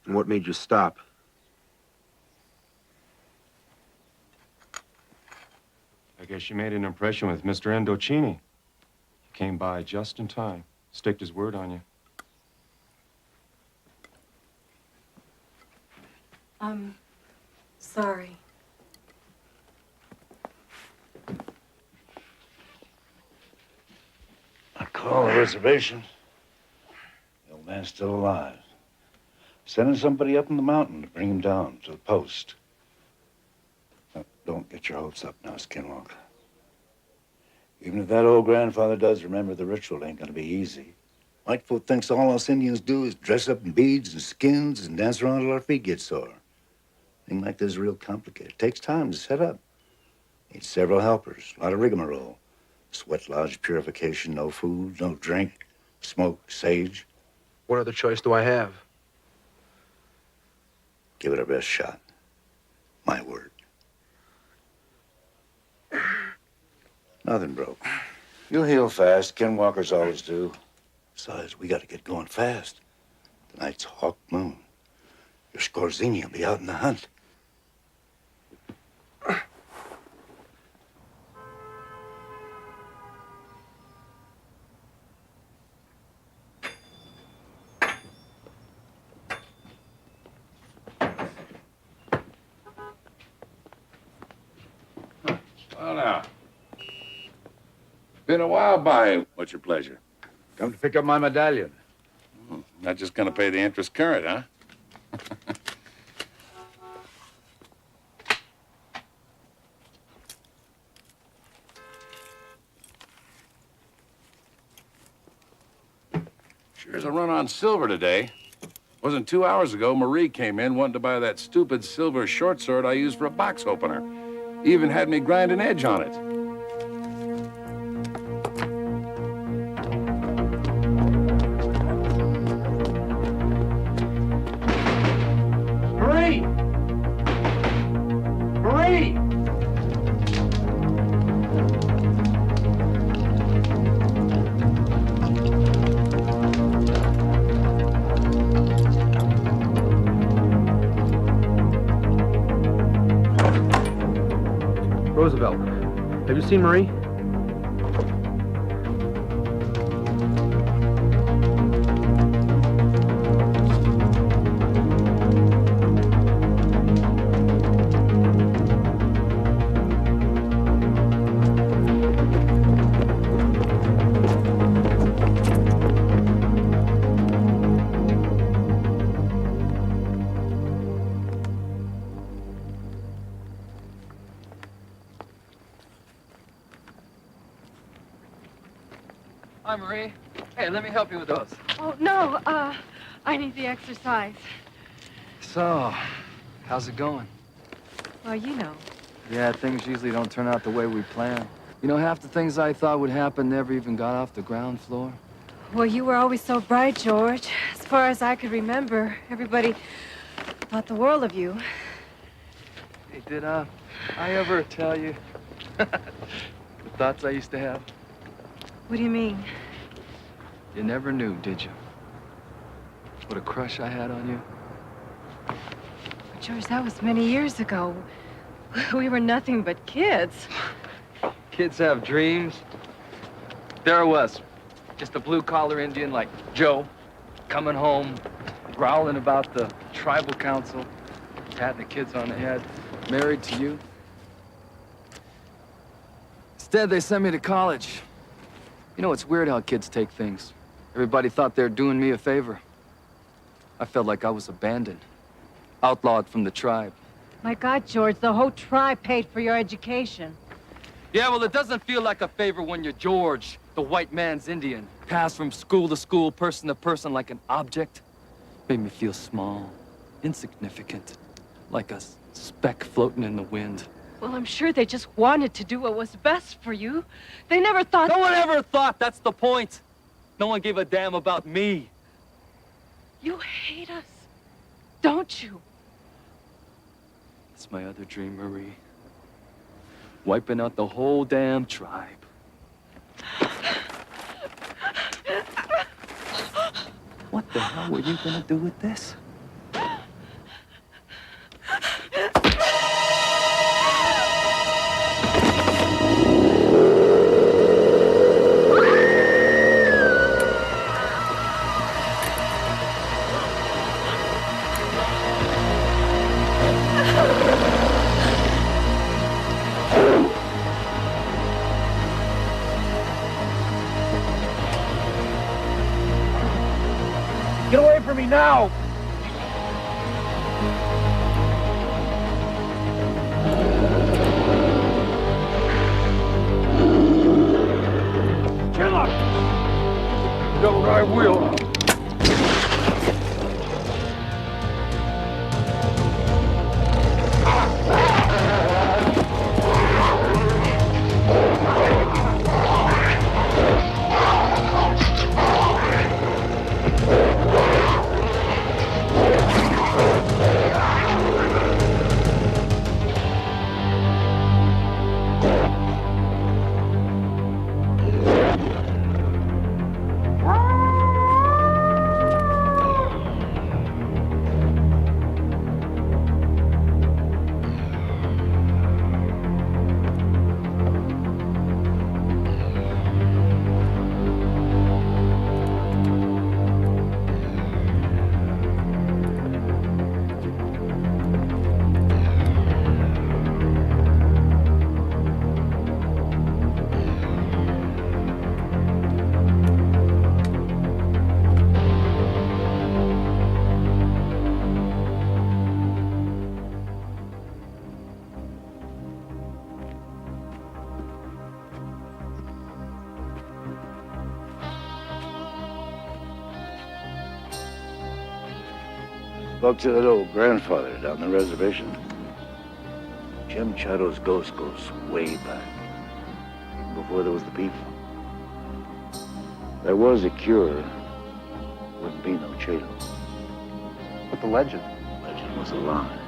And what made you stop? I guess you made an impression with Mr. Endocini. He came by just in time. Staked his word on you. I'm sorry. I call the reservation. The old man's still alive. Sending somebody up in the mountain to bring him down to the post. Now, don't get your hopes up now, Skinwalker. Even if that old grandfather does remember, the ritual ain't gonna be easy. Whitefoot thinks all us Indians do is dress up in beads and skins and dance around till our feet get sore. Thing like this is real complicated. It takes time to set up. Needs several helpers, a lot of rigmarole. Sweat lodge purification, no food, no drink, smoke, sage. What other choice do I have? Give it our best shot. My word. Nothing broke. You'll heal fast. Skinwalkers always do. Besides, we gotta get going fast. Tonight's hawk moon. Your Skorzeny will be out in the hunt. Well, now. Been a while by. What's your pleasure? Come to pick up my medallion. Not just gonna pay the interest current, huh? Sure is a run on silver today. Wasn't 2 hours ago, Marie came in wanting to buy that stupid silver short sword I used for a box opener. Even had me grind an edge on it. Marie! Marie! Roosevelt, have you seen Marie? Hi, Marie. Hey, let me help you with those. Oh, no, I need the exercise. So, how's it going? Well, you know. Yeah, things usually don't turn out the way we plan. You know, half the things I thought would happen never even got off the ground floor. Well, you were always so bright, George. As far as I could remember, everybody thought the world of you. Hey, did I ever tell you the thoughts I used to have? What do you mean? You never knew, did you? What a crush I had on you. But George, that was many years ago. We were nothing but kids. Kids have dreams. There I was, just a blue-collar Indian like Joe, coming home, growling about the tribal council, patting the kids on the head, married to you. Instead, they sent me to college. You know, it's weird how kids take things. Everybody thought they were doing me a favor. I felt like I was abandoned, outlawed from the tribe. My God, George, the whole tribe paid for your education. Yeah, well, it doesn't feel like a favor when you're George, the white man's Indian, passed from school to school, person to person like an object. Made me feel small, insignificant, like a speck floating in the wind. Well, I'm sure they just wanted to do what was best for you. They never thought... No one ever thought, that's the point. No one gave a damn about me. You hate us, don't you? It's my other dream, Marie. Wiping out the whole damn tribe. What the hell were you gonna do with this? Get away from me now! Chill up! Don't I will. Spoke to that old grandfather down the reservation. Jim Chato's ghost goes way back, before there was the people. There was a cure, wouldn't be no Chato. But the legend? Legend was a lie.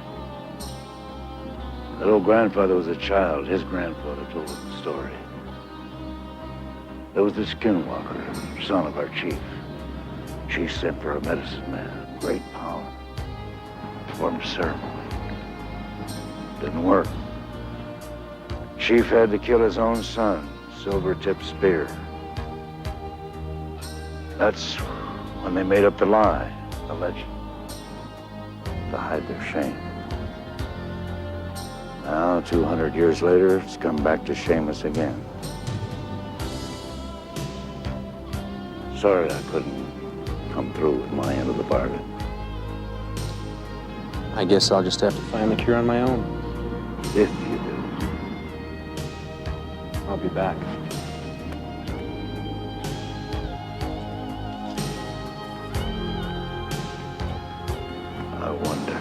That old grandfather was a child. His grandfather told him the story. There was the skinwalker, son of our chief. Chief sent for a medicine man, great power. Performed a ceremony. Didn't work. Chief had to kill his own son, silver-tipped spear. That's when they made up the lie, the legend, to hide their shame. Now, 200 years later, it's come back to shame us again. Sorry I couldn't come through with my end of the bargain. I guess I'll just have to find the cure on my own. If you do. I'll be back. I wonder.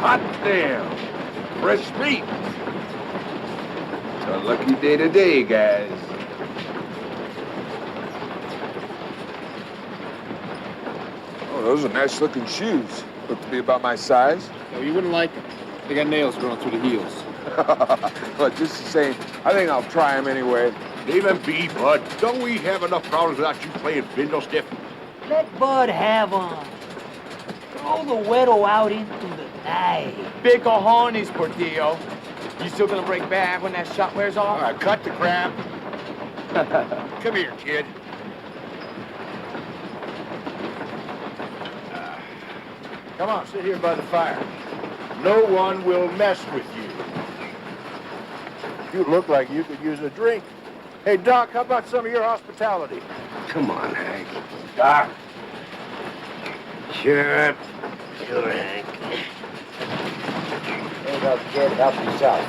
Hot damn. Fresh meat. It's a lucky day today, guys. Oh, those are nice looking shoes. Look to be about my size. No, you wouldn't like them. They got nails growing through the heels. But just the same, I think I'll try them anyway. Leave them be, Bud. Don't we have enough problems without you playing fiddlestick? Let Bud have on. Throw the widow out into the night. Big cojones, Portillo. You still gonna break bad when that shot wears off? All right, cut the crap. Come here, kid. Come on, sit here by the fire. No one will mess with you. You look like you could use a drink. Hey, Doc, how about some of your hospitality? Come on, Hank. Doc. Sure. Sure, Hank. Hey, now, kid, help yourself.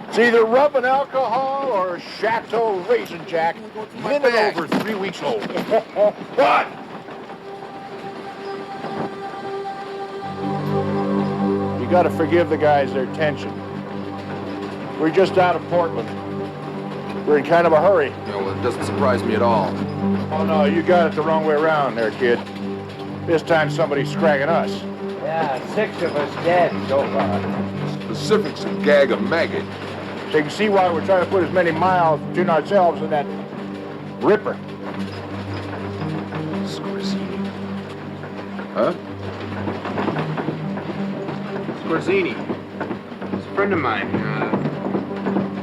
It's either rubbing alcohol or Chateau Raisin Jack. Minute over 3 weeks old. What? You gotta forgive the guys their tension. We're just out of Portland. We're in kind of a hurry. Yeah, well, it doesn't surprise me at all. Oh, no, you got it the wrong way around there, kid. This time somebody's scragging us. Yeah, 6 of us dead so far. Specifics a gag of maggot. So you can see why we're trying to put as many miles between ourselves and that ripper. Skorzeny. Huh? Skorzeny. He's a friend of mine.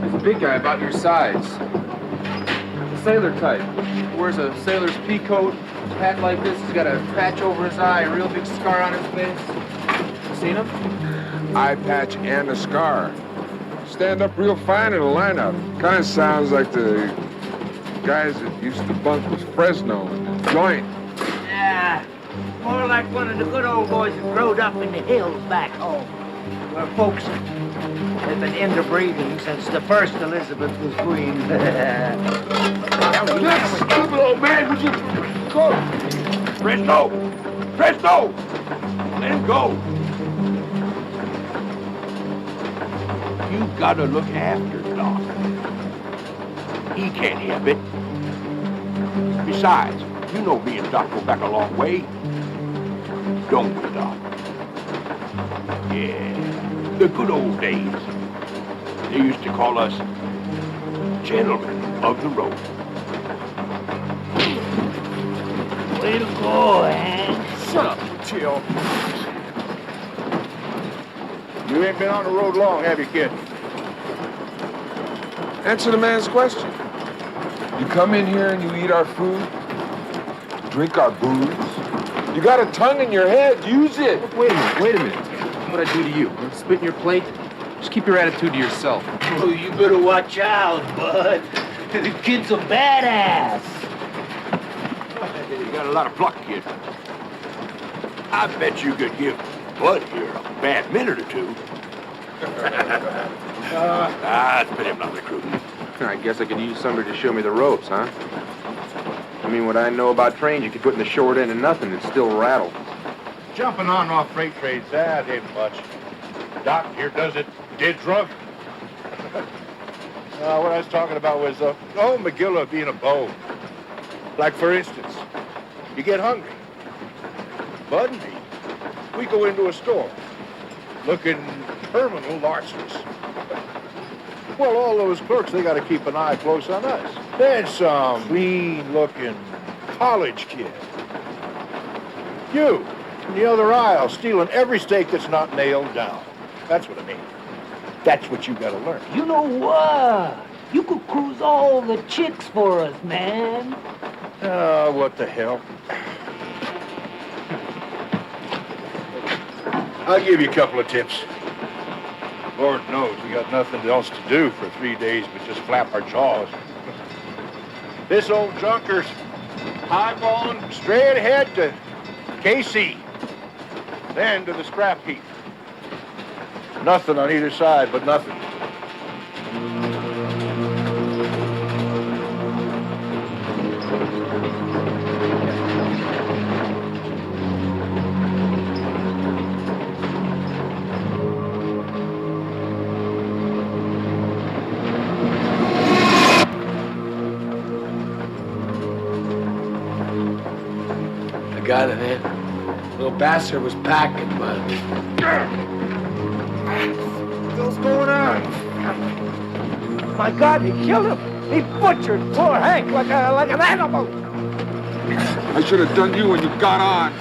He's a big guy about your size. A sailor type. He wears a sailor's pea coat, hat like this. He's got a patch over his eye, a real big scar on his face. Seen him? Eye patch and a scar. Stand up real fine in a lineup. Kind of sounds like the guys that used to bunk with Fresno and the joint. Yeah, more like one of the good old boys that growed up in the hills back home, where folks have been interbreeding since the first Elizabeth was queen. This stupid old man was just... Go! Fresno! Fresno! Let him go! You gotta look after Doc. He can't help it. Besides, you know me and Doc go back a long way. Don't we, Doc? Yeah, the good old days. They used to call us gentlemen of the road. Way to go, Hank. Shut up, Chill. You ain't been on the road long, have you, kid? Answer the man's question. You come in here and you eat our food, drink our booze. You got a tongue in your head, use it. Wait a minute. What'd I do to you? Spit in your plate? Just keep your attitude to yourself. Oh, you better watch out, Bud. The kid's a badass. You got a lot of pluck, kid. I bet you could give Bud here a bad minute or two. Spit him not recruiting. I guess I could use somebody to show me the ropes, huh? I mean, what I know about trains, you could put in the short end of nothing and still rattle. Jumping on and off freight trades, that ain't much. Doc here does it dead drunk. What I was talking about was the whole McGilla being a bow. Like, for instance, you get hungry. Bud and me, we go into a store looking terminal larcenies. Well, all those clerks, they got to keep an eye close on us. Then some clean-looking college kid. You, in the other aisle, stealing every steak that's not nailed down. That's what I mean. That's what you got to learn. You know what? You could cruise all the chicks for us, man. What the hell? I'll give you a couple of tips. Lord knows we got nothing else to do for 3 days but just flap our jaws. This old junker's highballing straight ahead to KC, then to the scrap heap. Nothing on either side but nothing. got it in. Little bastard was packing, but... What's going on? My God, he killed him. He butchered poor Hank like an animal. I should have done you when you got on.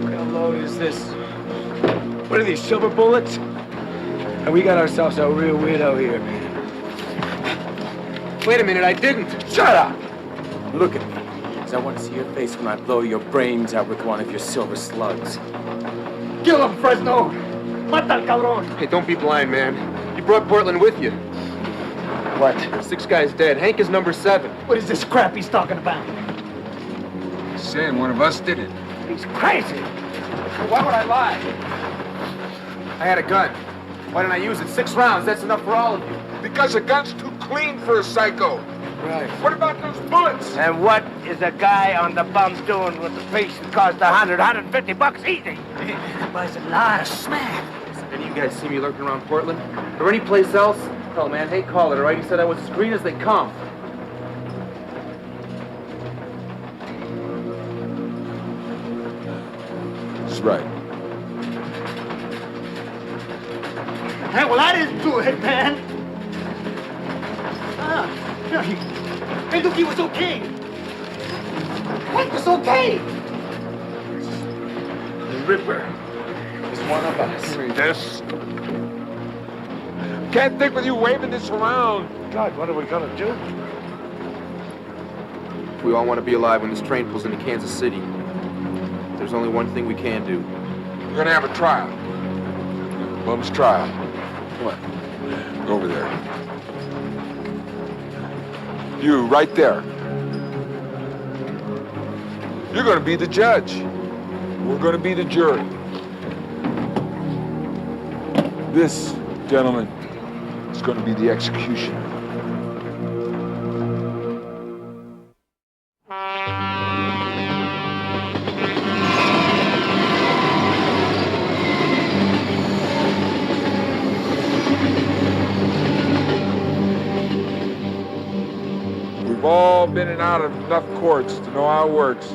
What kind of load is this? What are these, silver bullets? And we got ourselves a real weirdo here. Wait a minute, I didn't. Shut up! Look at me, because I want to see your face when I blow your brains out with one of your silver slugs. Kill him, Fresno. Mata al cabrón. Hey, don't be blind, man. You brought Portland with you. What? 6 guys dead. Hank is number 7. What is this crap he's talking about? He's saying one of us did it. He's crazy. Why would I lie? I had a gun. Why didn't I use it? 6 rounds. That's enough for all of you. Because the gun's too clean for a psycho. Right. What about those bullets? And what is a guy on the bum doing with the piece that cost $150 easy? Buys a lot of smack. Any of you guys see me lurking around Portland? Or any place else? Hell, man, Hank called it, all right? He said I was as green as they come. That's right. Hey, well, I didn't do it, man. Hey, look, he was okay. Hank was okay. The Ripper is one of us. This. Can't think with you waving this around. God, what are we gonna do? We all want to be alive when this train pulls into Kansas City. There's only one thing we can do. We're gonna have a trial. Bum's trial. Come on. Go over there. You, right there. You're gonna be the judge. We're gonna be the jury. This, gentlemen, is gonna be the executioner. We've all been in and out of enough courts to know how it works.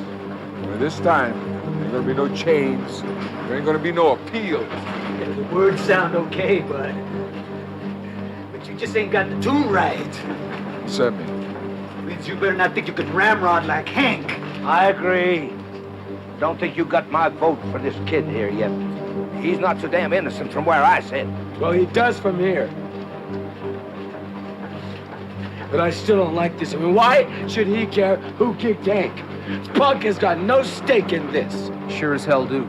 But this time, there's gonna be no chains. There ain't gonna be no appeals. Yeah, the words sound okay, but you just ain't got the tune right. Send me. Means you better not think you can ramrod like Hank. I agree. Don't think you got my vote for this kid here yet. He's not so damn innocent from where I sit. Well, he does from here. But I still don't like this. I mean, why should he care who kicked Hank? Punk has got no stake in this. Sure as hell do.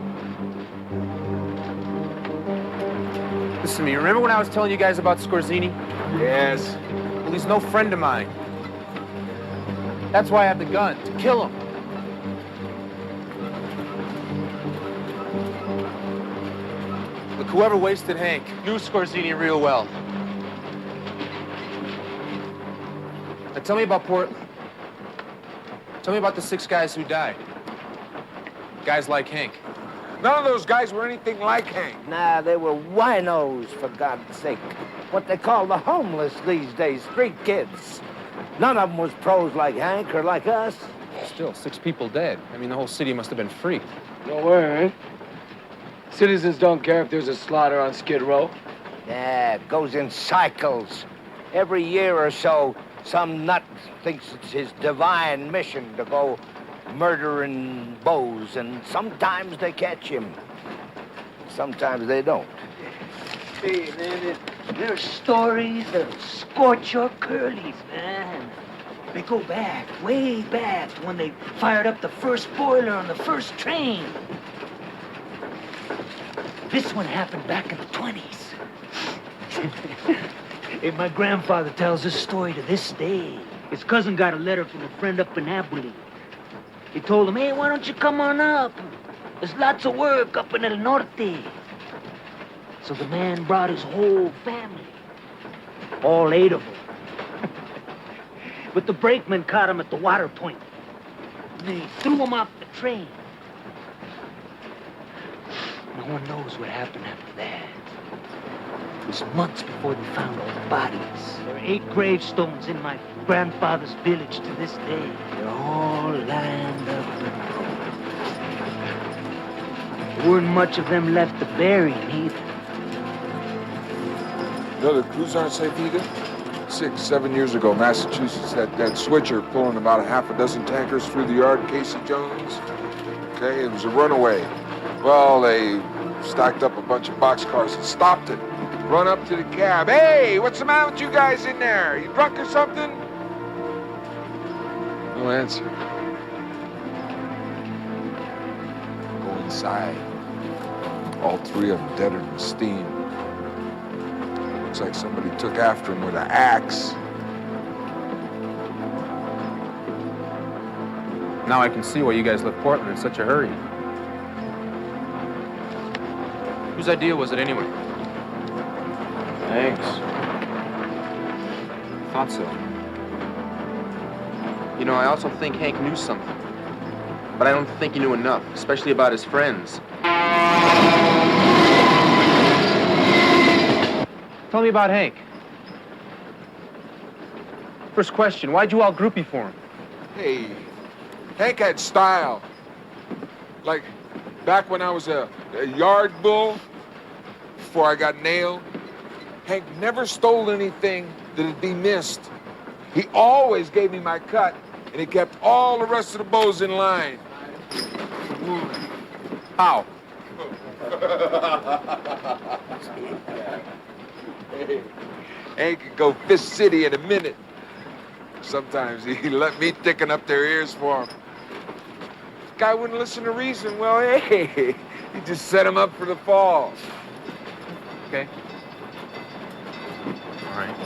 Listen to me, remember when I was telling you guys about Skorzeny? Yes. Well, he's no friend of mine. That's why I have the gun, to kill him. Look, whoever wasted Hank knew Skorzeny real well. Now tell me about Portland. Tell me about the 6 guys who died. Guys like Hank. None of those guys were anything like Hank. Nah, they were winos, for God's sake. What they call the homeless these days, street kids. None of them was pros like Hank or like us. Still, 6 people dead. I mean, the whole city must have been freaked. Don't worry, man. Citizens don't care if there's a slaughter on Skid Row. Yeah, it goes in cycles. Every year or so, some nut thinks it's his divine mission to go murdering bows, and sometimes they catch him. Sometimes they don't. Hey, man, there's stories that'll scorch your curlies, man. They go back, way back, to when they fired up the first boiler on the first train. This one happened back in the 20s. Hey, my grandfather tells this story to this day. His cousin got a letter from a friend up in Abilene. He told him, hey, why don't you come on up? There's lots of work up in El Norte. So the man brought his whole family. All 8 of them. But the brakeman caught him at the water point. And they threw him off the train. No one knows what happened after that. was months before they found all the bodies. There are 8 gravestones in my grandfather's village to this day. They're all lined up with gold. There weren't much of them left to bury either. You know, the crews aren't safe either. 6, 7 years ago, Massachusetts had that switcher pulling about a half a dozen tankers through the yard, Casey Jones. Okay, it was a runaway. Well, they stacked up a bunch of boxcars and stopped it. Run up to the cab. Hey, what's the matter with you guys in there? You drunk or something? No answer. Go inside. All 3 of them deader than steam. Looks like somebody took after him with an axe. Now I can see why you guys left Portland in such a hurry. Whose idea was it anyway? Thanks. Thought so. You know, I also think Hank knew something. But I don't think he knew enough, especially about his friends. Tell me about Hank. First question, why'd you all groupie for him? Hey, Hank had style. Like, back when I was a yard bull, before I got nailed, Hank never stole anything that'd be missed. He always gave me my cut, and he kept all the rest of the bows in line. How? Hank could go Fist City in a minute. Sometimes he let me thicken up their ears for him. Guy wouldn't listen to reason. Well, hey, he just set him up for the fall. Okay. All right.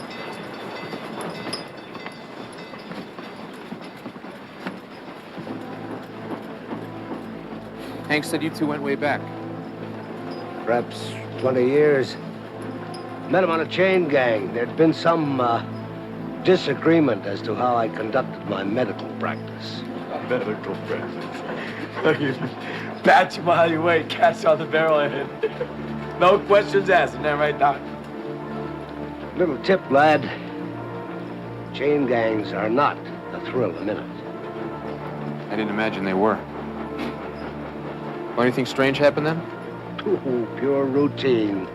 Hank said you two went way back. Perhaps 20 years. Met him on a chain gang. There'd been some disagreement as to how I conducted my medical practice. Medical practice. Pat you while you wait, catch on the barrel ahead. No questions asked, isn't that right, Doc? Little tip, lad. Chain gangs are not a thrill a minute. I didn't imagine they were. Well, anything strange happen then? Ooh, pure routine.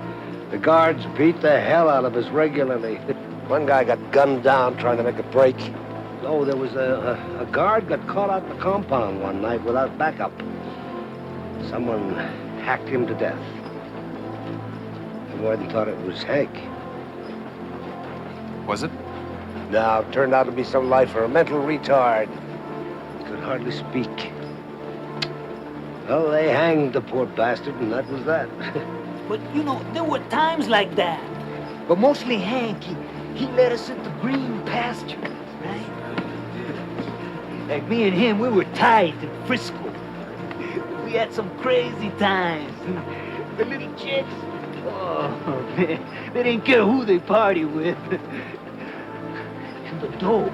The guards beat the hell out of us regularly. One guy got gunned down trying to make a break. Oh, there was a guard got caught out in the compound one night without backup. Someone hacked him to death. The warden thought it was Hank. Was it? No, it turned out to be some lifer, a mental retard. Could hardly speak. Well, they hanged the poor bastard, and that was that. But, you know, there were times like that. But mostly Hank, he led us into green pastures, right? Like me and him, we were tight in Frisco. We had some crazy times. The little chicks, oh, man, they didn't care who they party with. And the dope,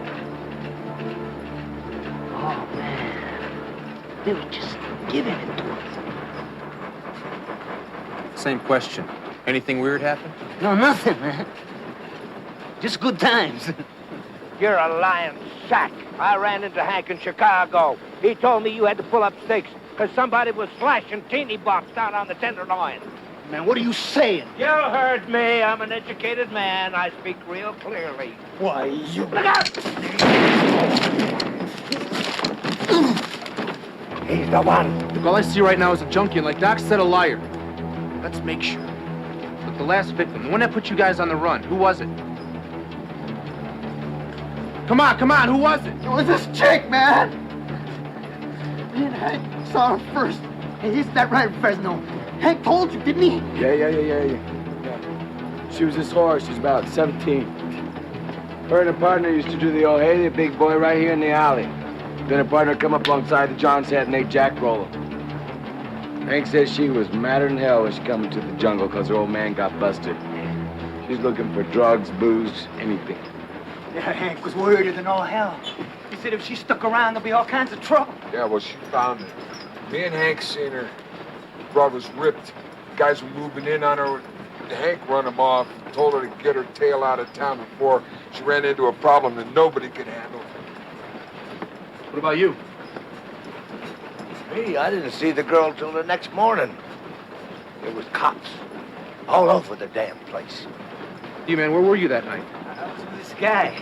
oh, man, they were just giving it to us. Same question. Anything weird happen? No, nothing, man. Just good times. You're a lying sack. I ran into Hank in Chicago. He told me you had to pull up stakes because somebody was flashing teeny box down on the Tenderloin. Man, what are you saying? You heard me. I'm an educated man. I speak real clearly. Why, you... Look out! He's the one. Look, all I see right now is a junkie, and like Doc said, a liar. Let's make sure. Look, the last victim, the one that put you guys on the run, who was it? Come on, who was it? It was this chick, man! Me and Hank saw her first. Hey, isn't that right, Fresno? Hank told you, didn't he? Yeah. She was his whore. She's about 17. Her and her partner used to do the old hey there, big boy, right here in the alley. Then her partner come up alongside the John's head and they jackroll her. Hank says she was madder than hell when she come into the jungle because her old man got busted. She's looking for drugs, booze, anything. Yeah, Hank was worried than all hell. He said if she stuck around, there'll be all kinds of trouble. Yeah, well, she found her. Me and Hank seen her. Broad was ripped. Guys were moving in on her. Hank run him off, told her to get her tail out of town before she ran into a problem that nobody could handle. What about you? Me, I didn't see the girl till the next morning. There was cops all over the damn place. You, man, where were you that night? I was with this guy.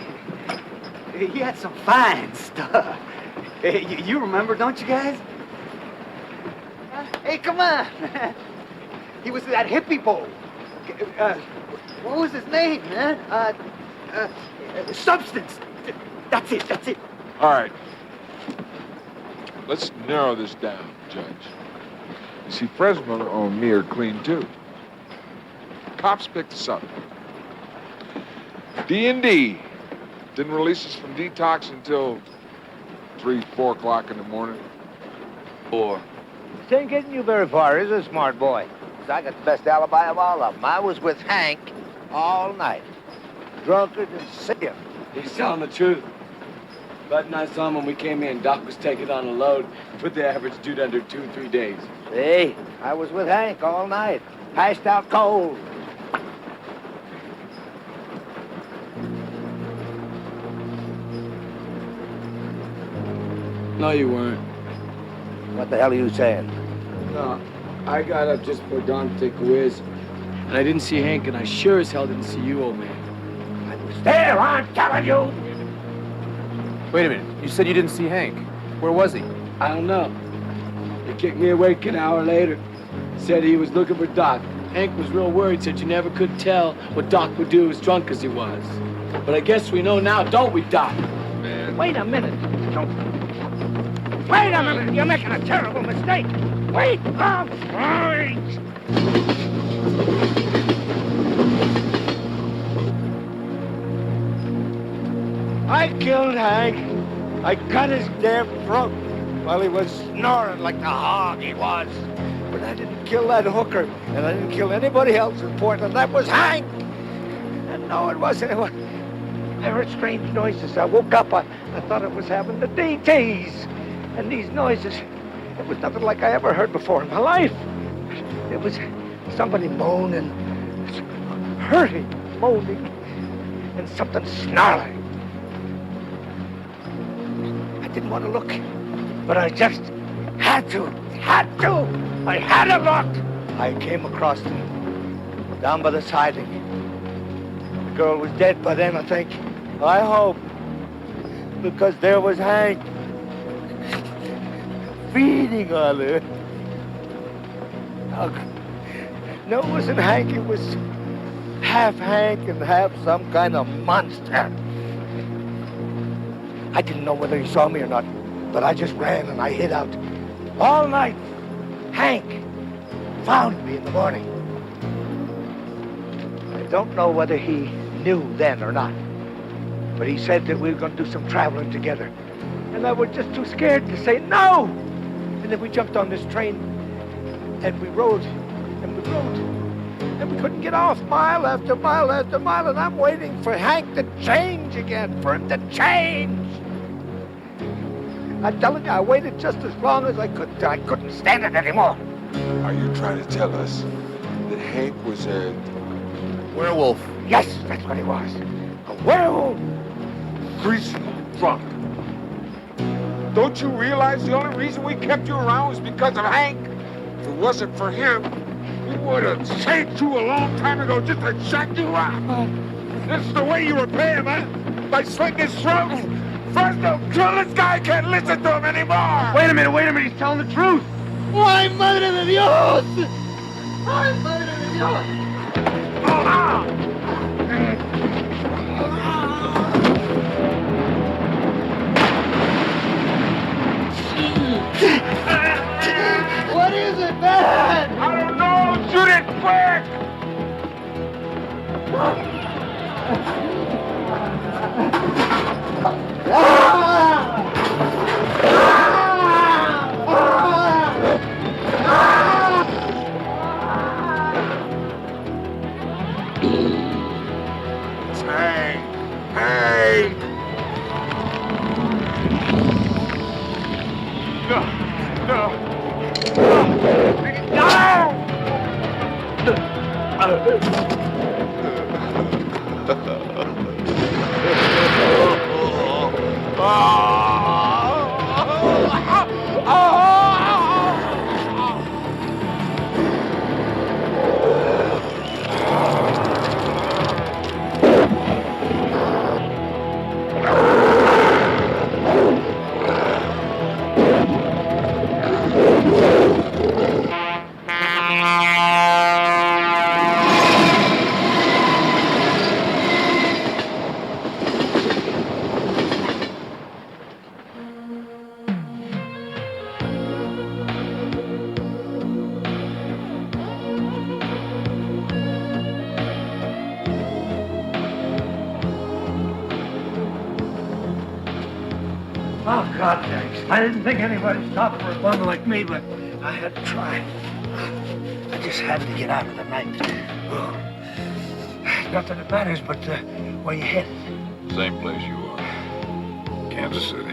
He had some fine stuff. You remember, don't you guys? Hey, come on. He was that hippie boy. What was his name, man? Substance. That's it. All right. Let's narrow this down, Judge. You see, Fresno and me are clean, too. Cops picked us up. D&D didn't release us from detox until 3, 4 o'clock in the morning. 4. This ain't getting you very far, is it, smart boy? 'Cause I got the best alibi of all of them. I was with Hank all night. Drunkard and sick. He's telling the truth. Bud and I saw him when we came in. Doc was taking on a load. Put the average dude under 2 or 3 days. See? I was with Hank all night. Passed out cold. No, you weren't. What the hell are you saying? No, I got up just before dawn to take a whiz. And I didn't see Hank, and I sure as hell didn't see you, old man. I was there, I'm telling you! Wait a minute. You said you didn't see Hank. Where was he? I don't know. He kicked me awake an hour later. Said he was looking for Doc. Hank was real worried, said you never could tell what Doc would do as drunk as he was. But I guess we know now, don't we, Doc? Man. Wait a minute. Wait a minute. You're making a terrible mistake. Wait. Oh, wait. I killed Hank. I cut his damn throat while he was snoring like the hog he was. But I didn't kill that hooker, and I didn't kill anybody else in Portland. That was Hank. And no, it wasn't. I heard strange noises. I woke up. I thought it was having the DTs. And these noises, it was nothing like I ever heard before in my life. It was somebody moaning, hurting, moaning, and something snarling. I didn't want to look, but I just had to. I had to look. I came across them down by the siding. The girl was dead by then, I think. I hope, because there was Hank feeding on her. No, it wasn't Hank. It was half Hank and half some kind of monster. I didn't know whether he saw me or not, but I just ran and I hid out. All night, Hank found me in the morning. I don't know whether he knew then or not, but he said that we were going to do some traveling together. And I was just too scared to say no. And then we jumped on this train, and we rode, and we couldn't get off mile after mile after mile, and I'm waiting for Hank to change again, for him to change. I'm telling you, I waited just as long as I could till I couldn't stand it anymore. Are you trying to tell us that Hank was a werewolf? Yes, that's what he was. A werewolf. greasy drunk? Don't you realize the only reason we kept you around was because of Hank? If it wasn't for him, we would have saved you a long time ago just to shut you up. This is the way you repay him, huh? By slitting his throat? Fresno, kill this guy. I can't listen to him anymore. Wait a minute. He's telling the truth. ¡Ay, madre de Dios! ¡Ay, madre de Dios! What is it, man? I don't know. Shoot it quick. Hey! No! Oh, God, thanks. I didn't think anybody'd stop for a bum like me, but I had to try. I just had to get out of the night. Oh. Not that it matters, but where you headed? Same place you are. Kansas City.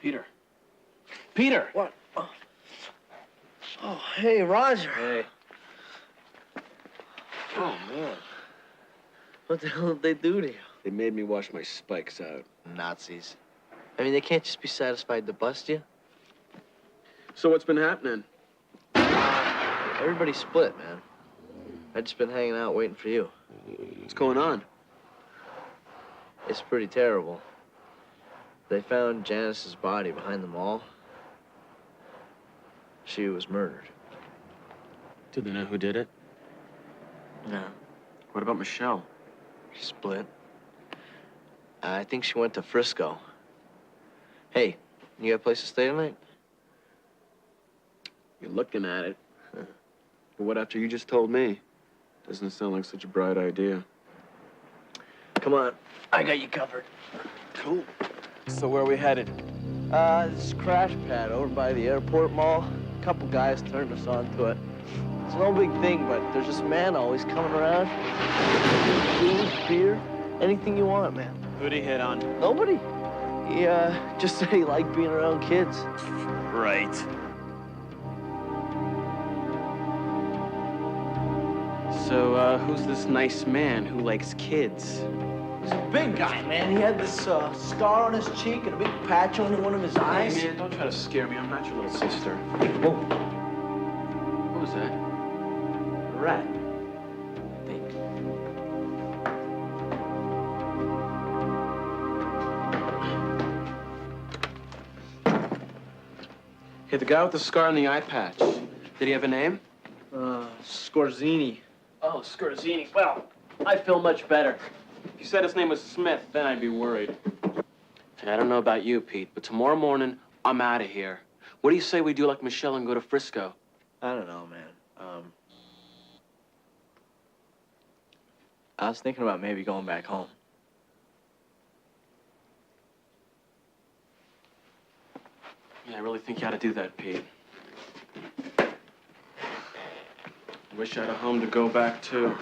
Peter. Peter! What? Oh, hey, Roger. Hey. Oh, man. What the hell did they do to you? They made me wash my spikes out. Nazis. I mean, they can't just be satisfied to bust you. So what's been happening? Everybody split, man. I've just been hanging out waiting for you. What's going on? It's pretty terrible. They found Janis's body behind the mall. She was murdered. Do they know who did it? No. What about Michelle? She split. I think she went to Frisco. Hey, you got a place to stay tonight? You're looking at it. But what after you just told me? Doesn't sound like such a bright idea. Come on, I got you covered. Cool. So where are we headed? This crash pad over by the airport mall. A couple guys turned us on to it. It's no big thing, but there's this man always coming around. Food, beer, anything you want, man. Who'd he hit on? Nobody. He just said he liked being around kids. Right. So, who's this nice man who likes kids? He's a big guy, man. He had this scar on his cheek and a big patch on one of his eyes. Hey, man, don't try to scare me. I'm not your little sister. Whoa. What was that? A rat. I think. Hey, the guy with the scar on the eye patch. Did he have a name? Skorzeny. Oh, Skorzeny. Well, I feel much better. If you said his name was Smith, then I'd be worried. Hey, I don't know about you, Pete, but tomorrow morning, I'm out of here. What do you say we do like Michelle and go to Frisco? I don't know, man. I was thinking about maybe going back home. Yeah, I really think you ought to do that, Pete. Wish I had a home to go back to.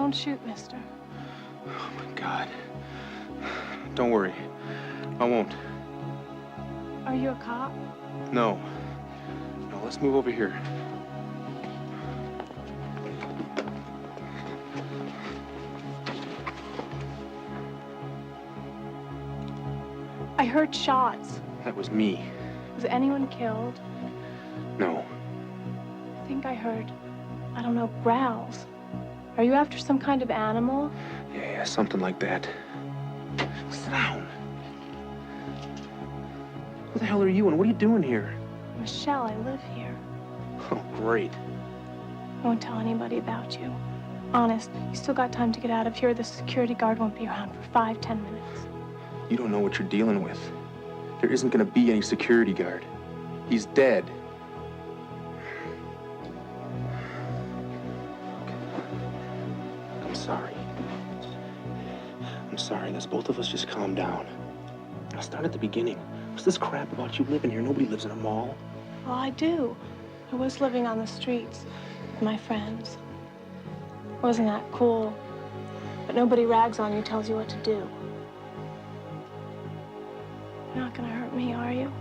Don't shoot, mister. Oh, my God. Don't worry. I won't. Are you a cop? No. No, let's move over here. I heard shots. That was me. Was anyone killed? No. I think I heard, I don't know, growls. Are you after some kind of animal? Yeah, something like that. Sit down. Who the hell are you and what are you doing here? Michelle, I live here. Oh, great. I won't tell anybody about you. Honest, you still got time to get out of here. The security guard won't be around for 5-10 minutes. You don't know what you're dealing with. There isn't gonna be any security guard. He's dead. I'm sorry. I'm sorry. Let's both of us just calm down. I'll start at the beginning. What's this crap about you living here? Nobody lives in a mall. Well, I do. I was living on the streets with my friends. Wasn't that cool? But nobody rags on you, tells you what to do. You're not gonna hurt me, are you?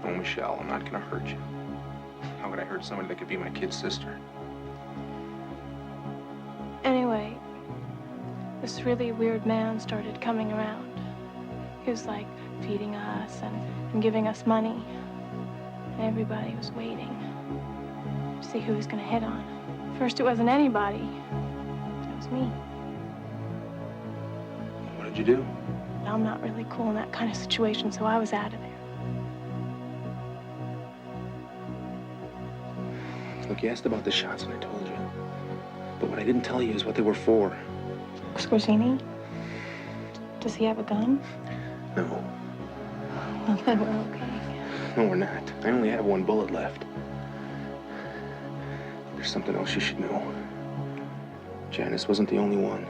Oh, Michelle, I'm not gonna hurt you. How could I hurt somebody that could be my kid's sister? Anyway, this really weird man started coming around. He was like feeding us and giving us money. And everybody was waiting to see who he was gonna hit on. First, it wasn't anybody. It was me. What did you do? I'm not really cool in that kind of situation, so I was out of there. Look, you asked about the shots and I told you. But what I didn't tell you is what they were for. Skorzeny? Does he have a gun? No. Well, then we're okay. No, we're not. I only have one bullet left. There's something else you should know. Janos wasn't the only one.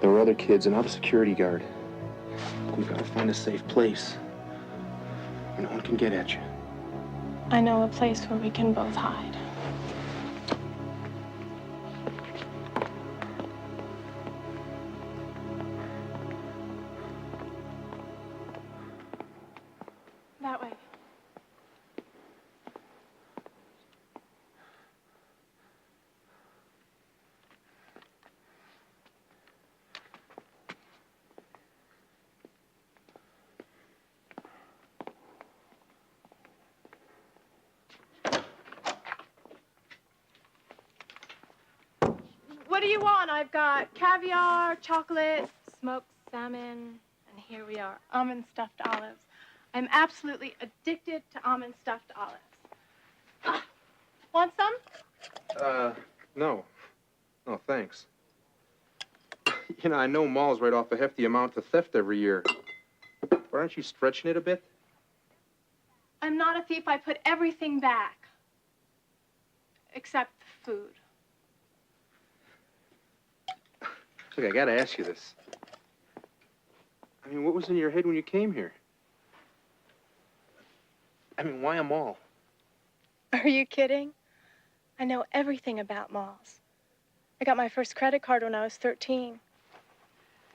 There were other kids and I'm a security guard. We've got to find a safe place where no one can get at you. I know a place where we can both hide. That way. What do you want? I've got caviar, chocolate, smoked salmon, and here we are, almond stuffed olives. I'm absolutely addicted to almond stuffed olives. Want some? No. No, thanks. You know, I know malls write off a hefty amount of theft every year. But aren't you stretching it a bit? I'm not a thief. I put everything back. Except the food. Look, I gotta ask you this. I mean, what was in your head when you came here? I mean, why a mall? Are you kidding? I know everything about malls. I got my first credit card when I was 13.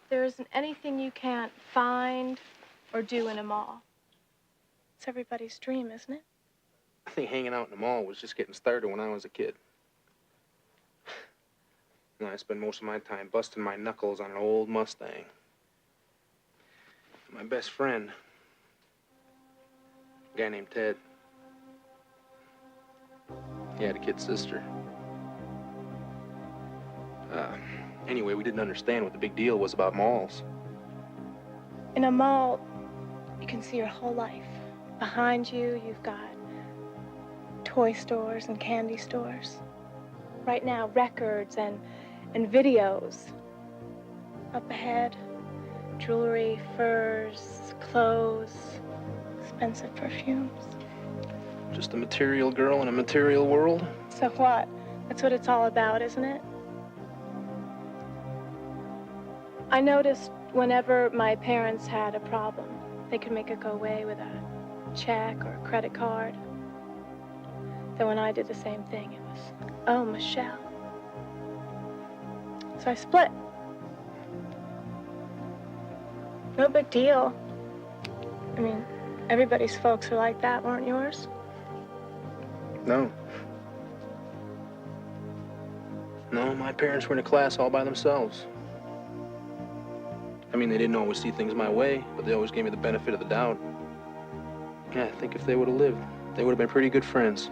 There isn't anything you can't find or do in a mall. It's everybody's dream, isn't it? I think hanging out in the mall was just getting started when I was a kid. And I spend most of my time busting my knuckles on an old Mustang. My best friend, a guy named Ted, he had a kid sister. Anyway, we didn't understand what the big deal was about malls. In a mall, you can see your whole life. Behind you, you've got toy stores and candy stores. Right now, records and videos. Up ahead, jewelry, furs, clothes, expensive perfumes. Just a material girl in a material world? So what? That's what it's all about, isn't it? I noticed whenever my parents had a problem, they could make it go away with a check or a credit card. Then when I did the same thing, it was, oh, Michelle. So I split. No big deal. I mean, everybody's folks were like that, weren't yours? No. No, my parents were in a class all by themselves. I mean, they didn't always see things my way, but they always gave me the benefit of the doubt. Yeah, I think if they would have lived, they would have been pretty good friends.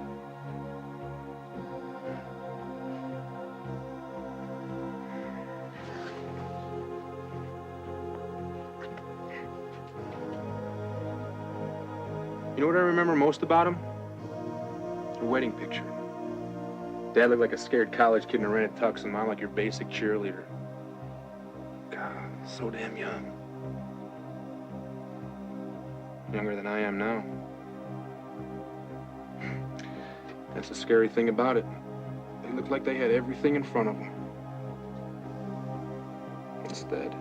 You know what I remember most about him? The wedding picture. Dad looked like a scared college kid in a red tux, and Mom like your basic cheerleader. God, so damn young. Younger than I am now. That's the scary thing about it. They looked like they had everything in front of them. Instead,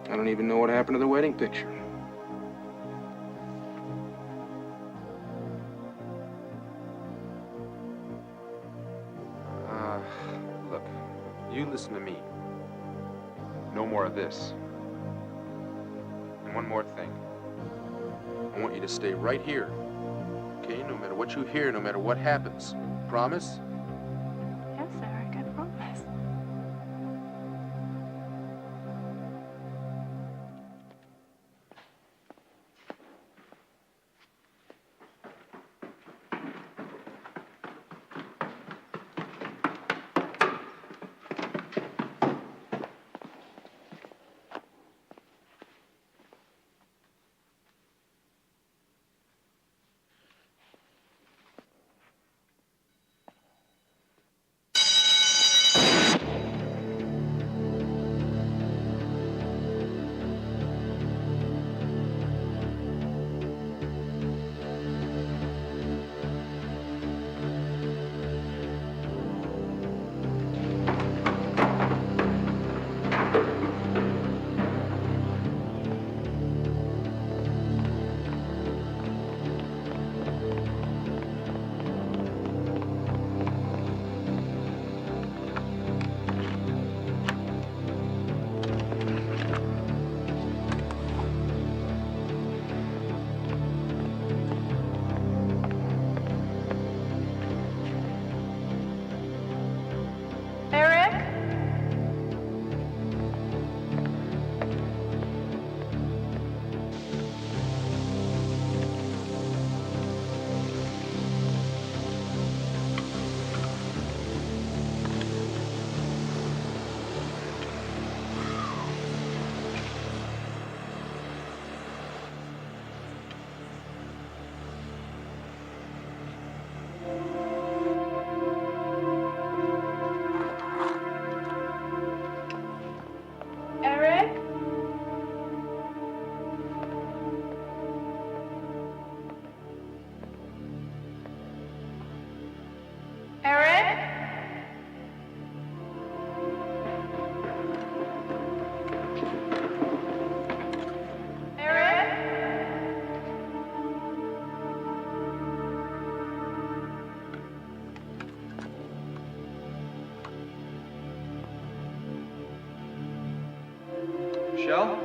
I don't even know what happened to the wedding picture. Look, you listen to me. No more of this. And one more thing. I want you to stay right here. Okay? No matter what you hear, no matter what happens. Promise? Yes, Eric, I promise. Michelle?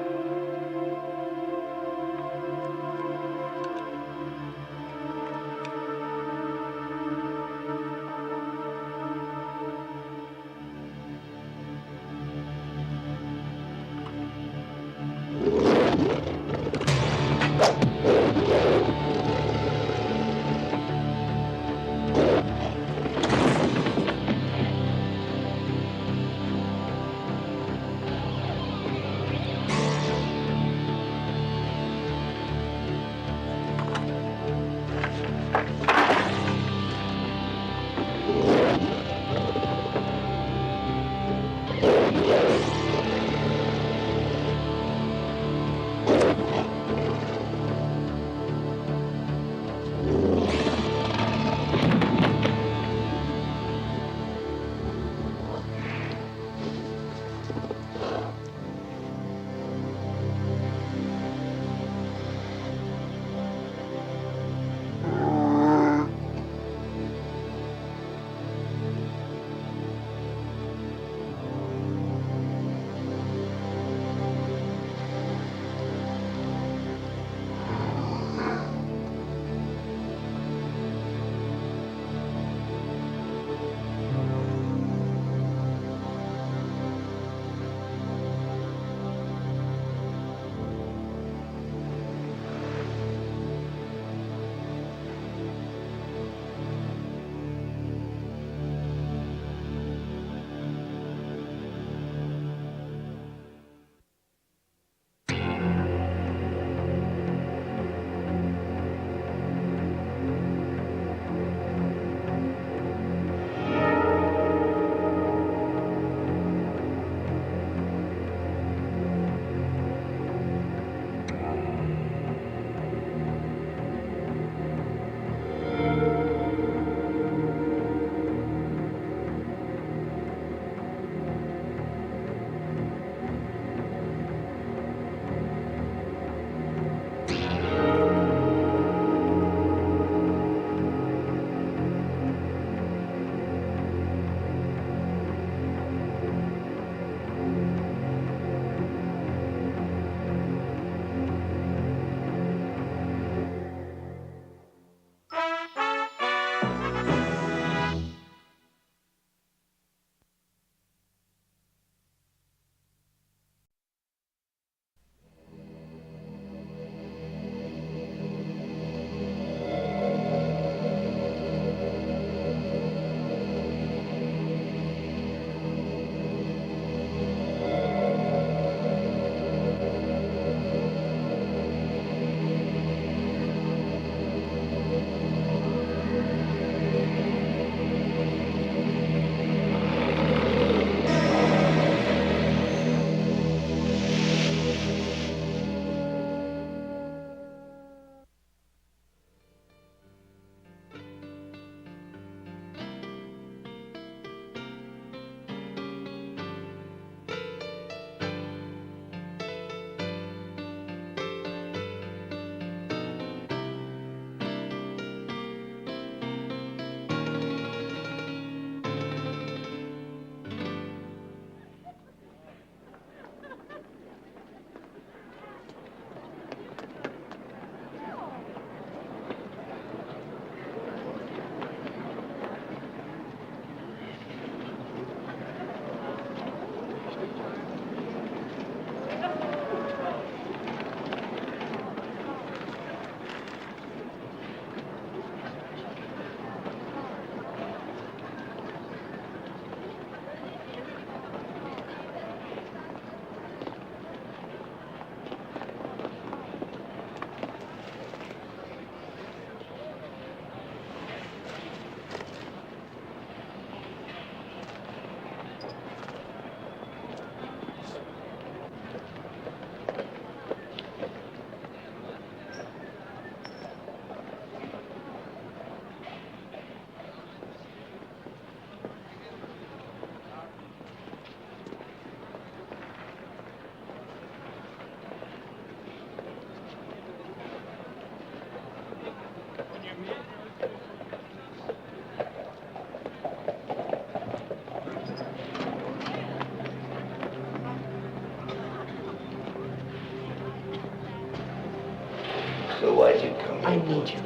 I need you.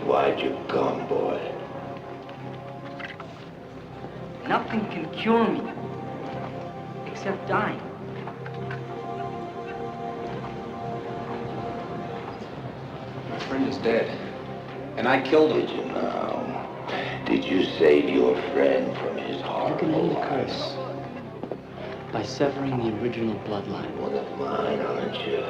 Why'd you come, boy? Nothing can cure me. Except dying. My friend is dead. And I killed him. Did you now? Did you save your friend from his horrible You can end a life? curse by severing the original bloodline. One of mine, aren't you?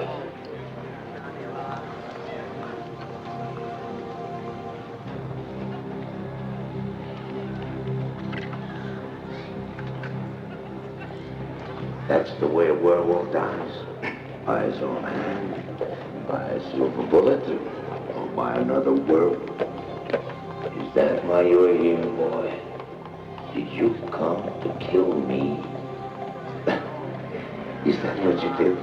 That's the way a werewolf dies. By his own hand, by a silver bullet, or by another werewolf. Is that why you're here, boy? Did you come to kill me? Is that what you did?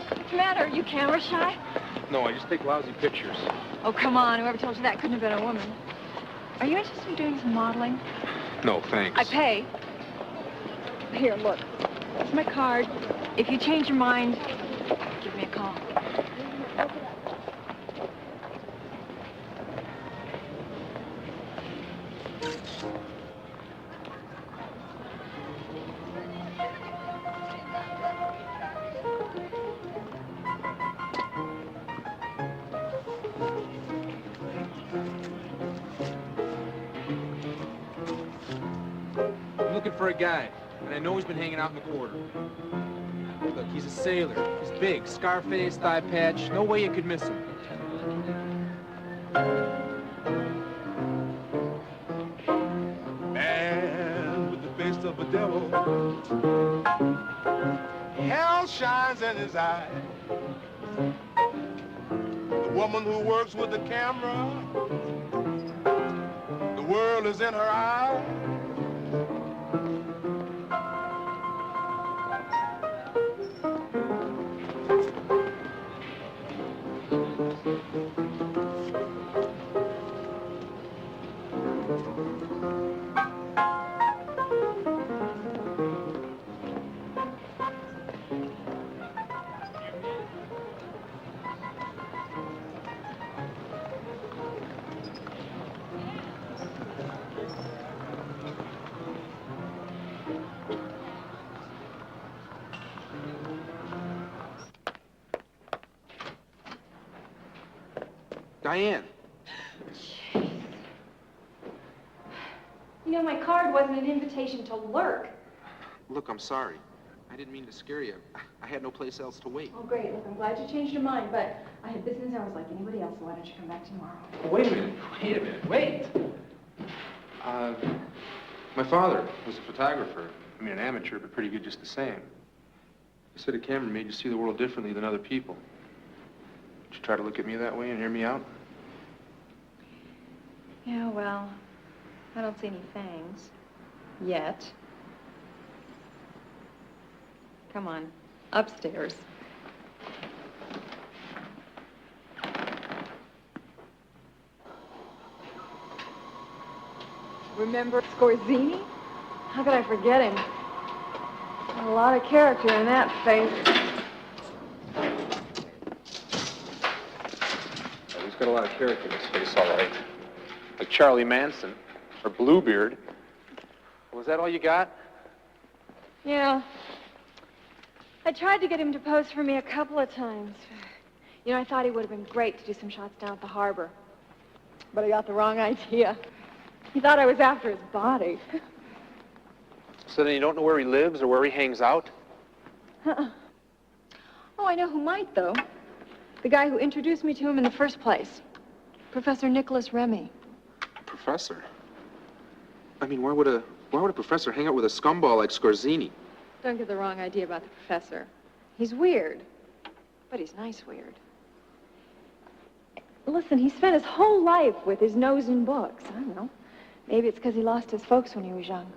What's the matter? Are you camera shy? No, I just take lousy pictures. Oh, come on. Whoever told you that couldn't have been a woman. Are you interested in doing some modeling? No, thanks. I pay. Here, look. That's my card. If you change your mind, give me a call. I'm looking for a guy, and I know he's been hanging out in the quarter. Look, he's a sailor. He's big, scar-face, thigh patch. No way you could miss him. Man with the face of a devil. Hell shines in his eye. The woman who works with the camera. The world is in her eye. Diane. You know, my card wasn't an invitation to lurk. Look, I'm sorry. I didn't mean to scare you. I had no place else to wait. Oh, great. Look, I'm glad you changed your mind, but I have business hours like anybody else, so why don't you come back tomorrow? Oh, wait a minute. Wait. My father was a photographer. I mean, an amateur, but pretty good just the same. He said a camera made you see the world differently than other people. Did you try to look at me that way and hear me out? Yeah, well, I don't see any fangs. Yet. Come on, upstairs. Remember Skorzeny? How could I forget him? A lot of character in that face. Oh, he's got a lot of character in his face, all right. Like Charlie Manson, or Bluebeard. Was that all you got? Yeah. I tried to get him to pose for me a couple of times. You know, I thought he would have been great to do some shots down at the harbor. But I got the wrong idea. He thought I was after his body. So then you don't know where he lives or where he hangs out? Oh, I know who might, though. The guy who introduced me to him in the first place. Professor Nicholas Remy. Professor? I mean, why would a professor hang out with a scumball like Skorzeny? Don't get the wrong idea about the professor. He's weird, but he's nice weird. Listen, he spent his whole life with his nose in books. I don't know. Maybe it's because he lost his folks when he was young.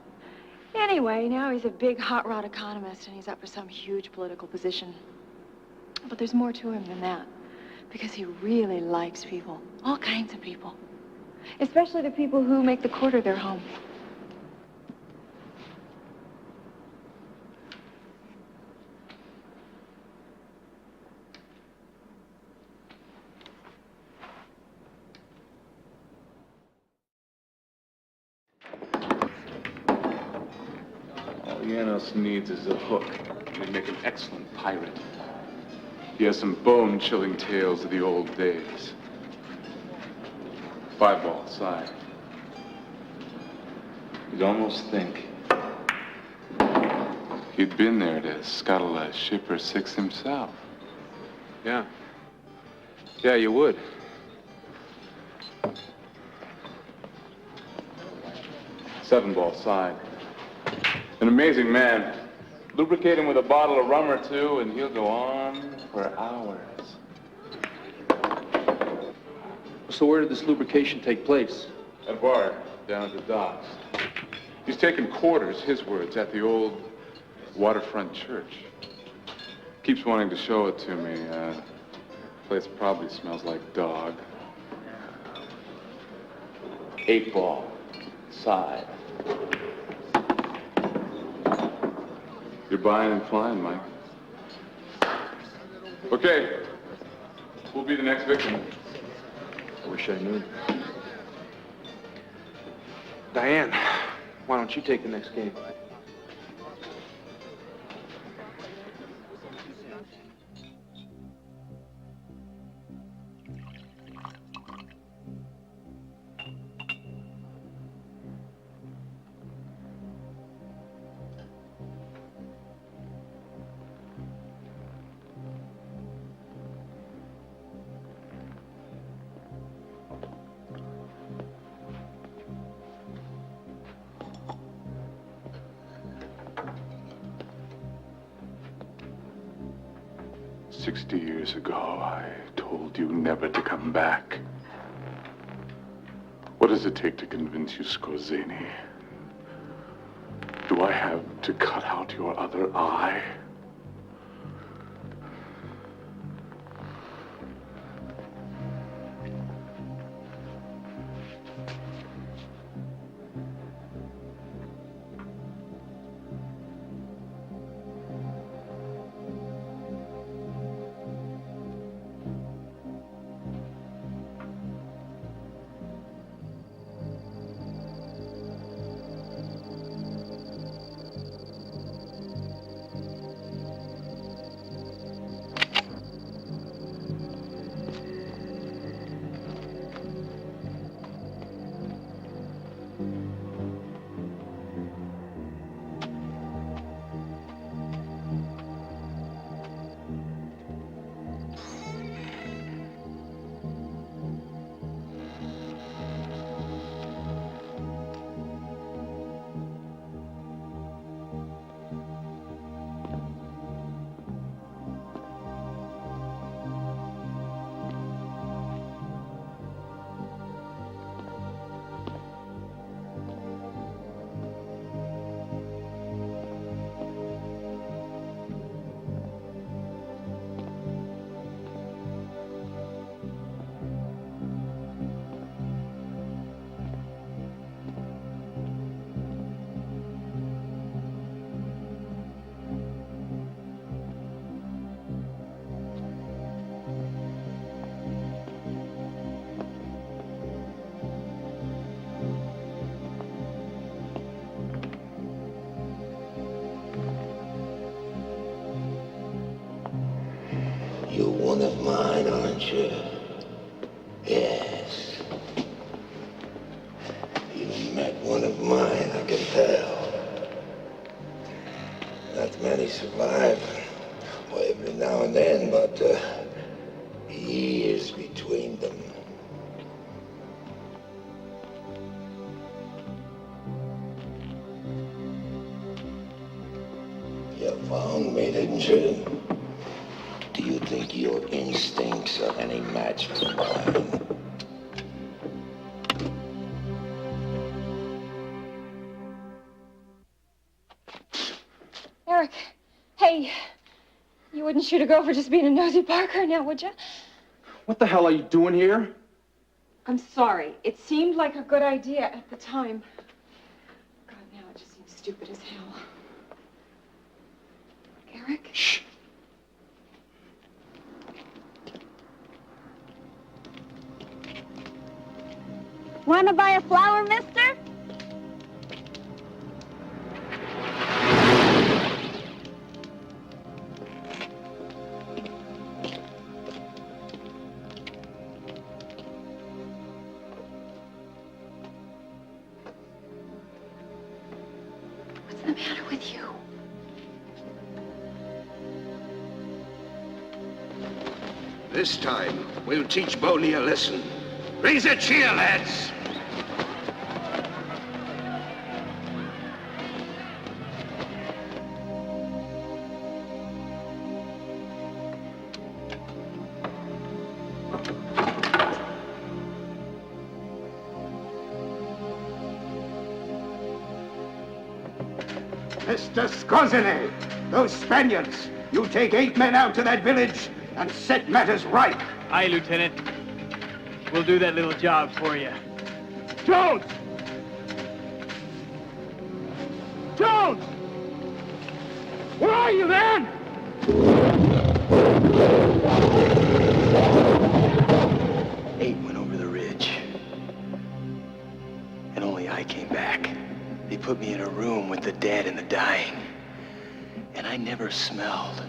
Anyway, now he's a big hot rod economist and he's up for some huge political position. But there's more to him than that. Because he really likes people. All kinds of people. Especially the people who make the quarter their home. All Janos needs is a hook. He'd make an excellent pirate. He has some bone-chilling tales of the old days. 5-ball side. You'd almost think he'd been there to scuttle a ship or 6 himself. Yeah. Yeah, you would. Seven-ball side. An amazing man. Lubricate him with a bottle of rum or two, and he'll go on for hours. So where did this lubrication take place? At a bar down at the docks. He's taken quarters, his words, at the old waterfront church. Keeps wanting to show it to me. The place probably smells like dog. 8-ball side. You're buying and flying, Mike. Okay. Who'll be the next victim? I wish I knew. Diane, why don't you take the next game? Years ago, I told you never to come back. What does it take to convince you, Skorzeny? Do I have to cut out your other eye? You're one of mine, aren't you? Yes. You met one of mine, I can tell. Not many survive. Well, every now and then, but years between them. You found me, didn't you? Do you think your instincts are any match for mine? Eric, hey, you wouldn't shoot a girl for just being a nosy Parker now, would you? What the hell are you doing here? I'm sorry. It seemed like a good idea at the time. God, now it just seems stupid as hell. Eric? Shh. Wanna buy a flower, mister? What's the matter with you? This time, we'll teach Boney a lesson. Raise a cheer, lads! Mr. Skorzeny, those Spaniards, you take 8 men out to that village and set matters right. Aye, Lieutenant. We'll do that little job for you. Jones! Jones! Where are you, man? 8 went over the ridge. And only I came back. They put me in a room with the dead and the dying. And I never smelled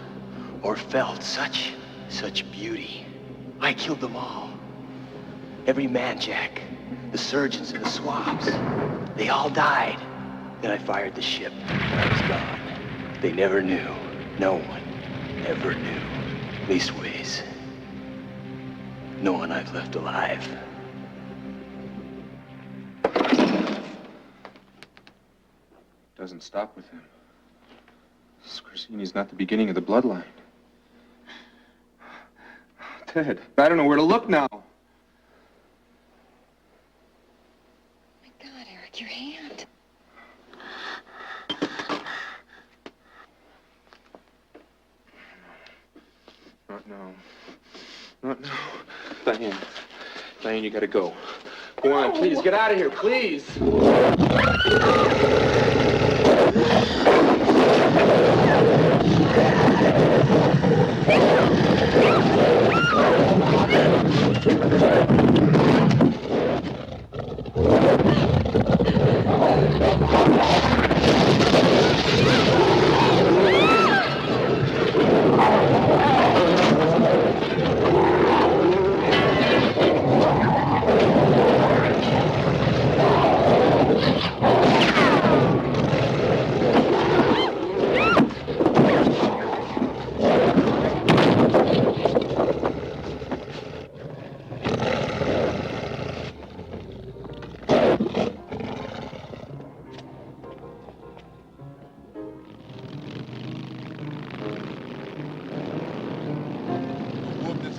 or felt such beauty. I killed them all. Every man, Jack. The surgeons and the swabs. They all died. Then I fired the ship. I was gone. They never knew. No one ever knew. Leastways, no one I've left alive. Doesn't stop with him. Skorzeny's not the beginning of the bloodline. Ted, I don't know where to look now. My God, Eric, your hand. Not now. Not now. Diane. Diane, you gotta go. Go on, please, get out of here, please.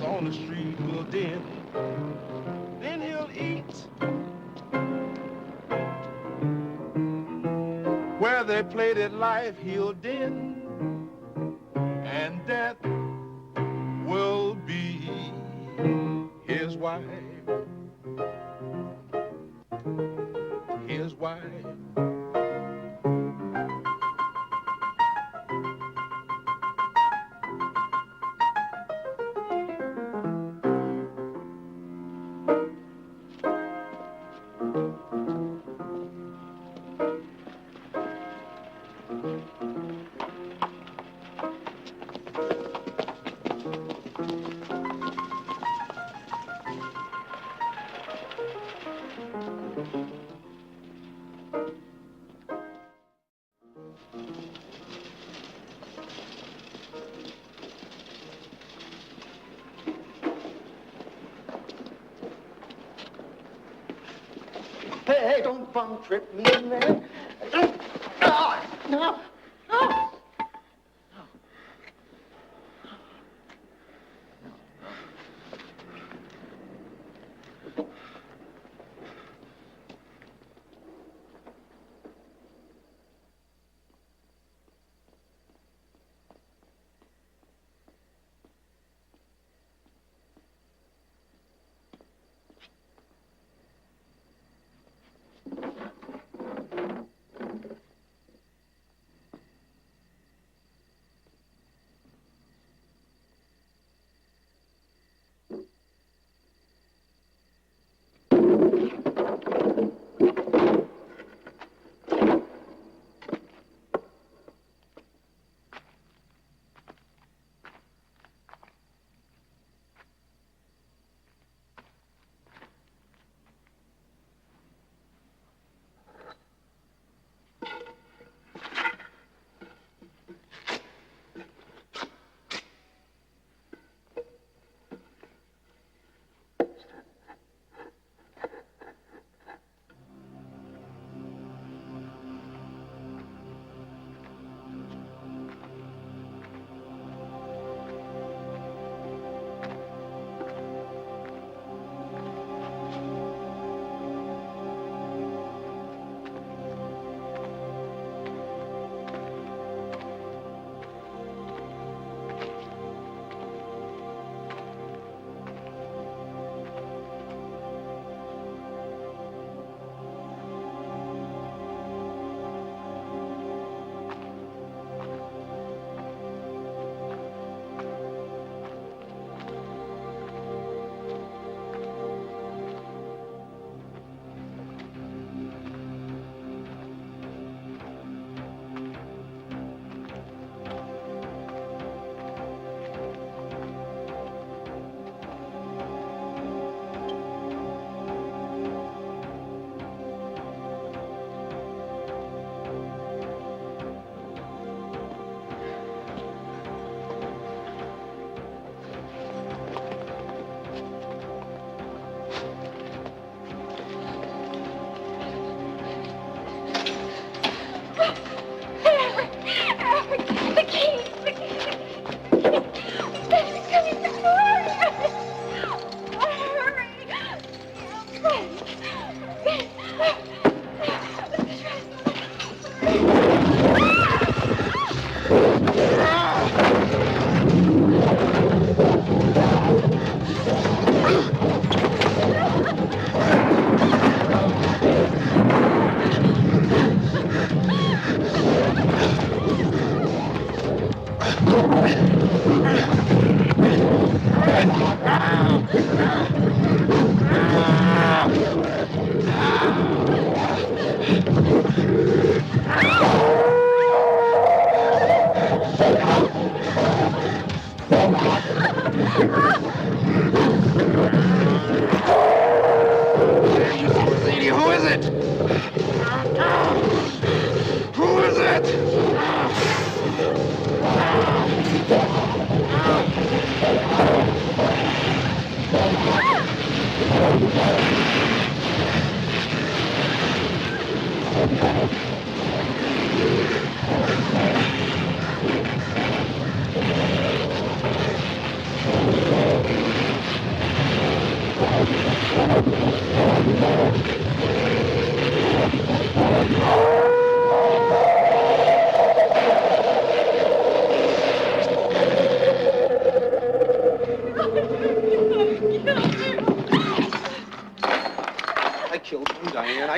On the street will den, then he'll eat where they played at life. He'll den, and death will be his wife. His wife. Hey, don't bum trip me, man. No.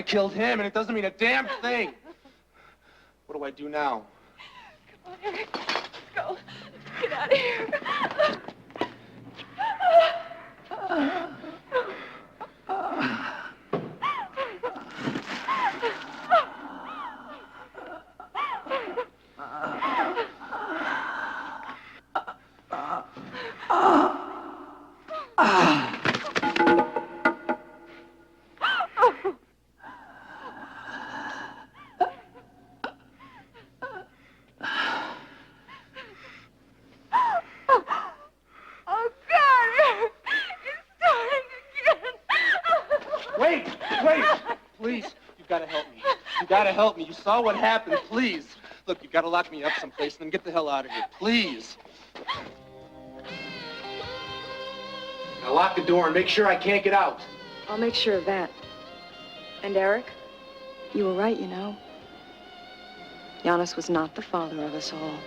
killed him, and it doesn't mean a damn thing. What do I do now? Come on, Eric. Let's go. Let's get out of here. Help me. You saw what happened. Please. Look, you gotta lock me up someplace and then get the hell out of here. Please. Now lock the door and make sure I can't get out. I'll make sure of that. And Eric, you were right, you know. Janos was not the father of us all.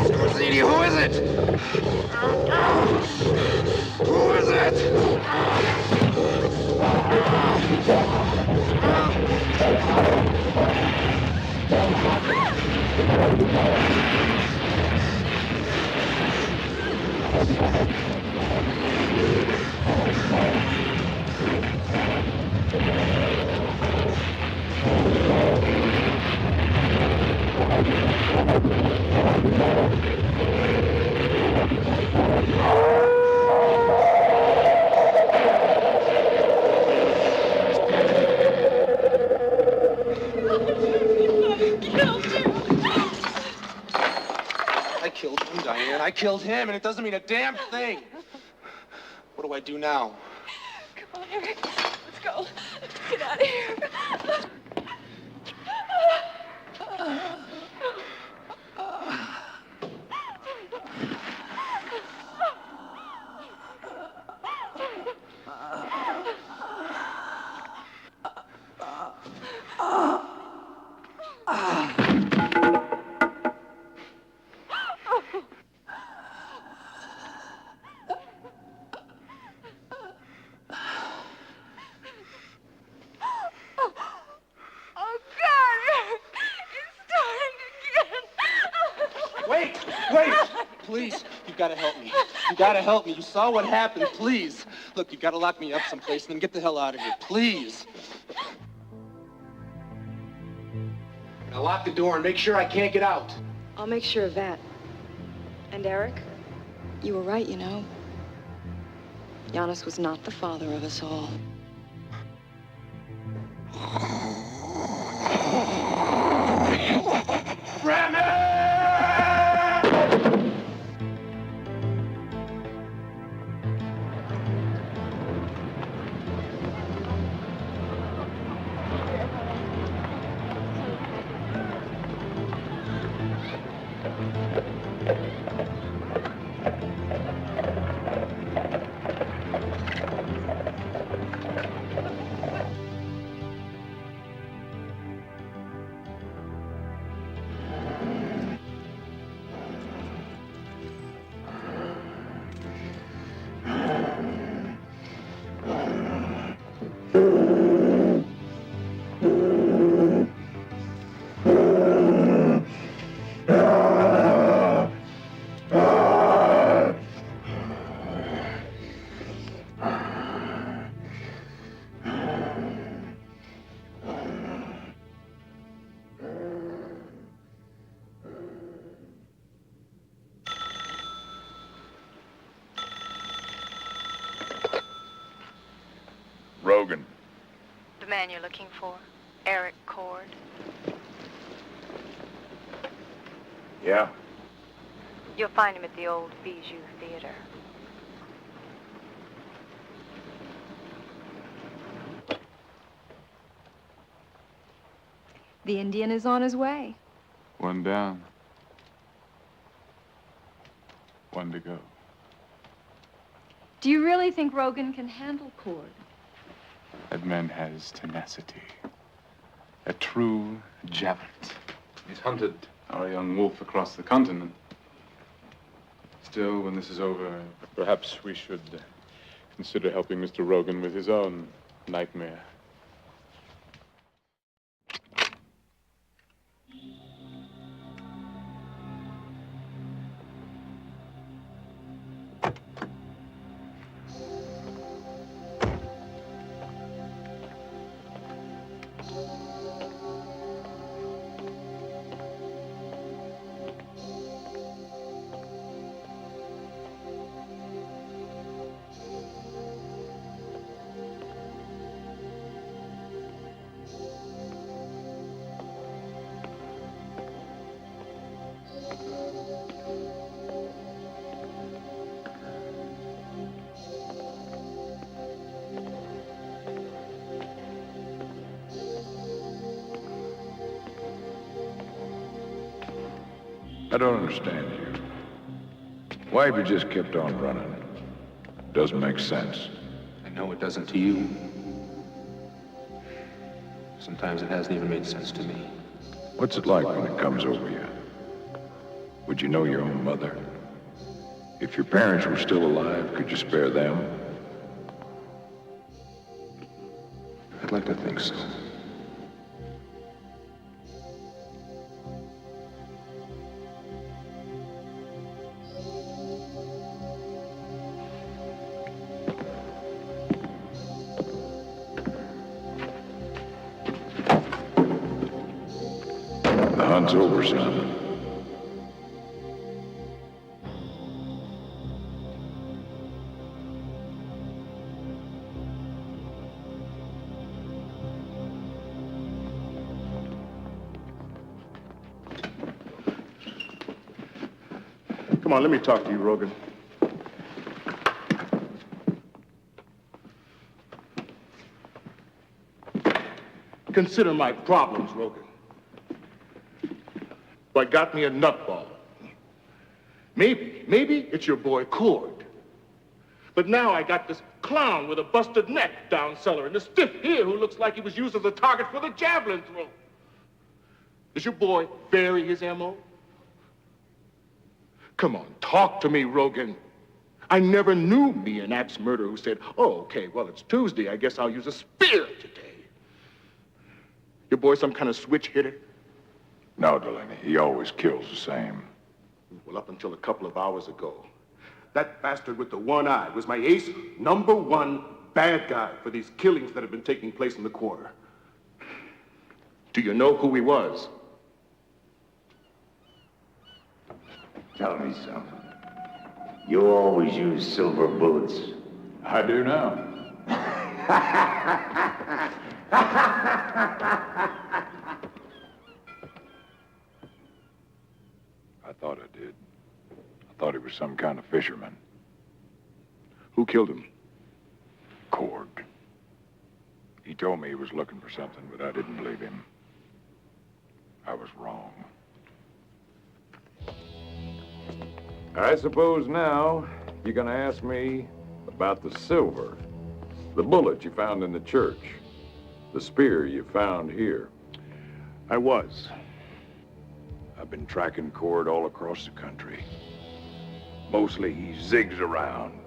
Skorzeny, who is it? Who is it? I killed him, Diane. I killed him, and it doesn't mean a damn thing. What do I do now? Come on, Eric. Let's go. Let's get out of here. Wait! Please, you gotta help me. You gotta help me. You saw what happened. Please. Look, you gotta lock me up someplace and then get the hell out of here. Please. Now lock the door and make sure I can't get out. I'll make sure of that. And Eric, you were right, you know. Janos was not the father of us all. Rogan. The man you're looking for, Eric Cord. Yeah? You'll find him at the old Bijou Theater. The Indian is on his way. One down. One to go. Do you really think Rogan can handle Cord? That man has tenacity. A true javelin. He's hunted our young wolf across the continent. Still, when this is over, perhaps we should consider helping Mr. Rogan with his own nightmare. I don't understand you. Why have you just kept on running? Doesn't make sense. I know it doesn't to you. Sometimes it hasn't even made sense to me. What's it like when it comes over you? Would you know your own mother? If your parents were still alive, could you spare them? I'd like to think so. The hunt's over, son. Come on, let me talk to you, Rogan. Consider my problems, Rogan. I got me a nutball. Maybe it's your boy Cord. But now I got this clown with a busted neck down cellar and this stiff here who looks like he was used as a target for the javelin throw. Does your boy vary his M.O.? Come on, talk to me, Rogan. I never knew me an axe murderer who said, oh, okay, well, it's Tuesday. I guess I'll use a spear today. Your boy some kind of switch hitter? No, Delaney, he always kills the same. Well, up until a couple of hours ago, that bastard with the one eye was my ace #1 bad guy for these killings that have been taking place in the quarter. Do you know who he was? Tell me something. You always use silver bullets. I do now. I thought I did. I thought he was some kind of fisherman. Who killed him? Cord. He told me he was looking for something, but I didn't believe him. I was wrong. I suppose now you're gonna ask me about the silver, the bullet you found in the church, the spear you found here. I was. I've been tracking Cord all across the country. Mostly he zigs around,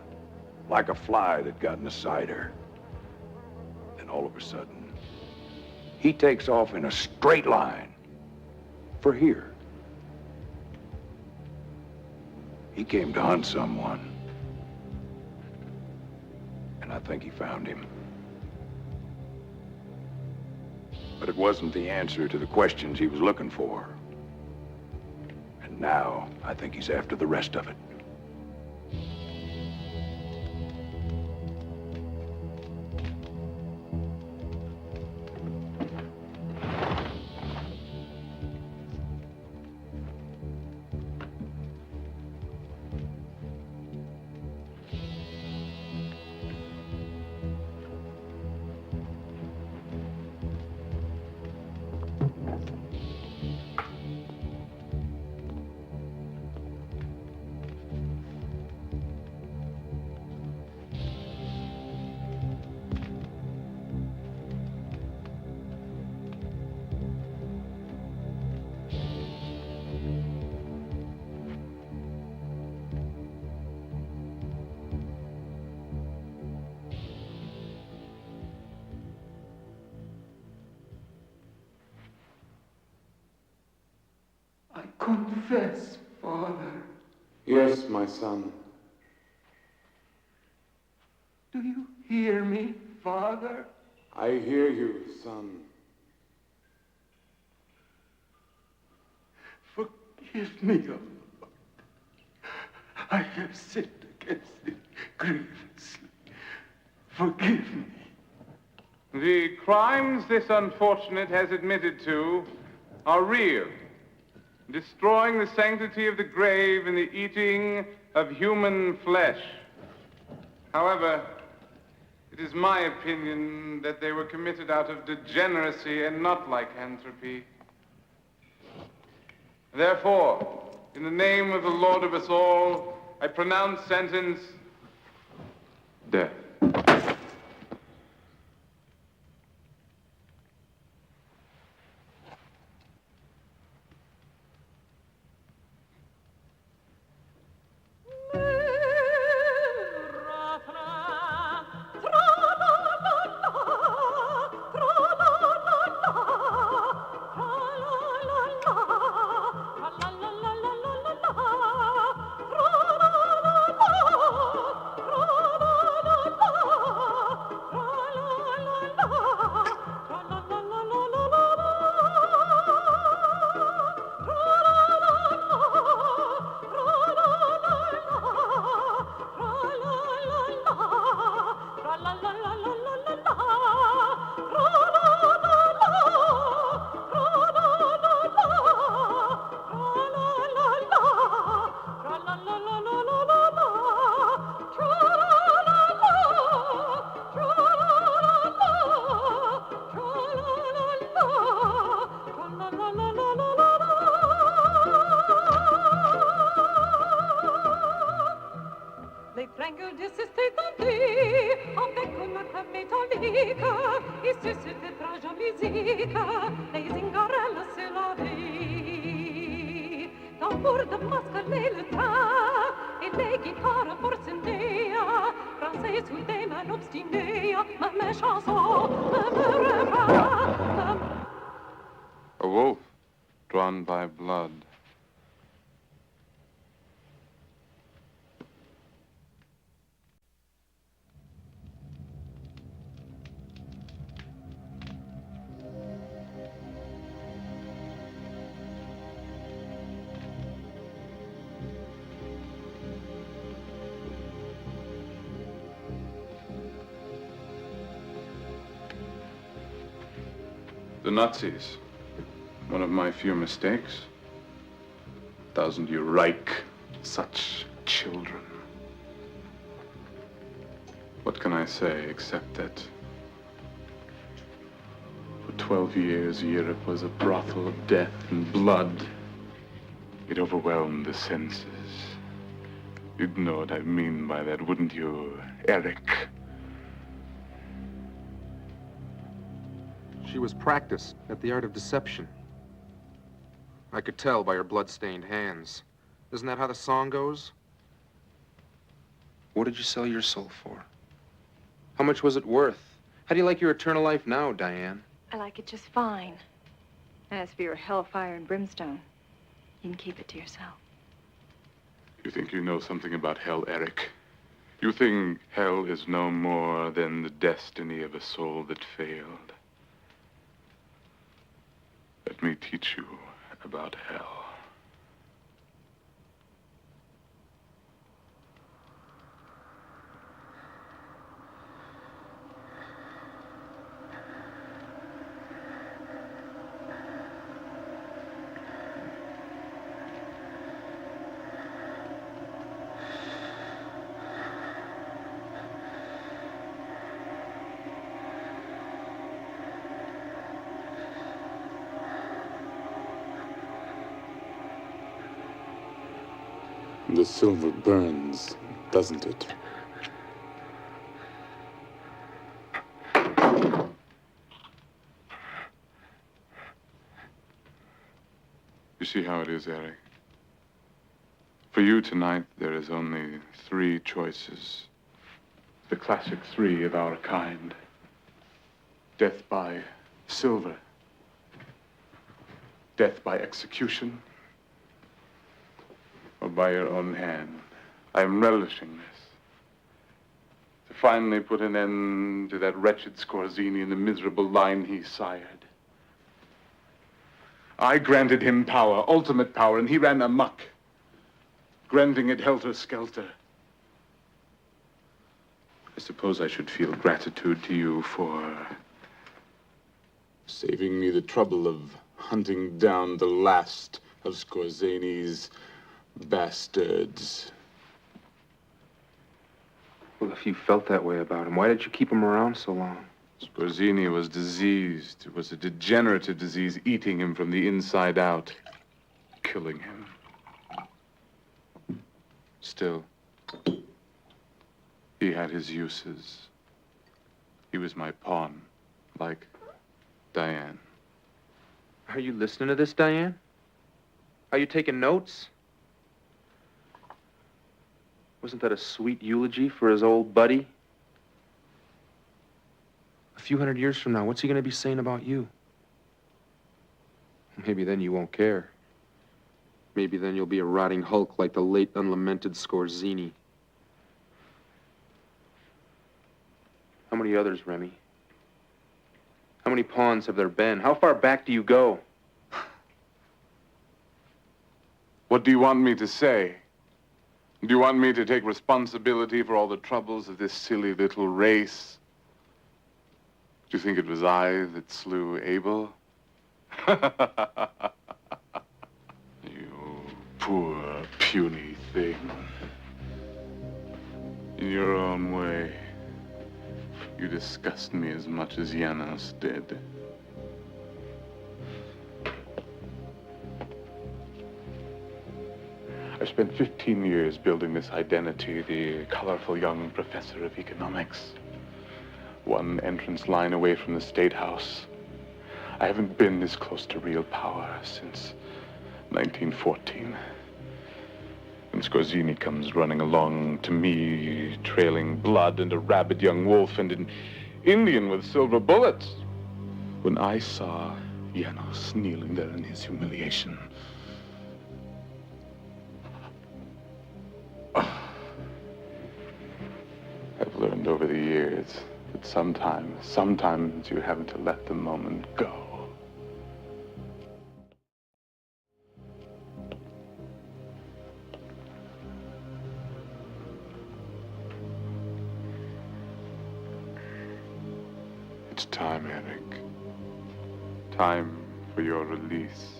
like a fly that got in a cider. Then all of a sudden, he takes off in a straight line for here. He came to hunt someone. And I think he found him. But it wasn't the answer to the questions he was looking for. And now, I think he's after the rest of it. Confess, Father. Yes, my son. Do you hear me, Father? I hear you, son. Forgive me, O Lord. I have sinned against thee grievously. Forgive me. The crimes this unfortunate has admitted to are real. Destroying the sanctity of the grave and the eating of human flesh. However, it is my opinion that they were committed out of degeneracy and not lycanthropy. Therefore, in the name of the Lord of us all, I pronounce sentence death. A wolf drawn by blood. The Nazis. One of my few mistakes. 1000-year Reich. Such children. What can I say except that for 12 years, Europe was a brothel of death and blood. It overwhelmed the senses. You'd know what I mean by that, wouldn't you, Eric? She was practiced at the art of deception. I could tell by her blood-stained hands. Isn't that how the song goes? What did you sell your soul for? How much was it worth? How do you like your eternal life now, Diane? I like it just fine. As for your hellfire and brimstone, you can keep it to yourself. You think you know something about hell, Eric? You think hell is no more than the destiny of a soul that failed? Let me teach you about hell. The silver burns, doesn't it? You see how it is, Eric? For you tonight, there is only 3 choices. The classic 3 of our kind. Death by silver. Death by execution. Or by your own hand. I am relishing this. To finally put an end to that wretched Skorzeny and the miserable line he sired. I granted him power, ultimate power, and he ran amok, granting it helter-skelter. I suppose I should feel gratitude to you for saving me the trouble of hunting down the last of Skorzeny's bastards. Well, if you felt that way about him, why did you keep him around so long? Skorzeny was diseased. It was a degenerative disease, eating him from the inside out, killing him. Still, he had his uses. He was my pawn, like Diane. Are you listening to this, Diane? Are you taking notes? Wasn't that a sweet eulogy for his old buddy? A few hundred years from now, what's he going to be saying about you? Maybe then you won't care. Maybe then you'll be a rotting hulk like the late unlamented Skorzeny. How many others, Remy? How many pawns have there been? How far back do you go? What do you want me to say? Do you want me to take responsibility for all the troubles of this silly little race? Do you think it was I that slew Abel? You poor, puny thing. In your own way, you disgust me as much as Janos did. I spent 15 years building this identity, the colorful young professor of economics. One entrance line away from the State House. I haven't been this close to real power since 1914. And Skorzeny comes running along to me, trailing blood and a rabid young wolf and an Indian with silver bullets. When I saw Janos kneeling there in his humiliation, I've learned over the years that sometimes you have to let the moment go. It's time, Eric. time for your release.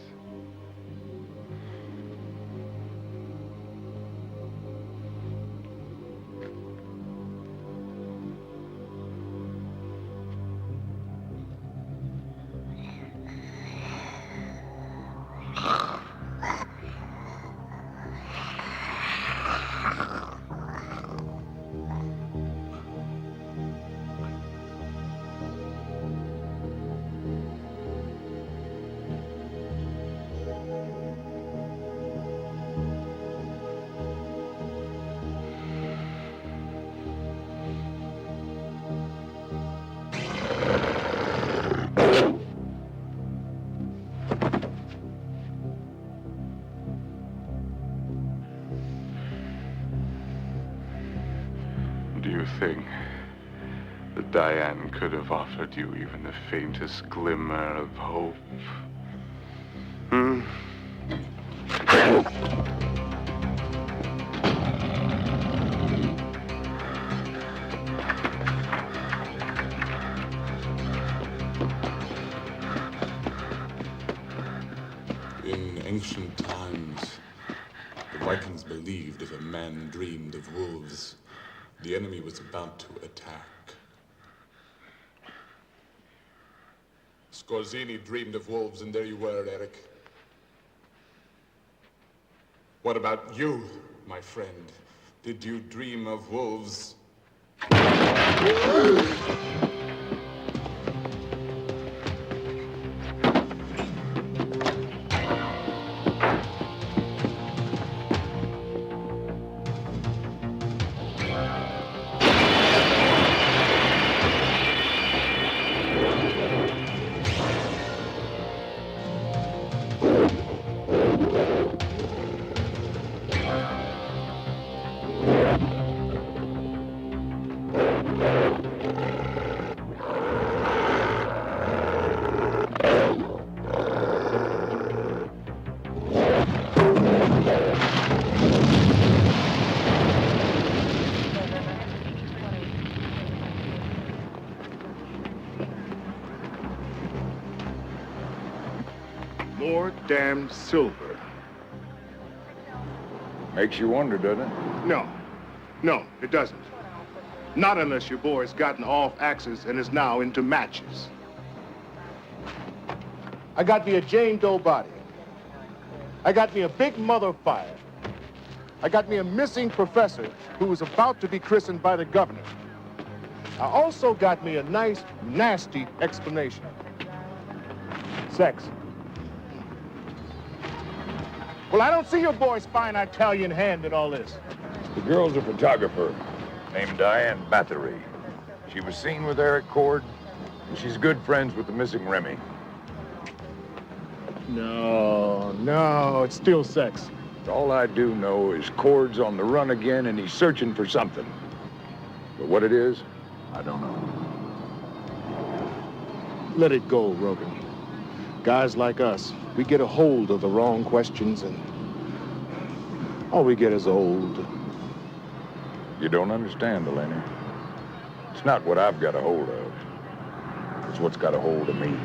Do you think that Diane could have offered you even the faintest glimmer of hope? Hmm? In ancient times, the Vikings believed if a man dreamed of wolves, the enemy was about to attack. Skorzeny dreamed of wolves, and there you were, Eric. What about you, my friend? Did you dream of wolves? More damned silver. Makes you wonder, doesn't it? No, it doesn't. Not unless your boy's gotten off axes and is now into matches. I got me a Jane Doe body. I got me a big mother fire. I got me a missing professor who was about to be christened by the governor. I also got me a nice, nasty explanation. Sex. Well, I don't see your boy's fine Italian hand in all this. The girl's a photographer named Diane Bathory. She was seen with Eric Cord, and she's good friends with the missing Remy. No, it's still sex. All I do know is Cord's on the run again, and he's searching for something. But what it is, I don't know. Let it go, Rogan. Guys like us, we get a hold of the wrong questions, and all we get is old. You don't understand, Delaney. It's not what I've got a hold of. It's what's got a hold of me.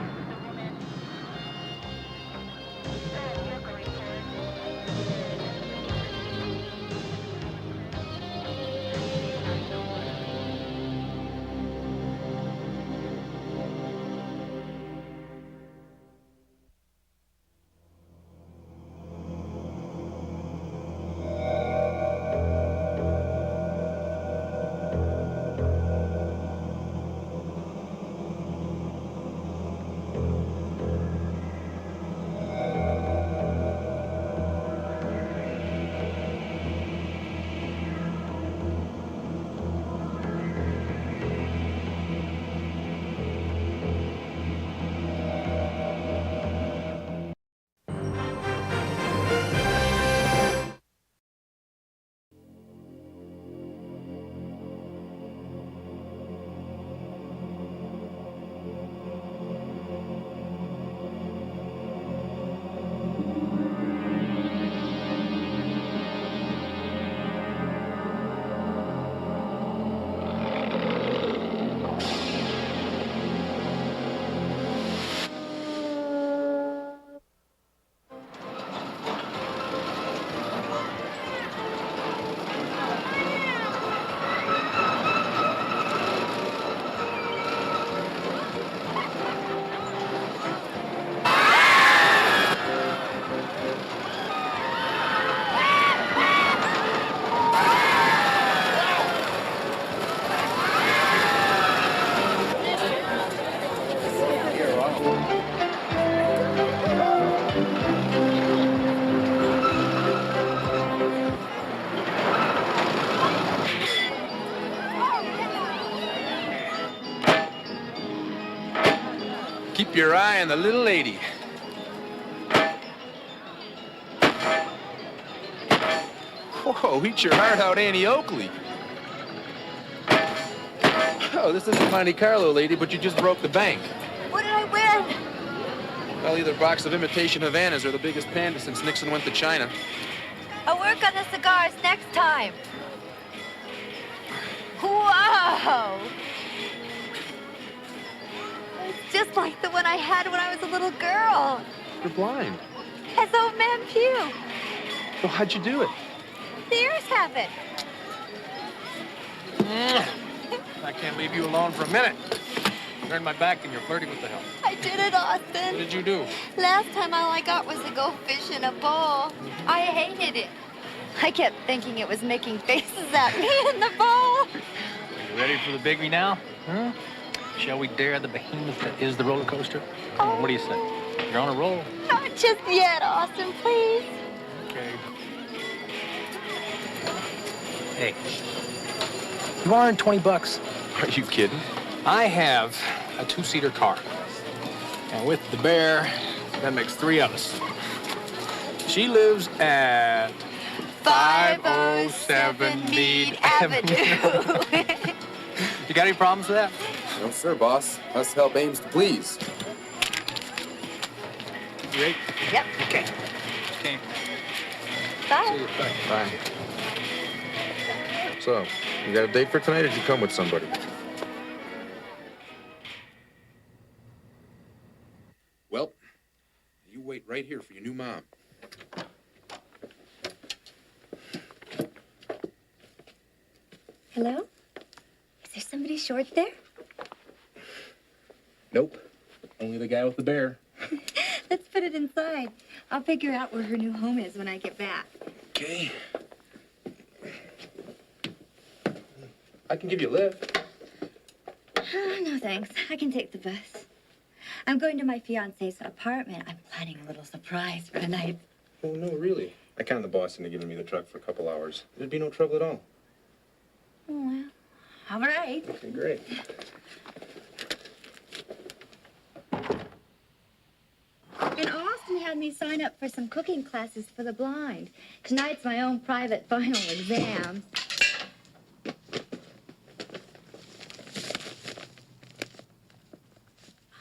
Keep your eye on the little lady. Whoa, eat your heart out, Annie Oakley. Oh, this isn't Monte Carlo, lady, but you just broke the bank. What did I win? Well, either a box of imitation Havanas or the biggest panda since Nixon went to China. I'll work on the cigars next time. Whoa! It's just like the one I had when I was a little girl. You're blind. As old man Pew. Well, how'd you do it? The ears have it. I can't leave you alone for a minute. Turn my back and you're flirting with the hell. I did it, Austin. What did you do? Last time all I got was to go fish in a bowl. I hated it. I kept thinking it was making faces at me in the bowl. Are you ready for the biggie now? Huh? Shall we dare the behemoth that is the roller coaster? Come on, what do you say? You're on a roll. Not just yet, Austin, please. Okay. Hey, you want to earn $20? Are you kidding? I have a two-seater car. And with the bear, that makes 3 of us. She lives at 507 Mead Avenue. You got any problems with that? No, sir, boss. Us help aims to please. You ready? Yep. Okay. Okay. Bye. Bye. So, you got a date for tonight or did you come with somebody? Well, you wait right here for your new mom. Hello? Is there somebody short there? Nope. Only the guy with the bear. Let's put it inside. I'll figure out where her new home is when I get back. Okay. I can give you a lift. No, thanks. I can take the bus. I'm going to my fiance's apartment. I'm planning a little surprise for tonight. Oh, no, really? I counted the boss into giving me the truck for a couple hours. There'd be no trouble at all. Oh, well, all right. Okay, great. And Austin had me sign up for some cooking classes for the blind. Tonight's my own private final exam.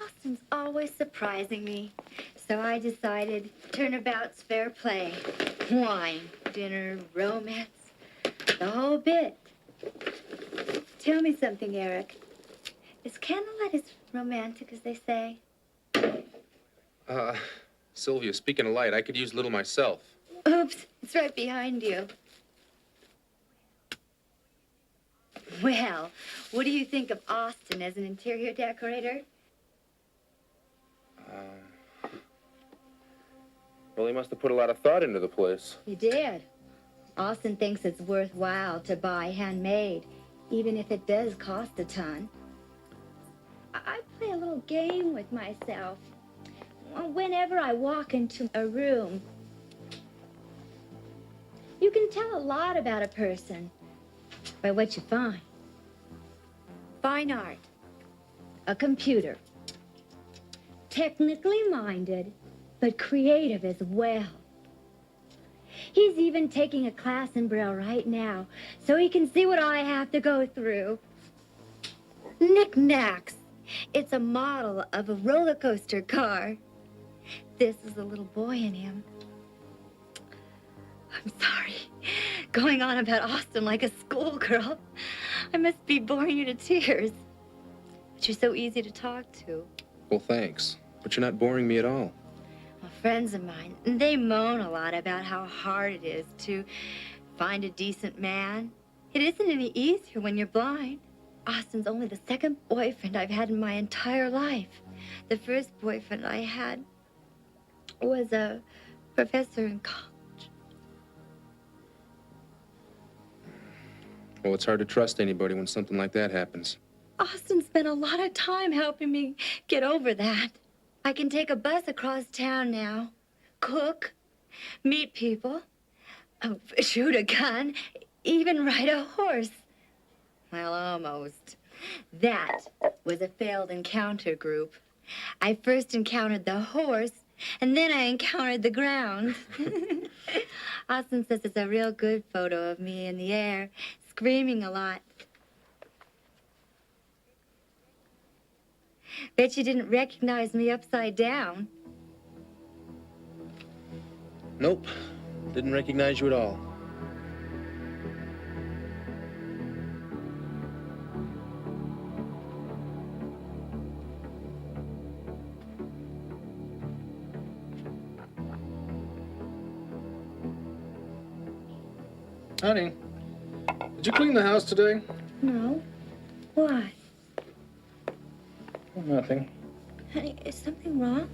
Austin's always surprising me. So I decided turnabout's fair play. Wine, dinner, romance, the whole bit. Tell me something, Eric. Is candlelight as romantic as they say? Sylvia, speaking of light, I could use a little myself. Oops, it's right behind you. Well, what do you think of Austin as an interior decorator? Well, he must have put a lot of thought into the place. He did. Austin thinks it's worthwhile to buy handmade, even if it does cost a ton. I play a little game with myself. Whenever I walk into a room, you can tell a lot about a person by what you find. Fine art, a computer, technically minded, but creative as well. He's even taking a class in Braille right now, so he can see what I have to go through. Knickknacks. It's a model of a roller coaster car. This is a little boy in him. I'm sorry. Going on about Austin like a schoolgirl. I must be boring you to tears. But you're so easy to talk to. Well, thanks. But you're not boring me at all. Well, friends of mine, they moan a lot about how hard it is to find a decent man. It isn't any easier when you're blind. Austin's only the second boyfriend I've had in my entire life. The first boyfriend I had was a professor in college. Well, it's hard to trust anybody when something like that happens. Austin spent a lot of time helping me get over that. I can take a bus across town now, cook, meet people, shoot a gun, even ride a horse. Well, almost. That was a failed encounter group. I first encountered the horse, and then I encountered the ground. Austin says it's a real good photo of me in the air, screaming a lot. Bet you didn't recognize me upside down. Nope. Didn't recognize you at all. Honey, did you clean the house today? No. Why? Oh, nothing. Honey, is something wrong?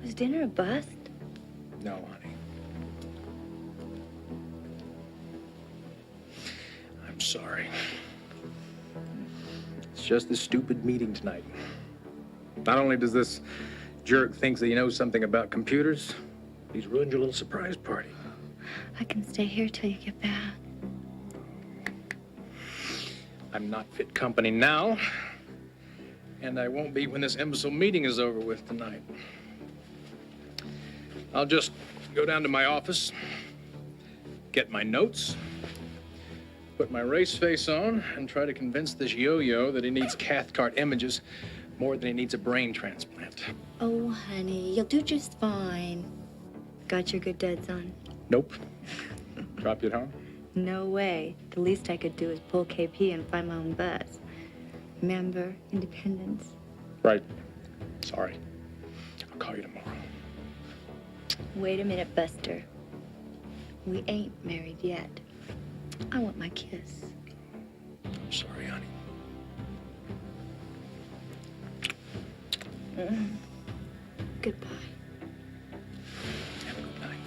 Was dinner a bust? No, honey. I'm sorry. It's just this stupid meeting tonight. Not only does this jerk think that he knows something about computers, he's ruined your little surprise party. I can stay here till you get back. I'm not fit company now, and I won't be when this imbecile meeting is over with tonight. I'll just go down to my office, get my notes, put my race face on, and try to convince this yo-yo that he needs Cathcart images more than he needs a brain transplant. Oh, honey, you'll do just fine. Got your good duds on? Nope. Drop you at home? No way. The least I could do is pull KP and find my own bus. Remember, independence. Right. Sorry. I'll call you tomorrow. Wait a minute, Buster. We ain't married yet. I want my kiss. I'm sorry, honey. Goodbye. Have a good night.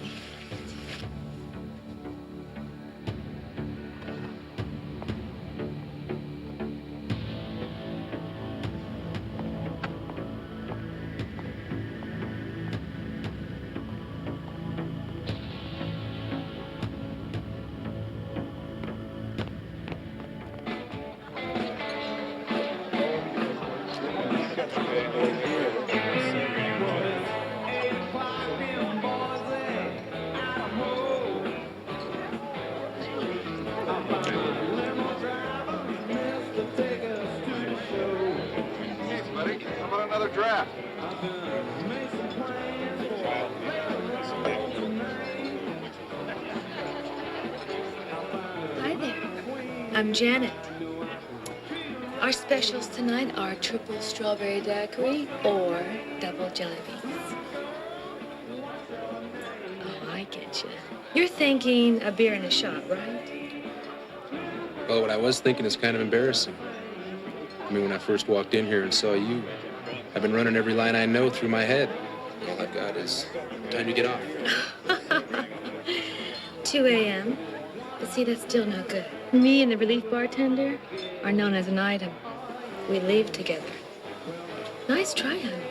Buddy, how about another draft? Hi there. I'm Janet. Our specials tonight are triple strawberry daiquiri or double jelly beans. Oh, I get you. You're thinking a beer and a shot, right? Well, what I was thinking is kind of embarrassing. I mean, when I first walked in here and saw you, I've been running every line I know through my head. All I've got is time to get off. 2 a.m. But see, that's still no good. Me and the relief bartender are known as an item. We leave together. Nice try, honey.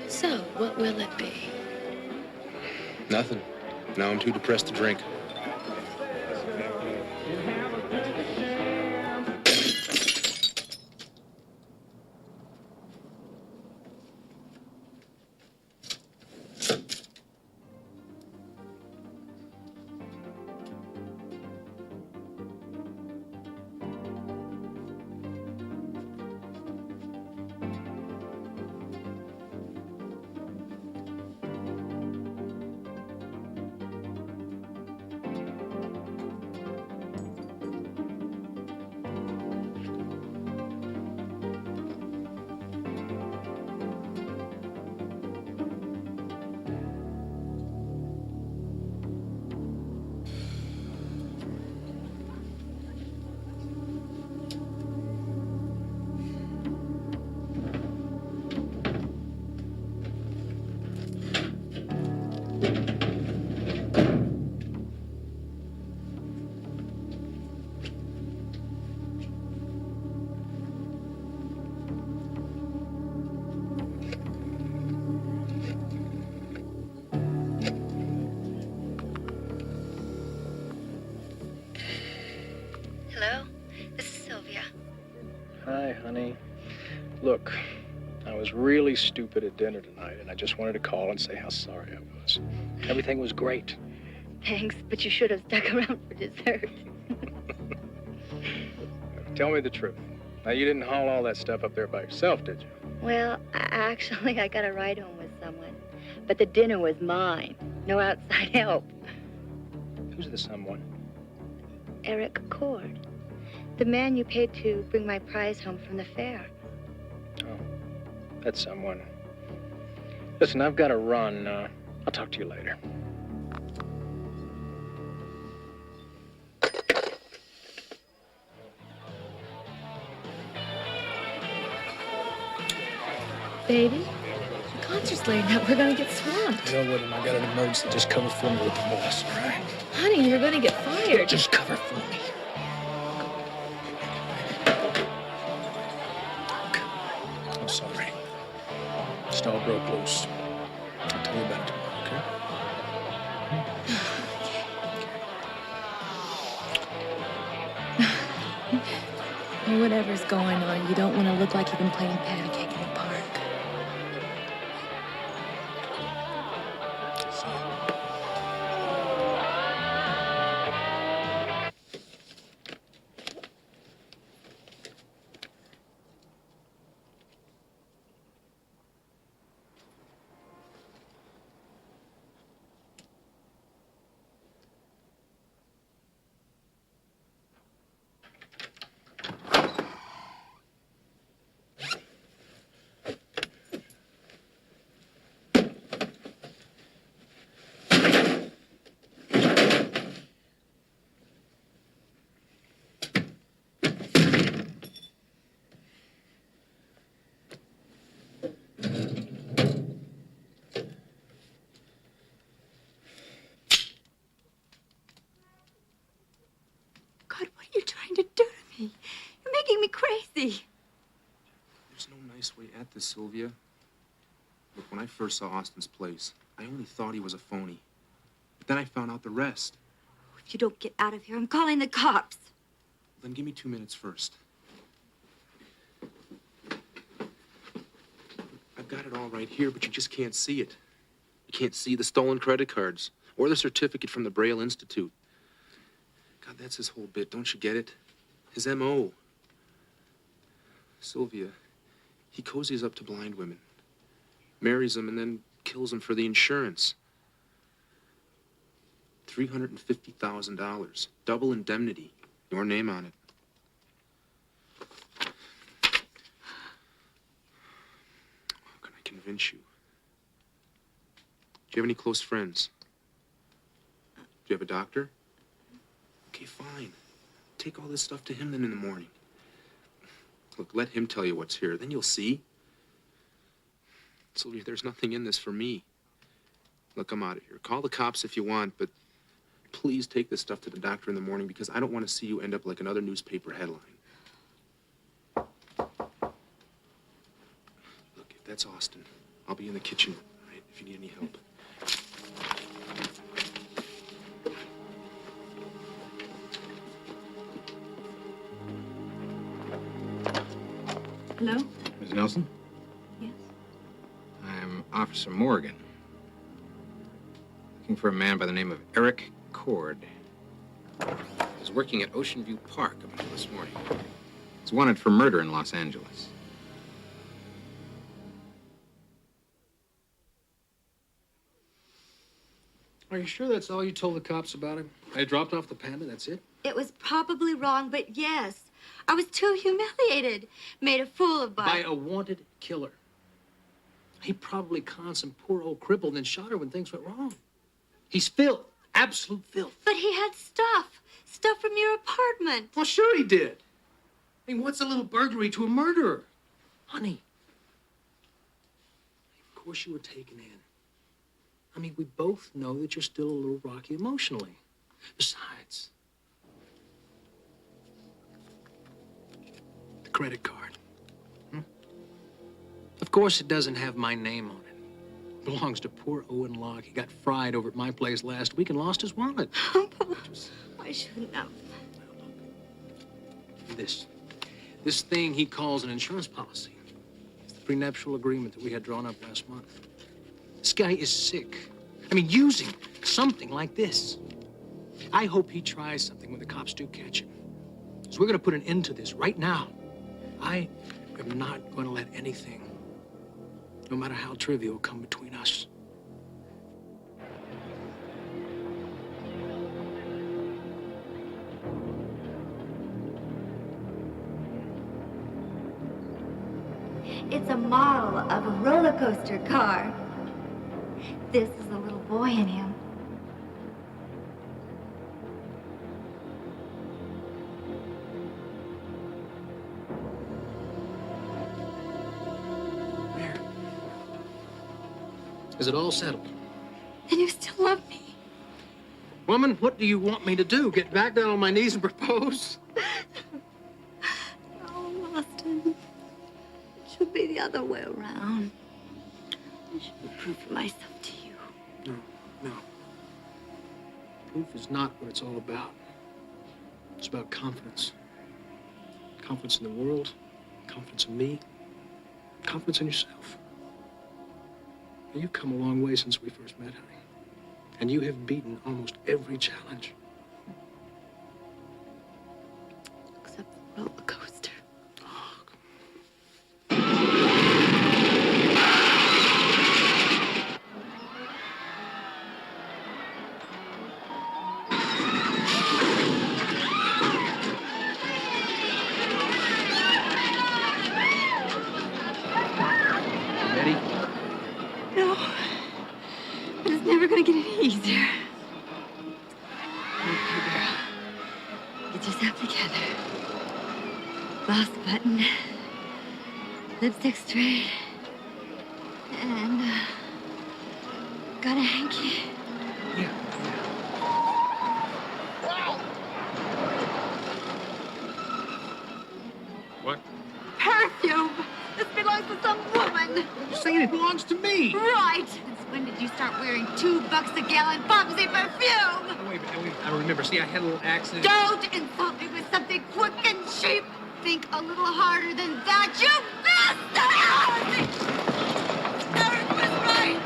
So, what will it be? Nothing. Now I'm too depressed to drink. really stupid at dinner tonight, and I just wanted to call and say how sorry I was. Everything was great. Thanks, but you should have stuck around for dessert. Tell me the truth. Now, you didn't haul all that stuff up there by yourself, did you? Well, actually, I got a ride home with someone. But the dinner was mine. No outside help. Who's the someone? Eric Cord. The man you paid to bring my prize home from the fair. Oh, that's someone. Listen, I've got to run. I'll talk to you later. Baby, the concert's late now. We're gonna get swamped. You know what? I got an emergency. Just cover for me with the boss, all right? Honey, you're gonna get fired. Just cover for me. I'm sorry. Just all broke loose. I'll tell you about it tomorrow, okay? Whatever's going on, you don't want to look like you've been playing patty cake in the park. There's no nice way at this, Sylvia. Look, when I first saw Austin's place, I only thought he was a phony. But then I found out the rest. If you don't get out of here, I'm calling the cops. Then give me 2 minutes first. I've got it all right here, but you just can't see it. You can't see the stolen credit cards or the certificate from the Betrayal Institute. God, that's his whole bit. Don't you get it? His M.O. Sylvia, he cozies up to blind women, marries them, and then kills them for the insurance. $350,000. Double indemnity. Your name on it. How can I convince you? Do you have any close friends? Do you have a doctor? Okay, fine. Take all this stuff to him then in the morning. Look, let him tell you what's here. Then you'll see. Sylvia, there's nothing in this for me. Look, I'm out of here. Call the cops if you want, but please take this stuff to the doctor in the morning because I don't want to see you end up like another newspaper headline. Look, if that's Austin, I'll be in the kitchen, all right, if you need any help. Hello? Ms. Nelson? Yes? I'm Officer Morgan. Looking for a man by the name of Eric Cord. He's working at Ocean View Park up until this morning. He's wanted for murder in Los Angeles. Are you sure that's all you told the cops about him? I dropped off the panda, that's it? It was probably wrong, but yes. I was too humiliated. Made a fool of By a wanted killer. He probably conned some poor old cripple and then shot her when things went wrong. He's filth. Absolute filth. But he had stuff. Stuff from your apartment. Well, sure he did. I mean, what's a little burglary to a murderer? Honey. Of course you were taken in. I mean, we both know that you're still a little rocky emotionally. Besides, the credit card. Of course it doesn't have my name on it. It belongs to poor Owen Locke. He got fried over at my place last week and lost his wallet. I shouldn't have. This thing he calls an insurance policy. It's the prenuptial agreement that we had drawn up last month. This guy is sick. I mean, using something like this. I hope he tries something when the cops do catch him. So we're going to put an end to this right now. I am not going to let anything, no matter how trivial, come between us. It's a model of a roller coaster car. This is a little boy in him. Is it all settled? And you still love me? Woman, what do you want me to do? Get back down on my knees and propose? Oh, Austin. It should be the other way around. I should prove myself to you. No. Proof is not what it's all about. It's about confidence. Confidence in the world, confidence in me, confidence in yourself. Now, you've come a long way since we first met, honey. And you have beaten almost every challenge. Except the roller coaster. Ready? No. But it's never gonna get any easier. Okay, girl. Get yourself together. Blouse button. Lipstick straight. And, got a hanky. What? Perfume! This belongs to some woman! You're saying it belongs to me! Right! Since when did you start wearing $2 a gallon Bobsy perfume? Oh, wait a minute. I remember. See, I had a little accident. Don't insult me with something quick and cheap! Think a little harder than that, you bastard! Eric was right!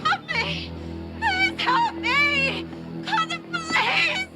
Help me! Please help me! Call the police!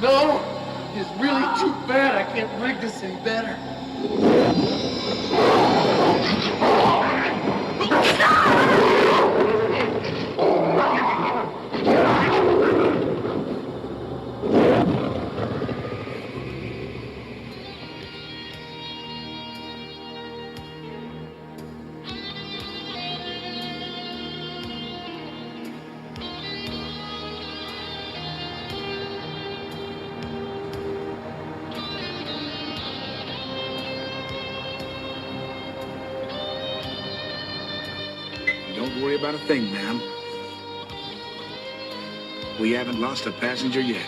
No, it's really too bad. I can't rig this any better. worry about a thing, ma'am. We haven't lost a passenger yet.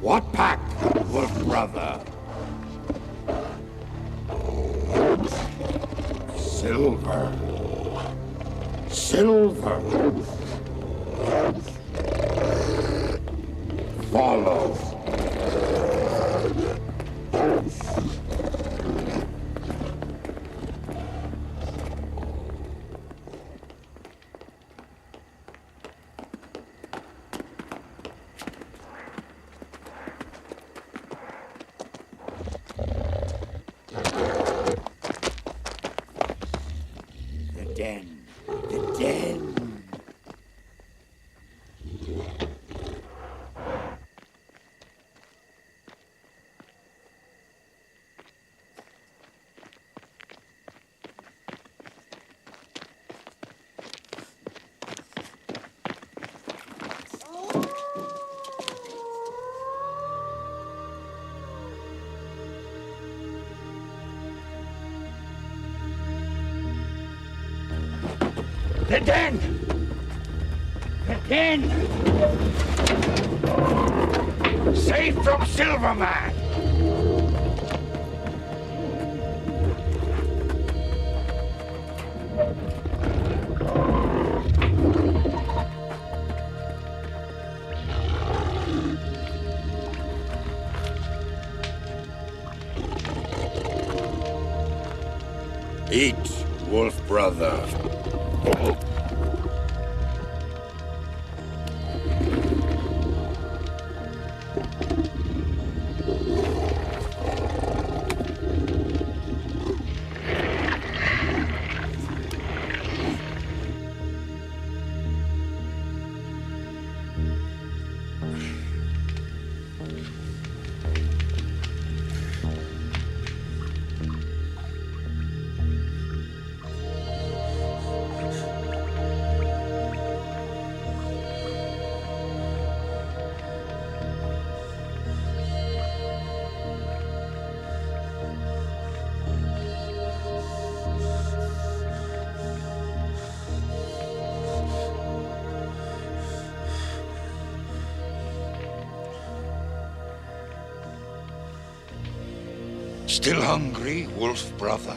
What pact, wolf brother? Silver. Silver. Follow. The den! The den! Safe from Silverman! Eat, wolf brother. Still hungry, wolf brother?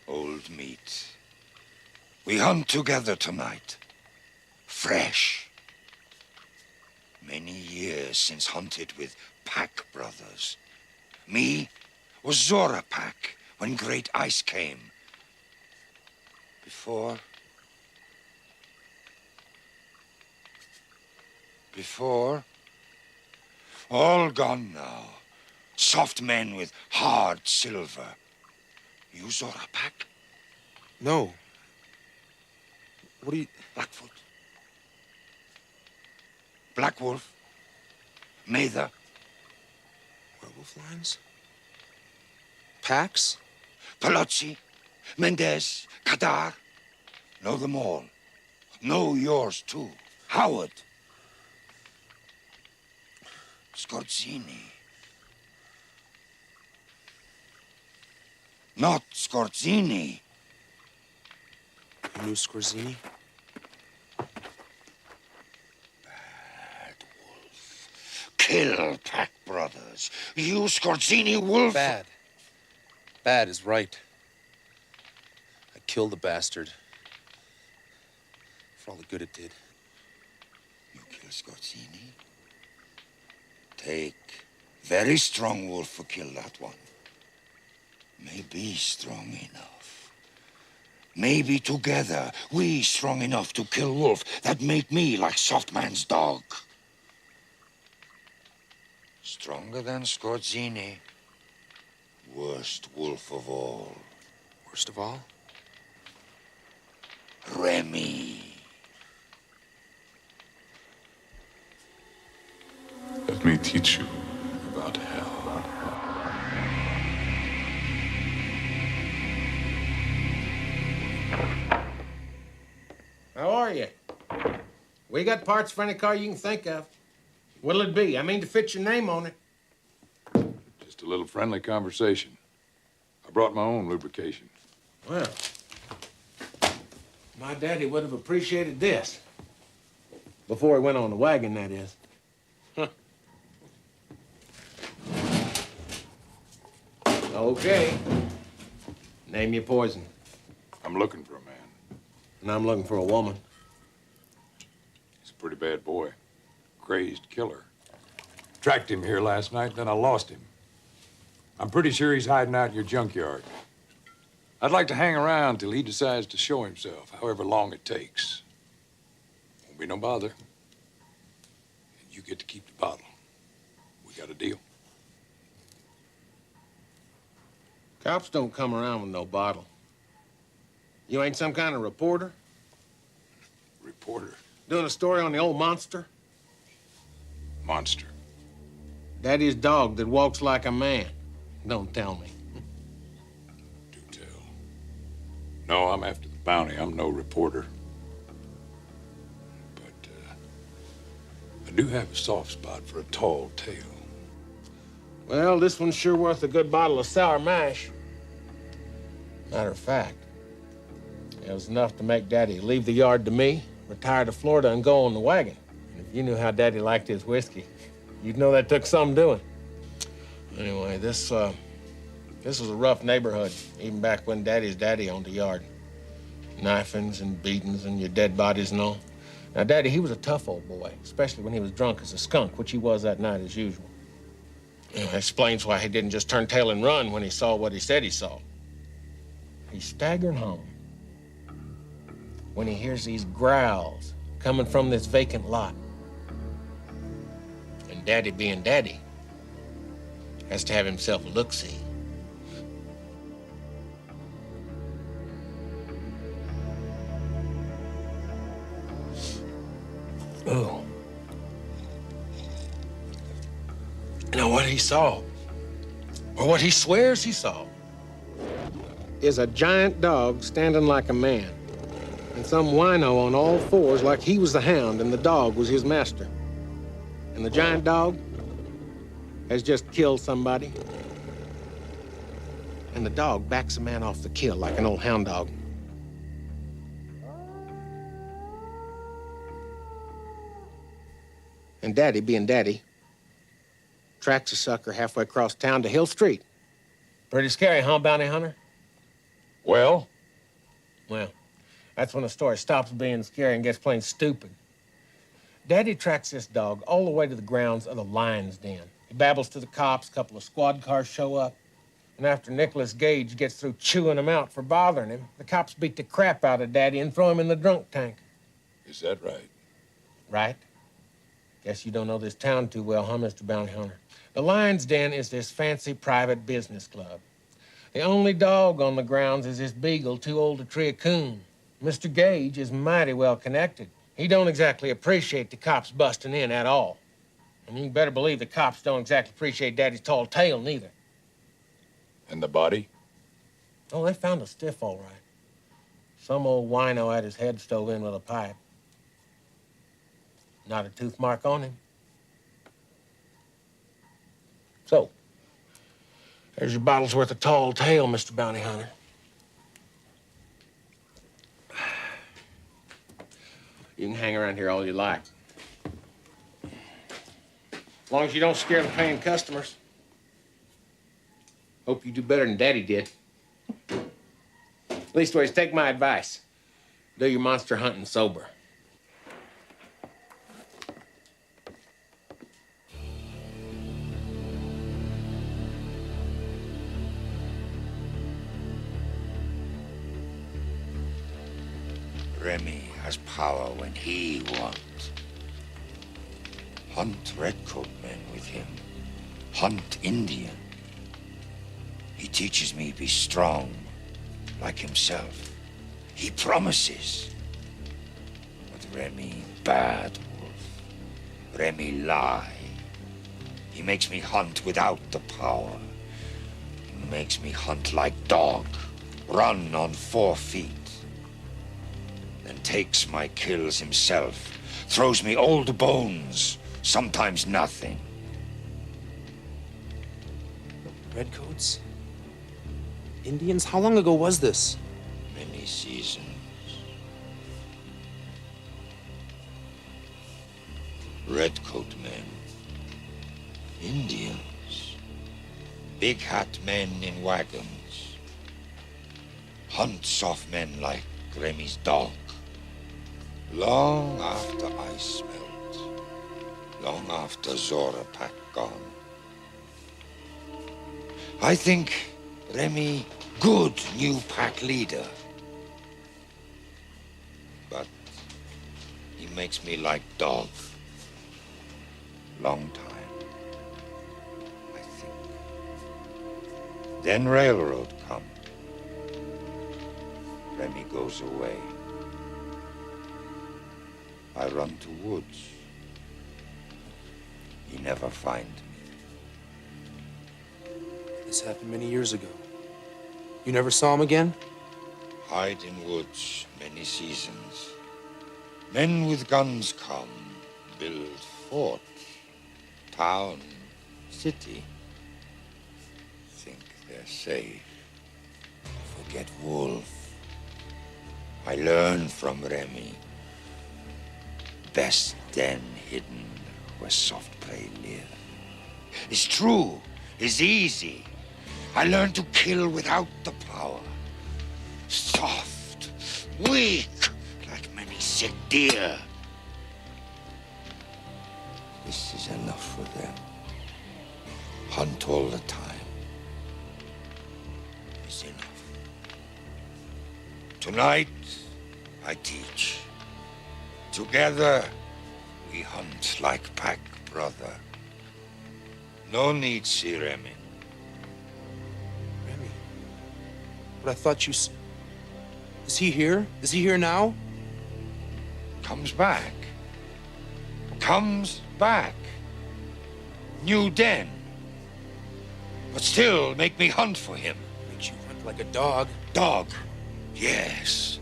Old meat. We hunt together tonight. Fresh. Many years since hunted with pack brothers. Me was Zora pack when great ice came. Before, all gone now. Soft men with hard silver. You Zora pack? No. What do you... Blackfoot. Black Wolf. Mather. Werewolf lines? Packs? Palazzi. Mendez. Kadar. Know them all. Know yours, too. Howard. Skorzeny. Not Skorzeny. You knew Skorzeny? Bad wolf. Kill pack brothers. You Skorzeny wolf. Bad. Bad is right. I killed the bastard. For all the good it did. You kill Skorzeny? Take very strong wolf for kill that one. Maybe strong enough. Maybe together we strong enough to kill wolf that make me like soft man's dog. Stronger than Skorzeny. Worst wolf of all. Worst of all? Remy. Let me teach you about hell. How are you? We got parts for any car you can think of. What'll it be? I mean to fit your name on it. Just a little friendly conversation. I brought my own lubrication. Well, my daddy would have appreciated this. Before he went on the wagon, that is. Huh. Okay. Name your poison. I'm looking for a man. And I'm looking for a woman. He's a pretty bad boy. Crazed killer. Tracked him here last night, then I lost him. I'm pretty sure he's hiding out in your junkyard. I'd like to hang around till he decides to show himself, however long it takes. Won't be no bother. And you get to keep the bottle. We got a deal? Cops don't come around with no bottle. You ain't some kind of reporter? Reporter? Doing a story on the old monster? Monster. Daddy's dog that walks like a man. Don't tell me. Do tell. No, I'm after the bounty. I'm no reporter. But I do have a soft spot for a tall tale. Well, this one's sure worth a good bottle of sour mash. Matter of fact, it was enough to make Daddy leave the yard to me, retire to Florida, and go on the wagon. And if you knew how Daddy liked his whiskey, you'd know that took some doing. Anyway, this was a rough neighborhood, even back when Daddy's daddy owned the yard. Knifings and beatings and your dead bodies and all. Now, Daddy, he was a tough old boy, especially when he was drunk as a skunk, which he was that night as usual. You know, explains why he didn't just turn tail and run when he saw what he said he saw. He's staggering home when he hears these growls coming from this vacant lot. And Daddy, being Daddy, has to have himself a look-see. Oh. Now, what he saw, or what he swears he saw, is a giant dog standing like a man, and some wino on all fours like he was the hound and the dog was his master. And the giant dog has just killed somebody, and the dog backs a man off the kill like an old hound dog. And Daddy, being Daddy, tracks a sucker halfway across town to Hill Street. Pretty scary, huh, bounty hunter? Well? Well, that's when the story stops being scary and gets plain stupid. Daddy tracks this dog all the way to the grounds of the lion's den. He babbles to the cops, a couple of squad cars show up, and after Nicholas Gage gets through chewing him out for bothering him, the cops beat the crap out of Daddy and throw him in the drunk tank. Is that right? Right? Guess you don't know this town too well, huh, Mr. Bounty Hunter? The Lion's Den is this fancy private business club. The only dog on the grounds is this beagle too old to tree a coon. Mr. Gage is mighty well connected. He don't exactly appreciate the cops busting in at all. And you better believe the cops don't exactly appreciate Daddy's tall tale, neither. And the body? Oh, they found a stiff, all right. Some old wino had his head stove in with a pipe. Not a tooth mark on him. So, there's your bottle's worth of tall tale, Mr. Bounty Hunter. You can hang around here all you like. As long as you don't scare the paying customers. Hope you do better than Daddy did. Leastways, take my advice. Do your monster hunting sober. Remy has power when he wants. Hunt redcoat men with him. Hunt Indian. He teaches me be strong, like himself. He promises. But Remy, bad wolf. Remy, lie. He makes me hunt without the power. He makes me hunt like dog. Run on 4 feet. Then takes my kills himself. Throws me old bones. Sometimes nothing. Redcoats? Indians? How long ago was this? Many seasons. Redcoat men. Indians. Big hat men in wagons. Hunt soft men like Remy's dog. Long after ice melt. Long after Zora pack gone. I think Remy good new pack leader. But he makes me like dog. Long time, I think. Then railroad come. Remy goes away. I run to woods. He never find me. This happened many years ago. You never saw him again? Hide in woods many seasons. Men with guns come, build fort, town, city. They're safe. Forget Wolf. I learned from Remy. Best den hidden where soft prey live. It's true, it's easy. I learned to kill without the power. Soft, weak, like many sick deer. This is enough for them. Hunt all the time. It's enough. Tonight, I teach. Together, we hunt like pack brother. No need, see Remy. Remy? But I thought you... Is he here? Is he here now? Comes back. Comes back. New den. But still make me hunt for him. Makes you hunt like a dog. Dog, yes.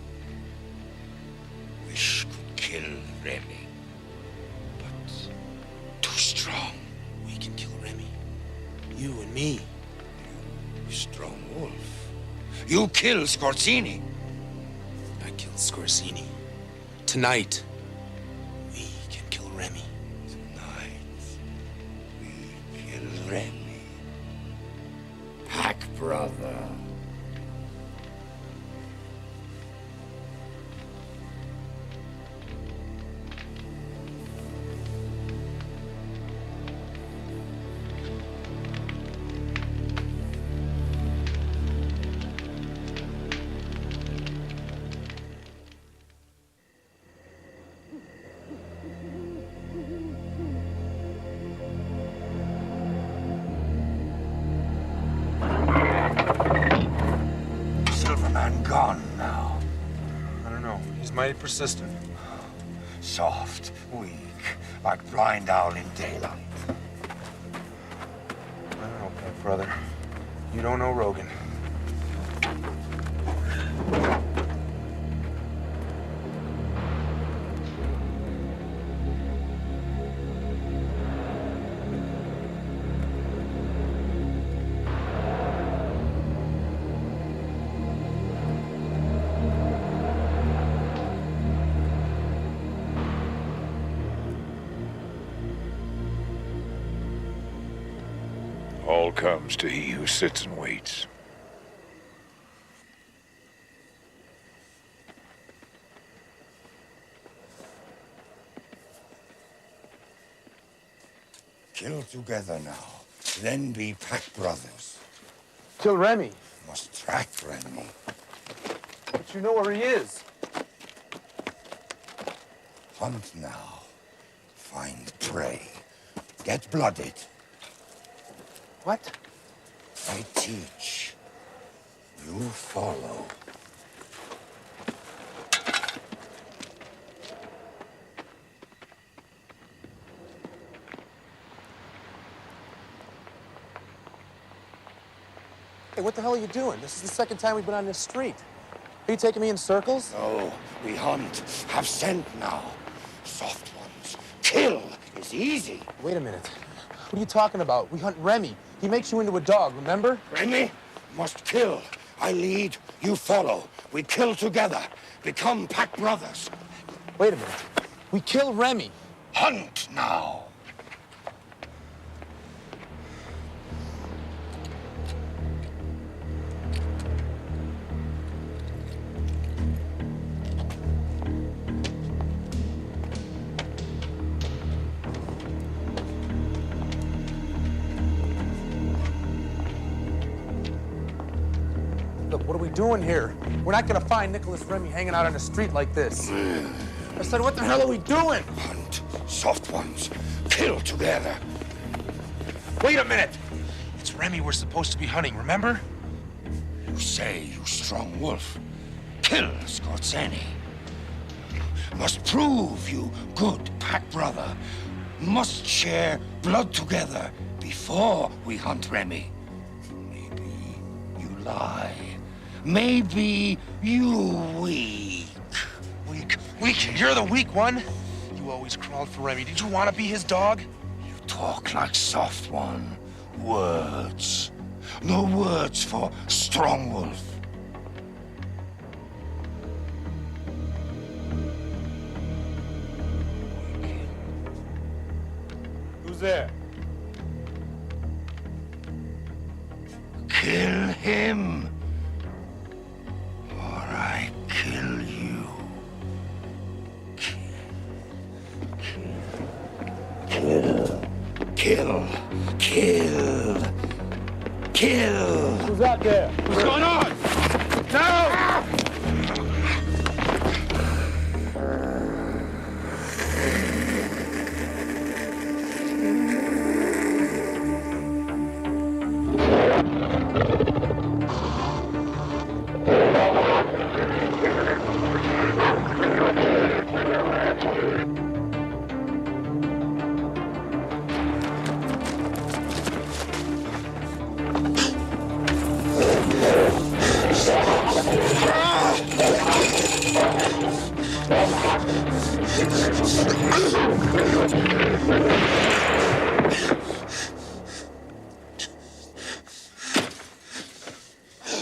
Wish could kill Remy. But too strong. We can kill Remy. You and me. You strong wolf. You kill Skorzeny. I killed Skorzeny. Tonight, we can kill Remy. Tonight, we kill Remy. Pack brother. Silverman gone now. I don't know. He's mighty persistent. Soft, weak, like blind owl in daylight. I don't know, Pep, brother. You don't know Rogan. All comes to he who sits and waits. Kill together now, then be pack brothers. Kill Remy. Must track Remy. But you know where he is. Hunt now. Find prey. Get blooded. What? I teach. You follow. Hey, what the hell are you doing? This is the second time we've been on this street. Are you taking me in circles? No, we hunt. Have scent now. Soft ones. Kill is easy. Wait a minute. What are you talking about? We hunt Remy. He makes you into a dog, remember? Remy must kill. I lead, you follow. We kill together. Become pack brothers. Wait a minute. We kill Remy. Hunt now. Look, what are we doing here? We're not gonna find Nicholas Remy hanging out on the street like this. I said, what the hell are we doing? Hunt soft ones. Kill together. Wait a minute. It's Remy we're supposed to be hunting, remember? You say, you strong wolf. Kill Skorzeny. Must prove you good pack brother. Must share blood together before we hunt Remy. Maybe you lie. Maybe you weak. Weak? Weak? You're the weak one? You always crawled for Remy. Did you want to be his dog? You talk like soft one. Words. no words for strong wolf. Who's there? Kill him, or I kill you. Kill. Who's out there? What's going on? No!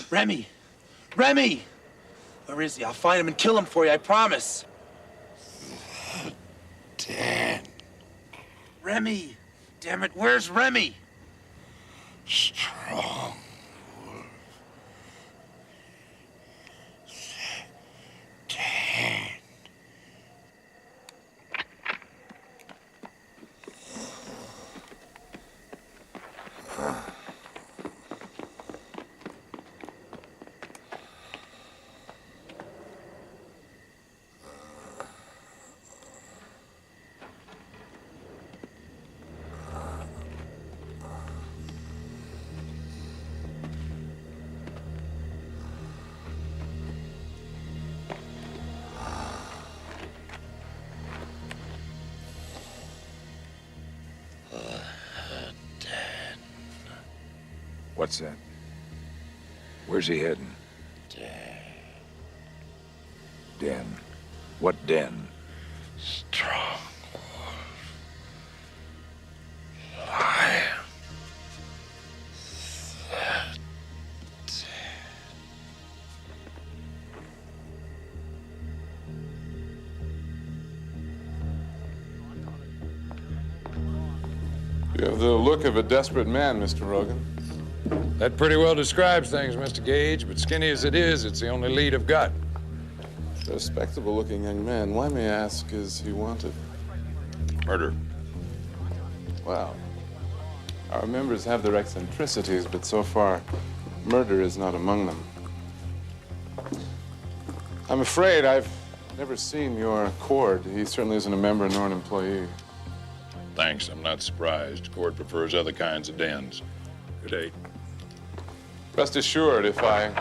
Remy! Remy! Where is he? I'll find him and kill him for you, I promise. Dan. Remy! Damn it, where's Remy? Strong. Dan. What's that? Where's he heading? Den. What den? Strong lion. You have the look of a desperate man, Mr. Rogan. That pretty well describes things, Mr. Gage, but skinny as it is, it's the only lead I've got. A respectable-looking young man. Why, may I ask, is he wanted? Murder. Wow. Our members have their eccentricities, but so far, murder is not among them. I'm afraid I've never seen your Cord. He certainly isn't a member nor an employee. Thanks, I'm not surprised. Cord prefers other kinds of dens. Good day. Rest assured, if I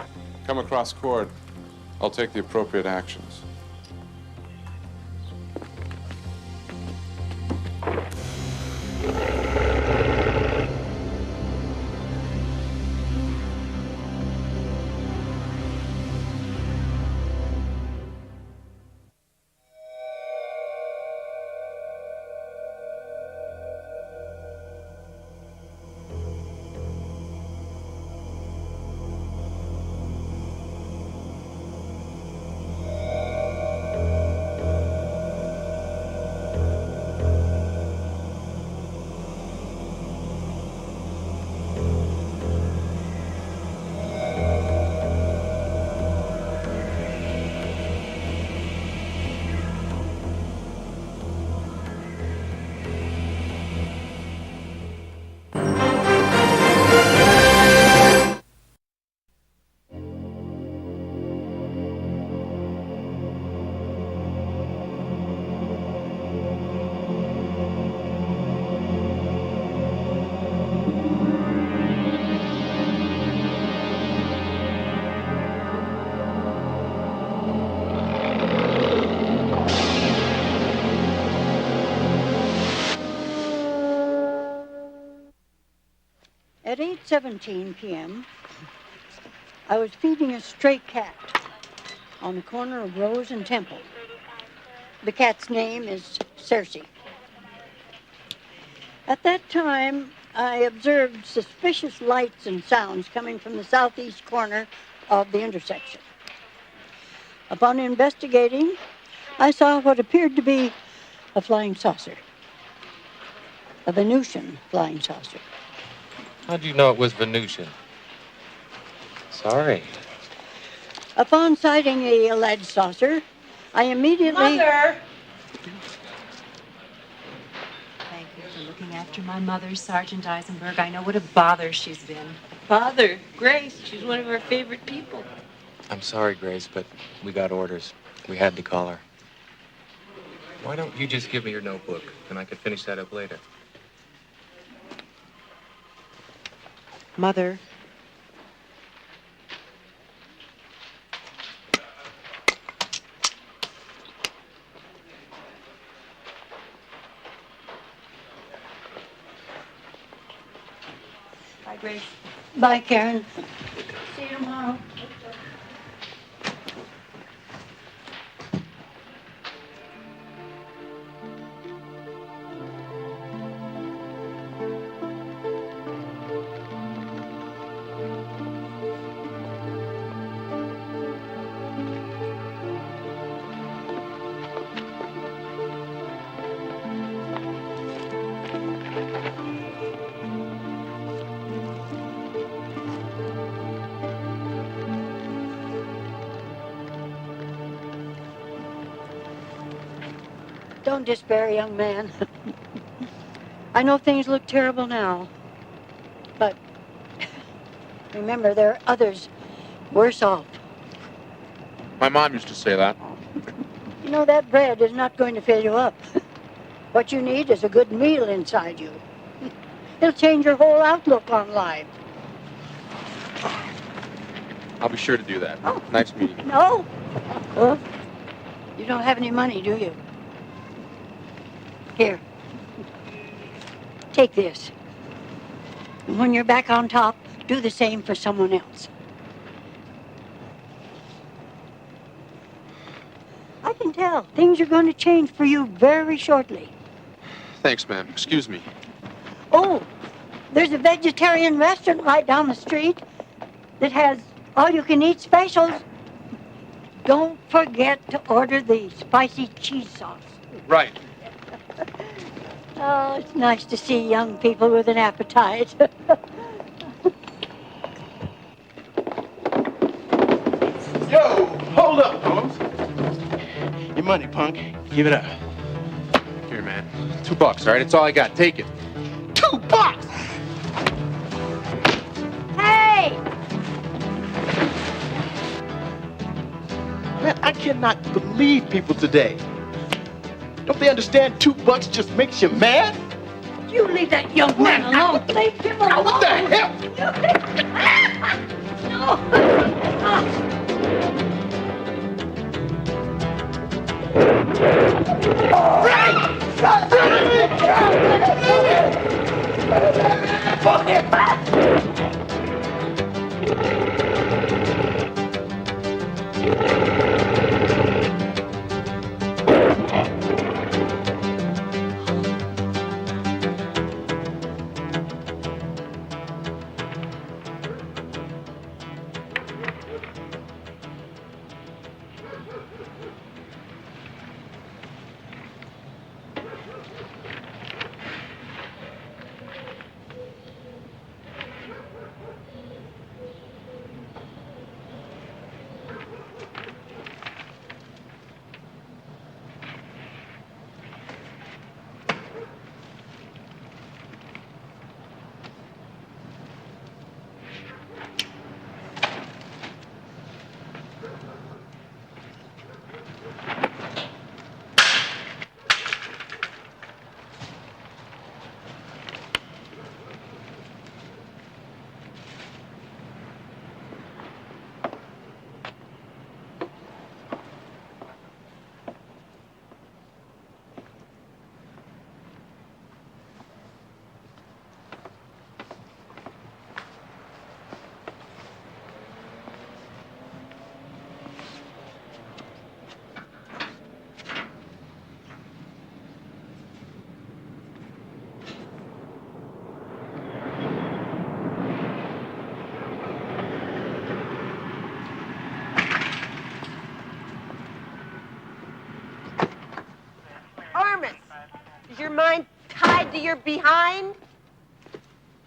come across Cord, I'll take the appropriate actions. At 8:17 p.m., I was feeding a stray cat on the corner of Rose and Temple. The cat's name is Cersei. At that time, I observed suspicious lights and sounds coming from the southeast corner of the intersection. Upon investigating, I saw what appeared to be a flying saucer. A Venusian flying saucer. How'd you know it was Venusian? Sorry. Upon sighting the alleged saucer, I immediately... Mother! Thank you for looking after my mother, Sergeant Eisenberg. I know what a bother she's been. Bother? Grace, she's one of our favorite people. I'm sorry, Grace, but we got orders. We had to call her. Why don't you just give me your notebook, and I could finish that up later? Mother. Bye, Grace. Bye, Karen. See you tomorrow. Don't despair, young man. I know things look terrible now, but remember, there are others worse off. My mom used to say that. You know, that bread is not going to fill you up. What you need is a good meal inside you. It'll change your whole outlook on life. I'll be sure to do that. Nice meeting you. No? You don't have any money, do you? Here. Take this. And when you're back on top, do the same for someone else. I can tell. Things are going to change for you very shortly. Thanks, ma'am. Excuse me. Oh, there's a vegetarian restaurant right down the street that has all-you-can-eat specials. Don't forget to order the spicy cheese sauce. Right. Oh, it's nice to see young people with an appetite. Yo, hold up, Holmes. Your money, punk. Give it up. Here, man. $2, all right? It's all I got. Take it. $2! Hey! Man, I cannot believe people today. Don't they understand $2 just makes you mad? You leave that young man alone. Leave him alone. What the hell? Is your mind tied to your behind?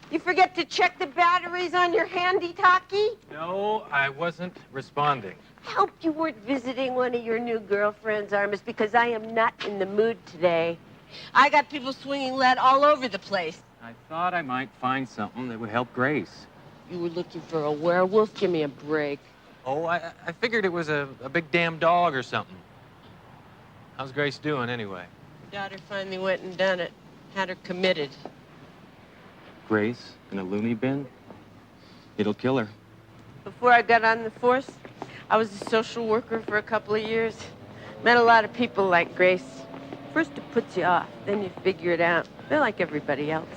You forget to check the batteries on your handy-talkie? No, I wasn't responding. I hope you weren't visiting one of your new girlfriends, Armis, because I am not in the mood today. I got people swinging lead all over the place. I thought I might find something that would help Grace. You were looking for a werewolf? Give me a break. Oh, I figured it was a big damn dog or something. How's Grace doing, anyway? Your daughter finally went and done it. Had her committed. Grace in a loony bin? It'll kill her. Before I got on the force, I was a social worker for a couple of years. Met a lot of people like Grace. First it puts you off, then you figure it out. They're like everybody else.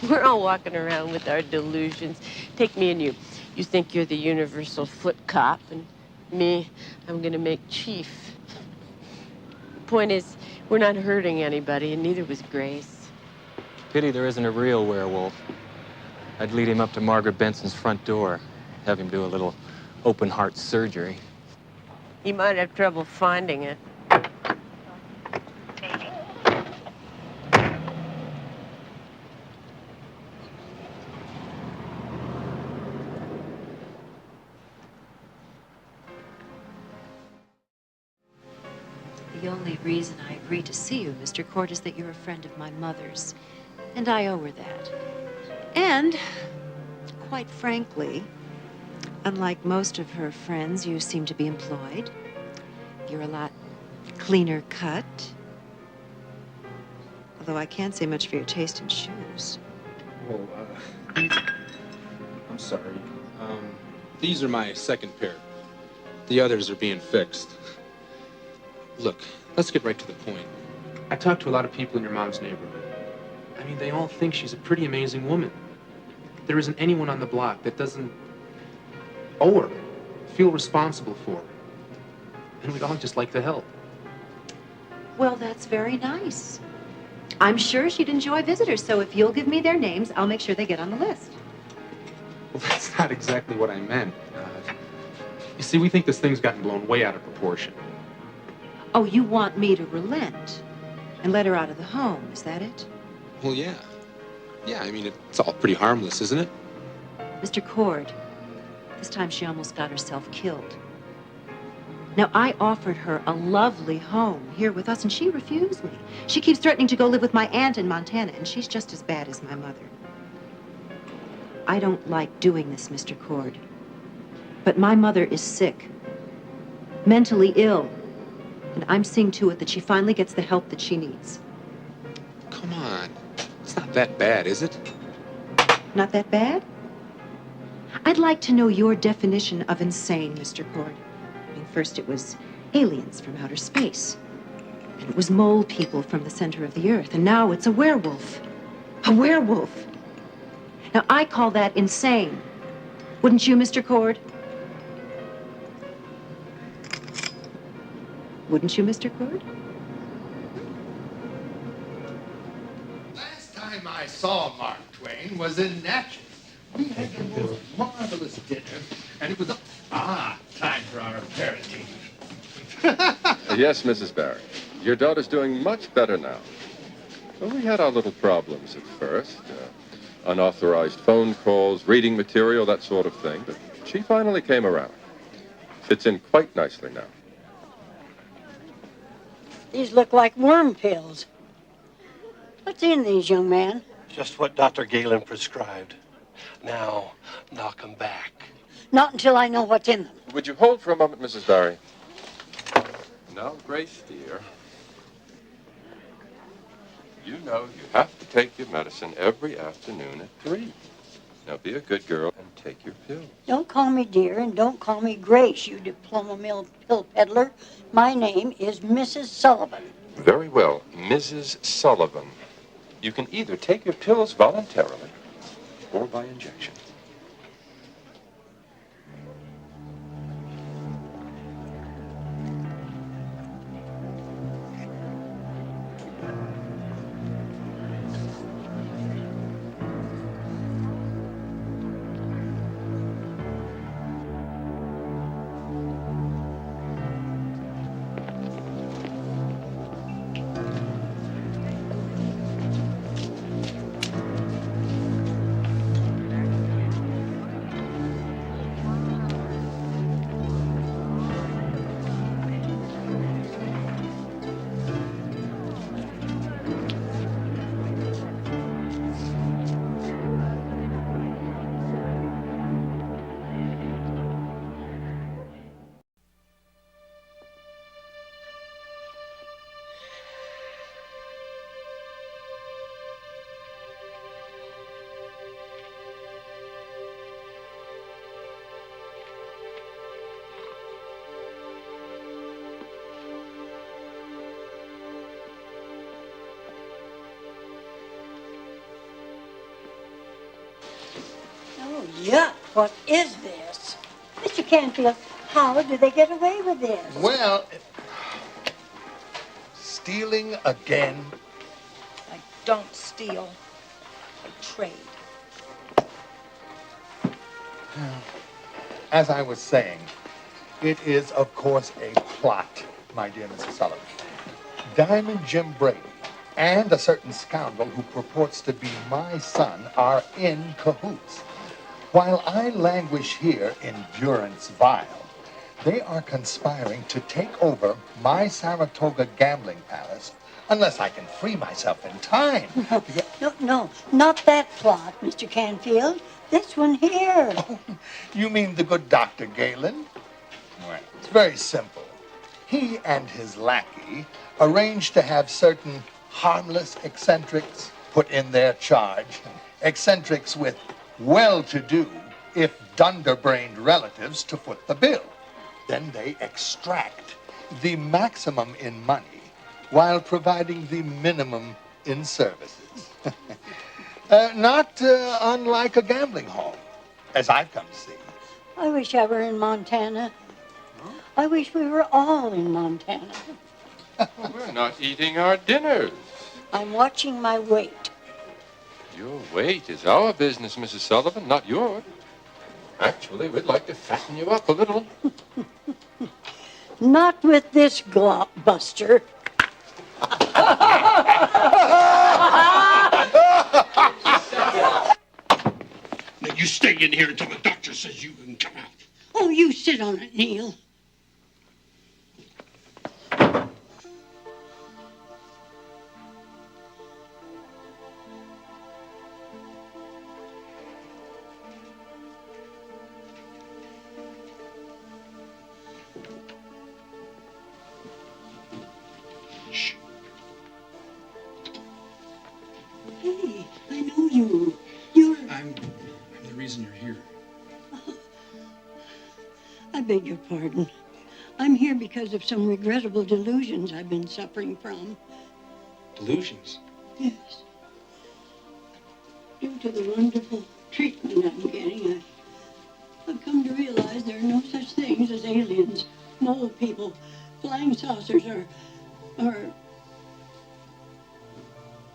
We're all walking around with our delusions. Take me and you. You think you're the universal foot cop, and me, I'm gonna make chief. The point is, we're not hurting anybody, and neither was Grace. Pity there isn't a real werewolf. I'd lead him up to Margaret Benson's front door, have him do a little open heart surgery. You might have trouble finding it. The only reason I agreed to see you, Mr. Cord, is that you're a friend of my mother's. And I owe her that. And, quite frankly, unlike most of her friends, you seem to be employed. You're a lot cleaner cut. Although I can't say much for your taste in shoes. Well, I'm sorry. These are my second pair. The others are being fixed. Look, let's get right to the point. I talked to a lot of people in your mom's neighborhood. I mean, they all think she's a pretty amazing woman. There isn't anyone on the block that doesn't owe her, feel responsible for her. And we'd all just like to help. Well, that's very nice. I'm sure she'd enjoy visitors, so if you'll give me their names, I'll make sure they get on the list. Well, that's not exactly what I meant. You see, we think this thing's gotten blown way out of proportion. Oh, you want me to relent and let her out of the home, is that it? Well, yeah. Yeah, I mean, it's all pretty harmless, isn't it? Mr. Cord, this time she almost got herself killed. Now, I offered her a lovely home here with us, and she refused me. She keeps threatening to go live with my aunt in Montana, and she's just as bad as my mother. I don't like doing this, Mr. Cord. But my mother is sick, mentally ill, and I'm seeing to it that she finally gets the help that she needs. Come on. It's not that bad, is it? Not that bad? I'd like to know your definition of insane, Mr. Cord. I mean, first it was aliens from outer space. And it was mole people from the center of the earth. And now it's a werewolf. A werewolf. Now, I call that insane. Wouldn't you, Mr. Cord? Wouldn't you, Mr. Cord? Last time I saw Mark Twain was in Natchez. We had the most marvelous dinner, and it was time for our aperitif. Yes, Mrs. Barry. Your daughter's doing much better now. Well, we had our little problems at first. Unauthorized phone calls, reading material, that sort of thing. But she finally came around. Fits in quite nicely now. These look like worm pills. What's in these, young man? Just what Dr. Galen prescribed. Now, knock 'em back. Not until I know what's in them. Would you hold for a moment, Mrs. Barry? Now, Grace, dear. You know you have to take your medicine every afternoon at 3. Now, be a good girl and take your pills. Don't call me dear and don't call me Grace, you diploma mill pill peddler. My name is Mrs. Sullivan. Very well, Mrs. Sullivan. You can either take your pills voluntarily or by injection. Yuck, what is this? Mr. Canfield, how do they get away with this? Well, stealing again. I don't steal. I trade. As I was saying, it is, of course, a plot, my dear Mrs. Sullivan. Diamond Jim Brady and a certain scoundrel who purports to be my son are in cahoots. While I languish here in durance vile, they are conspiring to take over my Saratoga gambling palace unless I can free myself in time. No, not that plot, Mr. Canfield. This one here. Oh, you mean the good Dr. Galen? Well, it's very simple. He and his lackey arranged to have certain harmless eccentrics put in their charge. Eccentrics with well-to-do, if dunder-brained relatives to foot the bill. Then they extract the maximum in money while providing the minimum in services. Not unlike a gambling hall, as I've come to see. I wish I were in Montana. I wish we were all in Montana. We're not eating our dinners. I'm watching my weight. Your weight is our business, Mrs. Sullivan, not yours. Actually, we'd like to fatten you up a little. Not with this glop buster. Now you stay in here until the doctor says you can come out. Oh, you sit on it, Neil. Hey, I know you. I'm the reason you're here. I beg your pardon. I'm here because of some regrettable delusions I've been suffering from. Delusions? Yes. Due to the wonderful treatment I'm getting, I've come to realize there are no such things as aliens, mole people, flying saucers, or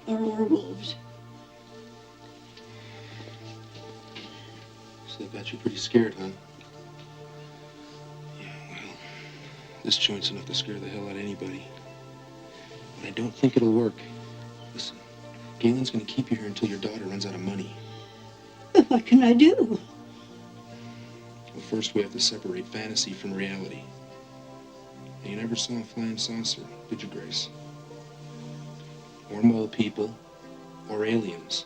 werewolves. So that got you pretty scared, huh? Yeah, well, this joint's enough to scare the hell out of anybody. But I don't think it'll work. Listen, Galen's gonna keep you here until your daughter runs out of money. But what can I do? Well, first we have to separate fantasy from reality. And you never saw a flying saucer, did you, Grace? Or mole people, or aliens.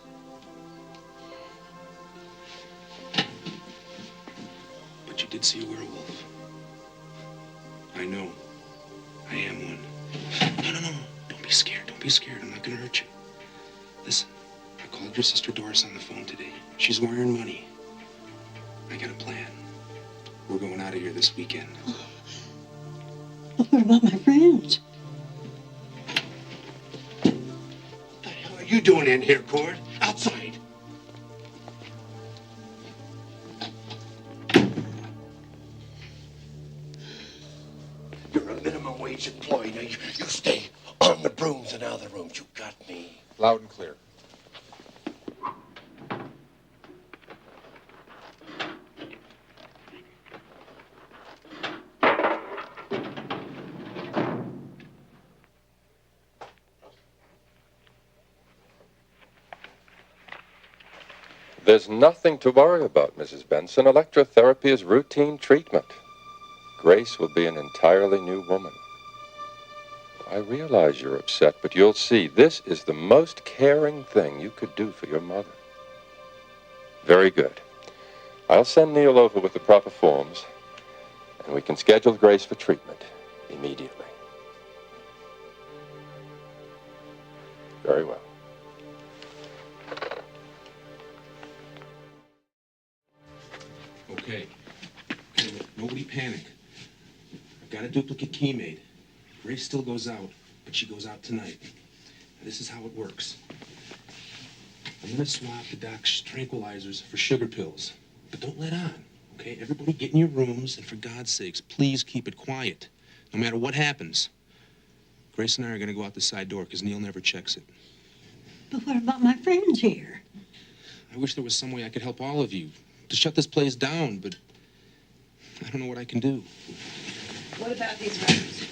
But you did see a werewolf. I know. I am one. No. Don't be scared. Don't be scared. I'm not gonna hurt you. Listen, I called your sister Doris on the phone today. She's wiring money. I got a plan. We're going out of here this weekend. What about my friends? What are you doing in here, Cord? Outside. You're a minimum wage employee. Now you stay on the brooms and out of the rooms. You got me. Loud and clear. There's nothing to worry about, Mrs. Benson. Electrotherapy is routine treatment. Grace will be an entirely new woman. I realize you're upset, but you'll see this is the most caring thing you could do for your mother. Very good. I'll send Neil over with the proper forms, and we can schedule Grace for treatment immediately. Very well. Okay, look, nobody panic. I've got a duplicate key made. Grace still goes out, but she goes out tonight. Now, this is how it works. I'm gonna swap the doc's tranquilizers for sugar pills. But don't let on, okay? Everybody get in your rooms, and for God's sakes, please keep it quiet. No matter what happens. Grace and I are going to go out the side door because Neil never checks it. But what about my friends here? I wish there was some way I could help all of you to shut this place down, but I don't know what I can do. What about these records?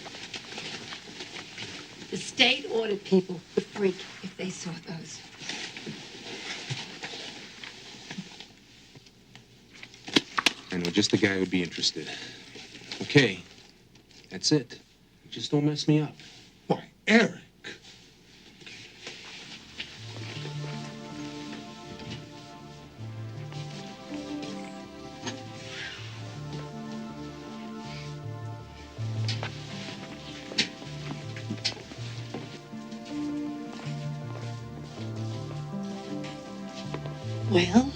The state ordered people would freak if they saw those. I know just the guy who would be interested. Okay, that's it. Just don't mess me up. Why, Eric. Well?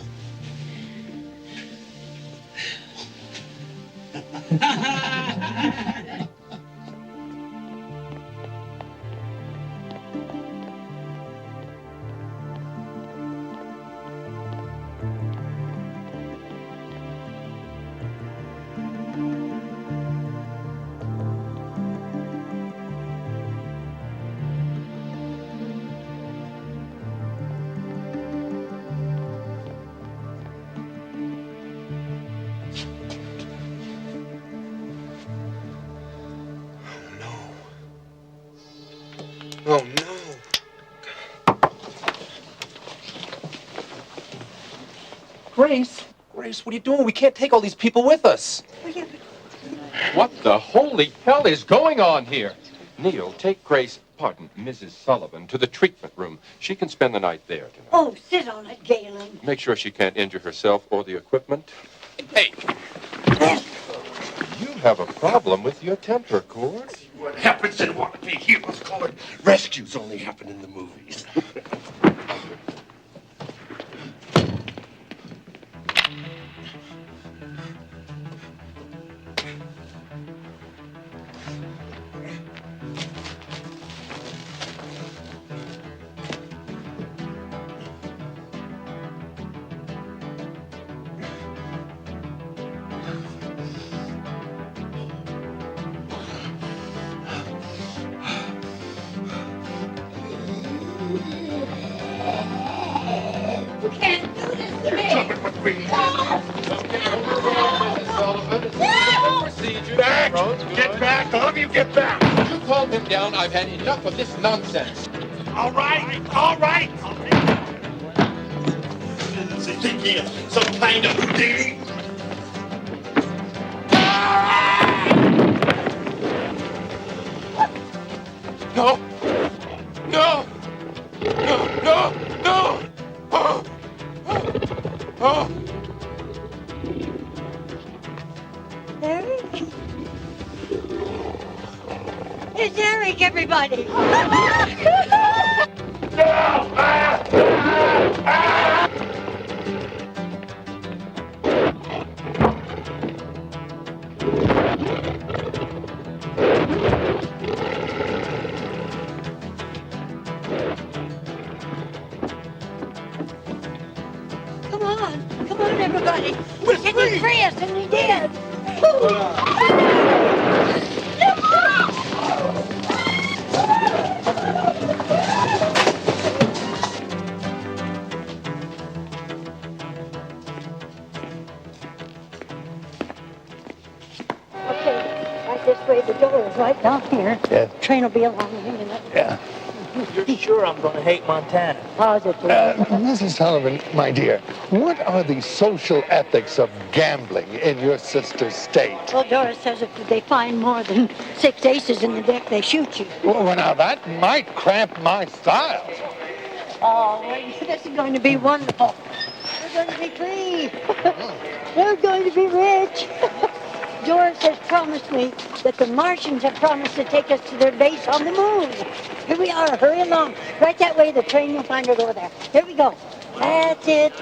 Oh, no. Grace, what are you doing? We can't take all these people with us. What the holy hell is going on here? Neil, take Grace, pardon, Mrs. Sullivan, to the treatment room. She can spend the night there tonight. Oh, sit on it, Galen. Make sure she can't injure herself or the equipment. Hey! You have a problem with your temper, Cord. What happens in what we heroes call it, rescues only happen in the movies. You can't do this to me! Back! Get back! I'll have you get back! You calm him down. I've had enough of this nonsense. All right! All right! Does he think he is some kind of Houdini? No! No! No! No! No! Oh! Oh! Eric? It's Eric, everybody! Come on, everybody! Can you free us? And he did! Okay, right this way. The door is right down here. Yeah. Train will be along in a minute. Yeah. You're sure I'm going to hate Montana? Positive. Mrs. Sullivan, my dear, what are the social ethics of gambling in your sister's state? Well, Doris says if they find more than 6 aces in the deck, they shoot you. Well, now that might cramp my style. Oh, this is going to be wonderful. We're going to be free. We're going to be rich. Doris has promised me that the Martians have promised to take us to their base on the moon. Here we are. Hurry along. Right that way. The train, you'll find it over there. Here we go. That's it.